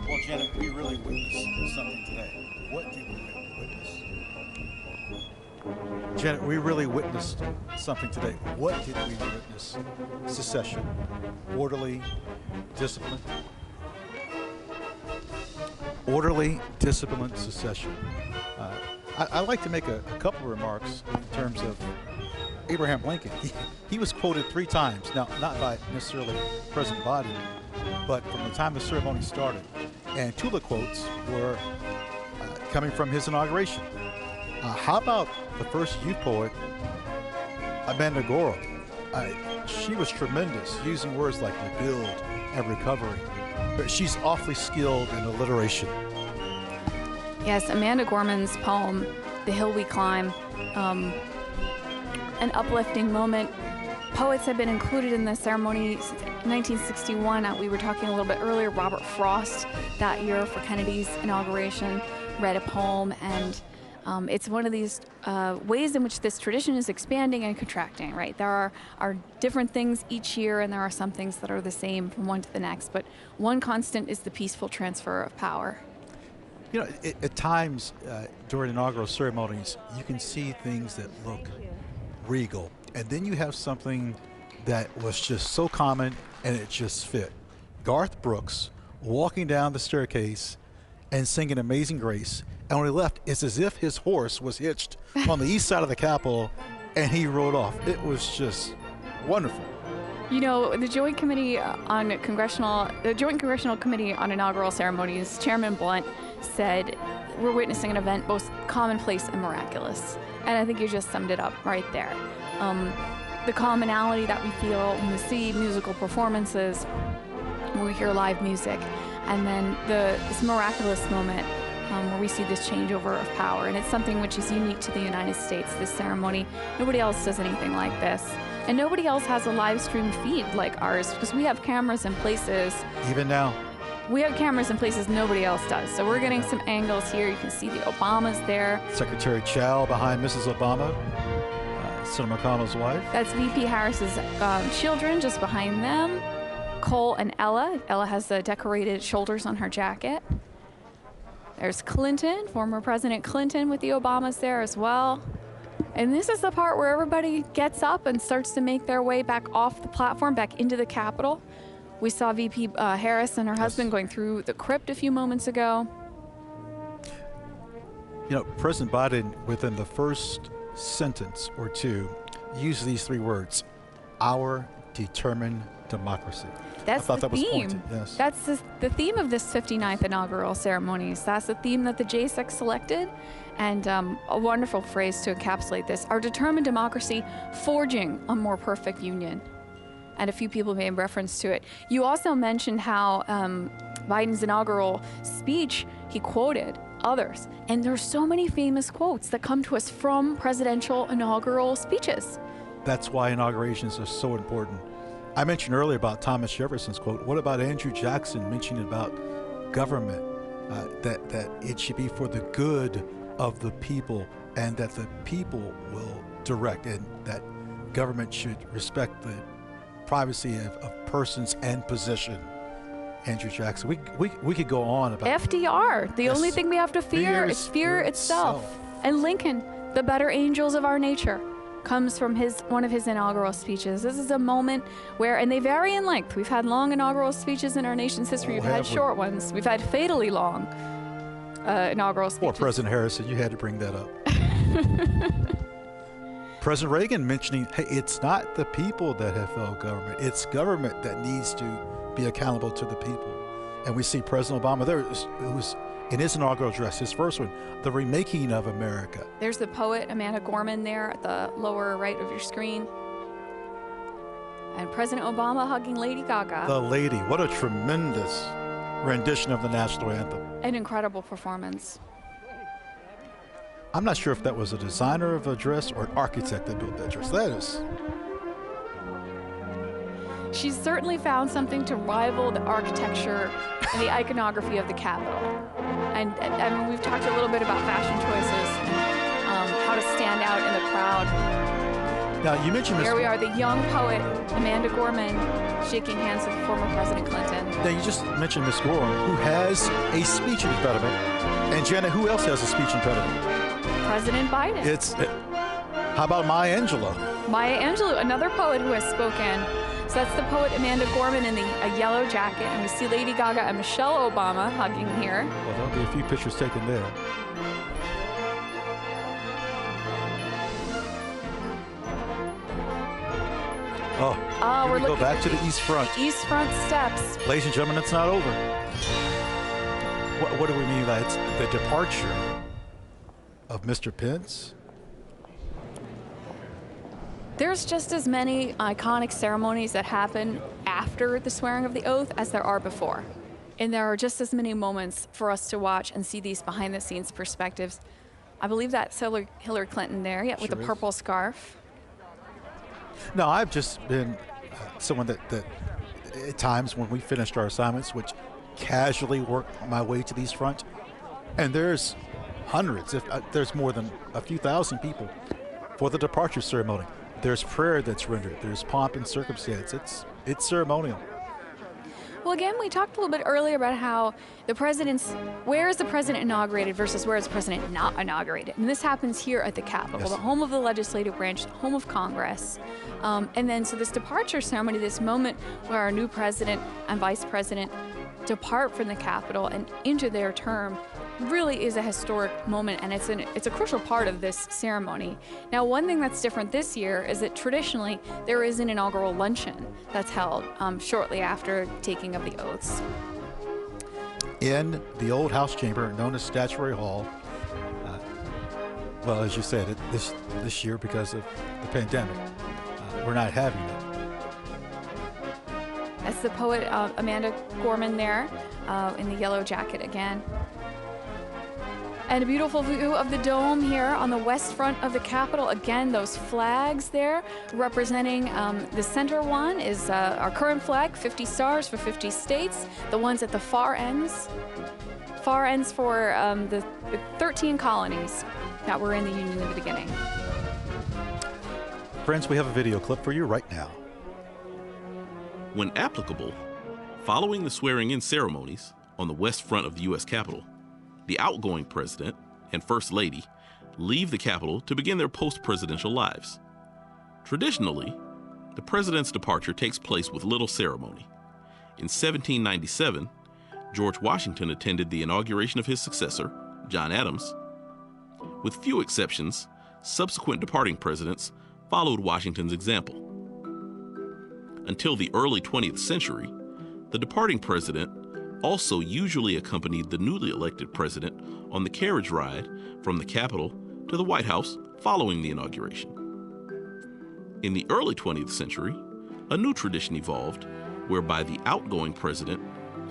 Well, Janet, we really witnessed something today. What did we witness? Janet, we really witnessed something today. What did we witness? Secession, orderly, disciplined. Orderly, disciplined secession. I'd like to make a couple of remarks in terms of Abraham Lincoln. He was quoted 3 times, now not by necessarily President Biden, but from the time the ceremony started. And 2 of the quotes were coming from his inauguration. How about the first youth poet, Amanda Gorham? She was tremendous, using words like rebuild and recovery. But she's awfully skilled in alliteration. Yes, Amanda Gorman's poem, The Hill We Climb, an uplifting moment. Poets have been included in the ceremony since 1961. We were talking a little bit earlier, Robert Frost that year for Kennedy's inauguration read a poem, and it's one of these ways in which this tradition is expanding and contracting, right? There are different things each year, and there are some things that are the same from one to the next, but one constant is the peaceful transfer of power. You know, at times during inaugural ceremonies, you can see things that look regal, and then you have something that was just so common and it just fit. Garth Brooks walking down the staircase and singing Amazing Grace, and when he left, it's as if his horse was hitched on the east side of the Capitol and he rode off. It was just wonderful. You know, the Joint Committee on Joint Congressional Committee on Inaugural Ceremonies, Chairman Blunt said, we're witnessing an event both commonplace and miraculous. And I think you just summed it up right there. The commonality that we feel when we see musical performances, when we hear live music, and then this miraculous moment where we see this changeover of power. And it's something which is unique to the United States, this ceremony. Nobody else does anything like this. And nobody else has a live stream feed like ours, because we have cameras in places. Even now. We have cameras in places nobody else does. So we're getting some angles here. You can see the Obamas there. Secretary Chow behind Mrs. Obama, Senator McConnell's wife. That's VP Harris's children just behind them. Cole and Ella. Ella has the decorated shoulders on her jacket. There's Clinton, former President Clinton with the Obamas there as well. And this is the part where everybody gets up and starts to make their way back off the platform, back into the Capitol. We saw VP Harris and her husband going through the crypt a few moments ago. You know, President Biden, within the first sentence or two, used these three words: our determined democracy. That's I thought the that was theme. pointed. Yes. That's the theme of this 59th inaugural ceremonies. That's the theme that the JSEC selected, and a wonderful phrase to encapsulate this: our determined democracy, forging a more perfect union. And a few people made reference to it. You also mentioned how Biden's inaugural speech, he quoted others. And there's so many famous quotes that come to us from presidential inaugural speeches. That's why inaugurations are so important. I mentioned earlier about Thomas Jefferson's quote. What about Andrew Jackson mentioning about government, that it should be for the good of the people, and that the people will direct, and that government should respect the privacy of persons and position. Andrew Jackson. We could go on about FDR. The only thing we have to fear is fear itself. And Lincoln, the better angels of our nature, comes from one of his inaugural speeches. This is a moment where, and they vary in length. We've had long inaugural speeches in our nation's history. We've had short ones. We've had fatally long inaugural speeches. Poor President Harrison, you had to bring that up. President Reagan mentioning, hey, it's not the people that have failed government. It's government that needs to be accountable to the people. And we see President Obama there, who's in his inaugural address, his first one, the remaking of America. There's the poet Amanda Gorman there at the lower right of your screen. And President Obama hugging Lady Gaga. The lady, what a tremendous rendition of the national anthem. An incredible performance. I'm not sure if that was a designer of a dress or an architect that built that dress. That is. She's certainly found something to rival the architecture and the iconography of the Capitol. And I mean, we've talked a little bit about fashion choices, how to stand out in the crowd. Now, you mentioned Here we are, the young poet, Amanda Gorman, shaking hands with former President Clinton. Now, you just mentioned Miss Gorman, who has a speech impediment. And Janet, who else has a speech impediment? President Biden. How about Maya Angelou? Maya Angelou, another poet who has spoken. So that's the poet Amanda Gorman in a yellow jacket, and we see Lady Gaga and Michelle Obama hugging here. Well, there'll be a few pictures taken there. We're we go back to the East Front. East Front steps. Ladies and gentlemen, it's not over. What do we mean by it's the departure of Mr. Pence? There's just as many iconic ceremonies that happen after the swearing of the oath as there are before. And there are just as many moments for us to watch and see these behind-the-scenes perspectives. I believe that's Hillary Clinton there, yeah, with the purple scarf. No, I've just been someone that at times when we finished our assignments, which casually worked my way to the East Front, and there's hundreds, if there's more than a few thousand people for the departure ceremony. There's prayer that's rendered. There's pomp and circumstance. It's ceremonial. Well, again, we talked a little bit earlier about how where is the president inaugurated versus where is the president not inaugurated. And this happens here at the Capitol, the home of the legislative branch, the home of Congress. And then so this departure ceremony, this moment where our new president and vice president depart from the Capitol and into their term, really is a historic moment, and it's a crucial part of this ceremony. Now, one thing that's different this year is that traditionally there is an inaugural luncheon that's held shortly after taking of the oaths. In the old House chamber known as Statuary Hall, well, as you said, this year because of the pandemic, we're not having it. That's the poet Amanda Gorman there in the yellow jacket again. And a beautiful view of the dome here on the west front of the Capitol. Again, those flags there representing the center one is our current flag, 50 stars for 50 states. The ones at the far ends for the 13 colonies that were in the Union in the beginning. Friends, we have a video clip for you right now. When applicable, following the swearing-in ceremonies on the west front of the U.S. Capitol, the outgoing president and first lady leave the Capitol to begin their post-presidential lives. Traditionally, the president's departure takes place with little ceremony. In 1797, George Washington attended the inauguration of his successor, John Adams. With few exceptions, subsequent departing presidents followed Washington's example. Until the early 20th century, the departing president also usually accompanied the newly elected president on the carriage ride from the Capitol to the White House following the inauguration. In the early 20th century, a new tradition evolved whereby the outgoing president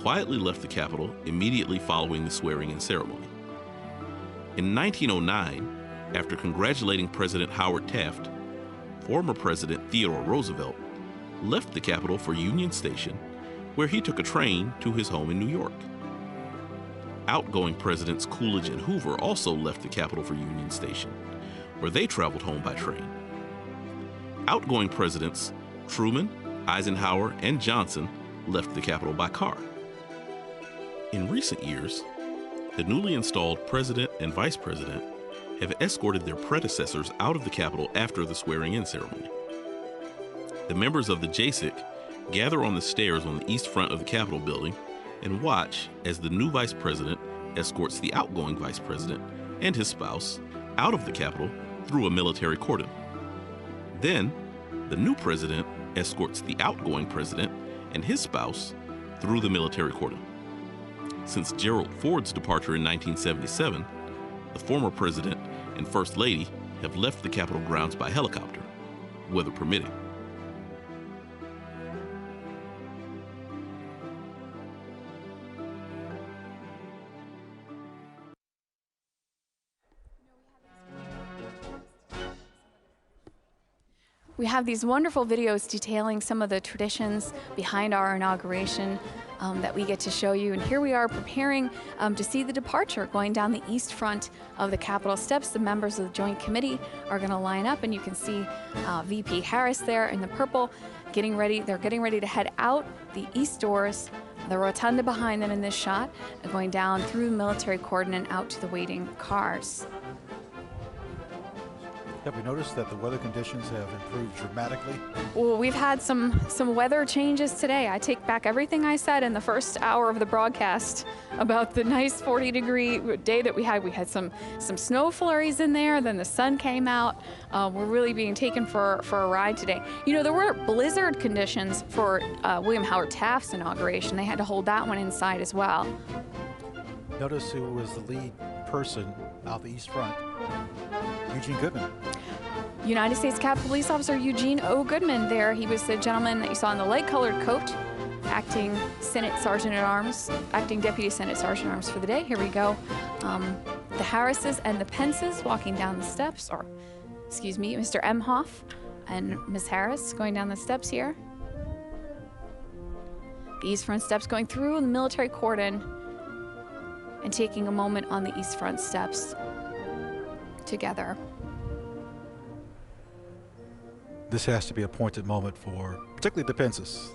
quietly left the Capitol immediately following the swearing-in ceremony. In 1909, after congratulating President Howard Taft, former President Theodore Roosevelt left the Capitol for Union Station, where he took a train to his home in New York. Outgoing Presidents Coolidge and Hoover also left the Capitol for Union Station, where they traveled home by train. Outgoing Presidents Truman, Eisenhower, and Johnson left the Capitol by car. In recent years, the newly installed president and vice president have escorted their predecessors out of the Capitol after the swearing-in ceremony. The members of the JSIC gather on the stairs on the east front of the Capitol building and watch as the new vice president escorts the outgoing vice president and his spouse out of the Capitol through a military cordon. Then, the new president escorts the outgoing president and his spouse through the military cordon. Since Gerald Ford's departure in 1977, the former president and first lady have left the Capitol grounds by helicopter, weather permitting. We have these wonderful videos detailing some of the traditions behind our inauguration that we get to show you. And here we are preparing to see the departure going down the east front of the Capitol steps. The members of the Joint Committee are going to line up, and you can see VP Harris there in the purple getting ready. They're getting ready to head out the east doors, the rotunda behind them in this shot, going down through the military cordon and out to the waiting cars. Have we noticed that the weather conditions have improved dramatically? Well, we've had some weather changes today. I take back everything I said in the first hour of the broadcast about the nice 40-degree day that we had. We had some snow flurries in there, then the sun came out. We're really being taken for a ride today. You know, there were blizzard conditions for William Howard Taft's inauguration. They had to hold that one inside as well. Notice who was the lead person out the east front. Eugene Goodman. United States Capitol Police Officer Eugene O. Goodman there. He was the gentleman that you saw in the light-colored coat, acting Senate Sergeant-at-Arms, acting Deputy Senate Sergeant-at-Arms for the day. Here we go. the Harrises and the Pences walking down the steps, or excuse me, Mr. Emhoff and Ms. Harris going down the steps here. The east front steps going through the military cordon and taking a moment on the east front steps together. This has to be a pointed moment for particularly the Pences.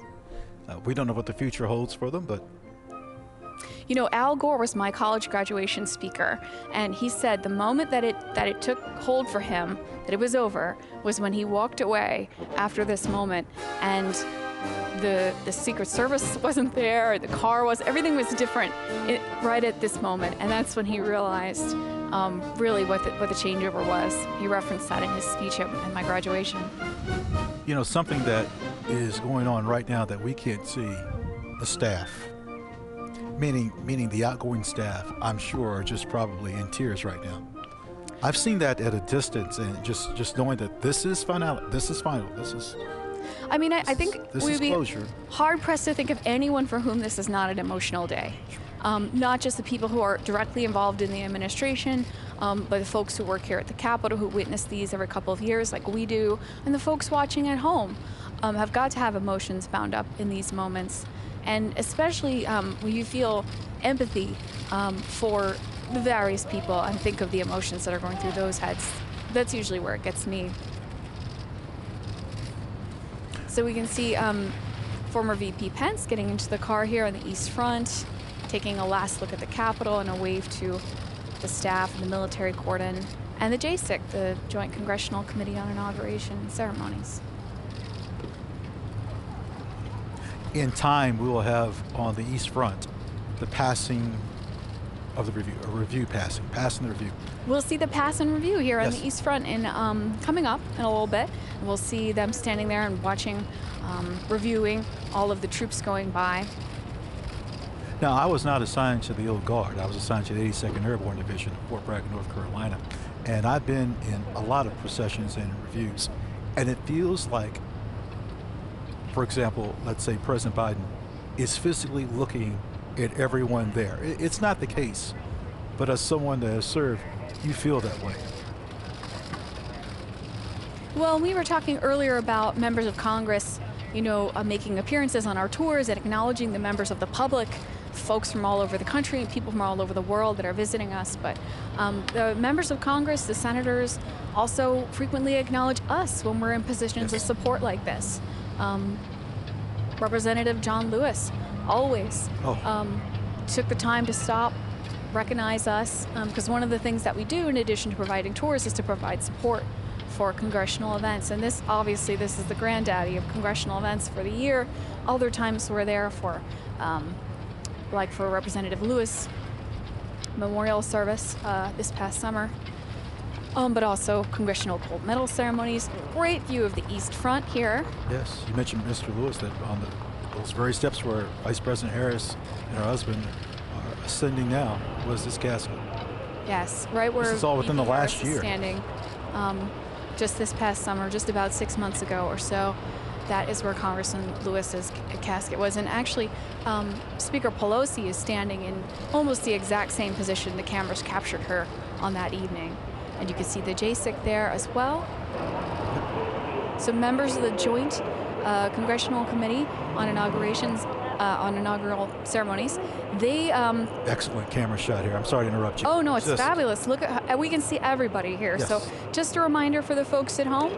We don't know what the future holds for them, but you know, Al Gore was my college graduation speaker, and he said the moment that it took hold for him, that it was over, was when he walked away after this moment, and the Secret Service wasn't there, the car was, everything was different right at this moment, and that's when he realized really what the changeover was. He referenced that in his speech at my graduation. you know, something that is going on right now that we can't see, the staff. Meaning the outgoing staff, I'm sure, are just probably in tears right now. I've seen that at a distance, and just knowing that this is final, this is final, this is. I mean, I think we'd be closure. Hard pressed to think of anyone for whom this is not an emotional day. Not just the people who are directly involved in the administration, but the folks who work here at the Capitol who witness these every couple of years like we do, and the folks watching at home have got to have emotions bound up in these moments. And especially when you feel empathy for the various people and think of the emotions that are going through those heads. That's usually where it gets me. So we can see former VP Pence getting into the car here on the East Front, taking a last look at the Capitol and a wave to the staff and the military cordon, and the JCIC, the Joint Congressional Committee on Inauguration and Ceremonies. In time, we will have on the East Front the passing of the review, a review passing the review. We'll see the pass and review here on Yes. the East Front in coming up in a little bit. We'll see them standing there and watching, reviewing all of the troops going by. Now, I was not assigned to the Old Guard. I was assigned to the 82nd Airborne Division of Fort Bragg, North Carolina. And I've been in a lot of processions and reviews. And it feels like, for example, let's say President Biden is physically looking at everyone there. It's not the case, but as someone that has served, you feel that way. Well, we were talking earlier about members of Congress, you know, making appearances on our tours and acknowledging the members of the public, folks from all over the country and people from all over the world that are visiting us. But the members of Congress, the senators, also frequently acknowledge us when we're in positions of support like this. Representative John Lewis always took the time to stop, recognize us, because one of the things that we do in addition to providing tours is to provide support for congressional events. And this, obviously, this is the granddaddy of congressional events for the year. Other times we're there for, like for Representative Lewis memorial service this past summer. But also congressional gold medal ceremonies. Great view of the East Front here. Yes, you mentioned Mr. Lewis, that on those very steps where Vice President Harris and her husband are ascending now was this casket. Yes, right where this is all within the last Harris is year. Standing, just this past summer, just about 6 months ago or so. That is where Congressman Lewis's casket was. And actually, Speaker Pelosi is standing in almost the exact same position the cameras captured her on that evening. And you can see the JCIC there as well. So members of the Joint Congressional Committee on Inaugurations, on inaugural ceremonies, they... Excellent camera shot here. I'm sorry to interrupt you. Oh, no, it's fabulous. Look at, we can see everybody here. Yes. So just a reminder for the folks at home,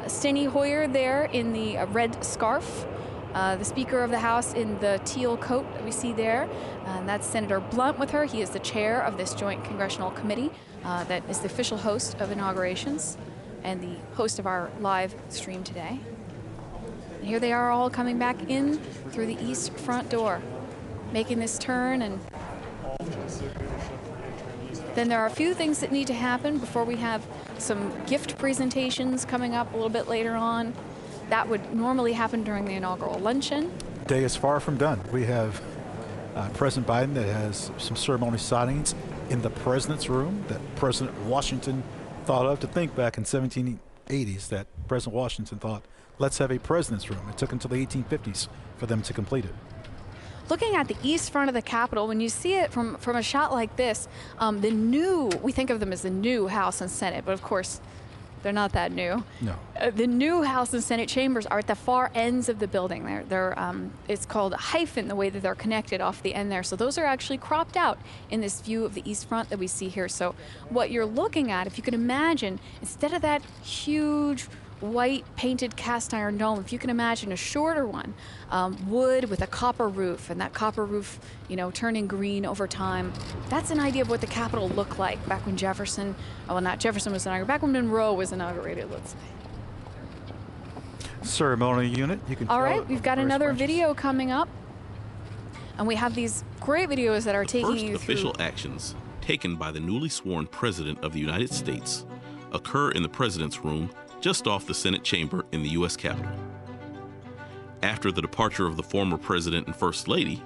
Steny Hoyer there in the red scarf, the Speaker of the House in the teal coat that we see there, and that's Senator Blunt with her. He is the chair of this Joint Congressional Committee that is the official host of inaugurations and the host of our live stream today. And here they are all coming back in through the East Front door, making this turn. And then there are a few things that need to happen before we have some gift presentations coming up a little bit later on. That would normally happen during the inaugural luncheon. Day is far from done. We have President Biden that has some ceremony signings in the president's room that President Washington thought of. To think back in 1780s that President Washington thought, let's have a president's room. It took until the 1850s for them to complete it. looking at the east front of the Capitol, when you see it from a shot like this, we think of them as the new House and Senate, but of course, they're not that new. No. The new House and Senate chambers are at the far ends of the building. It's called a hyphen, the way that they're connected off the end there. So those are actually cropped out in this view of the east front that we see here. So what you're looking at, if you can imagine, instead of that huge white painted cast iron dome, if you can imagine a shorter one, wood with a copper roof, and that copper roof, turning green over time. That's an idea of what the Capitol looked like back when not Jefferson was inaugurated, back when Monroe was inaugurated, let's say. Ceremonial unit, you can. All right, we've got another video coming up, and we have these great videos that are taking you through. First official actions taken by the newly sworn President of the United States occur in the President's room just off the Senate chamber in the U.S. Capitol. After the departure of the former President and First Lady,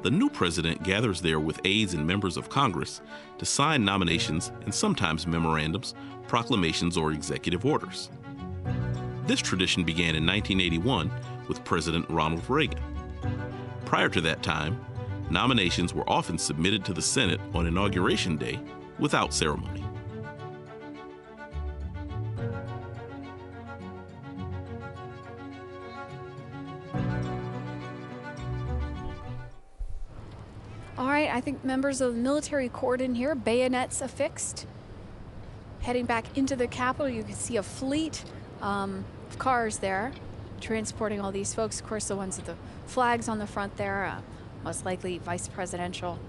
the new President gathers there with aides and members of Congress to sign nominations and sometimes memorandums, proclamations, or executive orders. This tradition began in 1981 with President Ronald Reagan. Prior to that time, nominations were often submitted to the Senate on Inauguration Day without ceremony. All right, I think members of the military cordon here, bayonets affixed. Heading back into the Capitol, you can see a fleet of cars there transporting all these folks. Of course, the ones with the flags on the front there, most likely vice presidential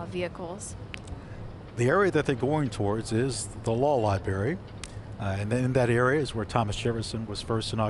vehicles. The area that they're going towards is the law library. And then in that area is where Thomas Jefferson was first inaugurated.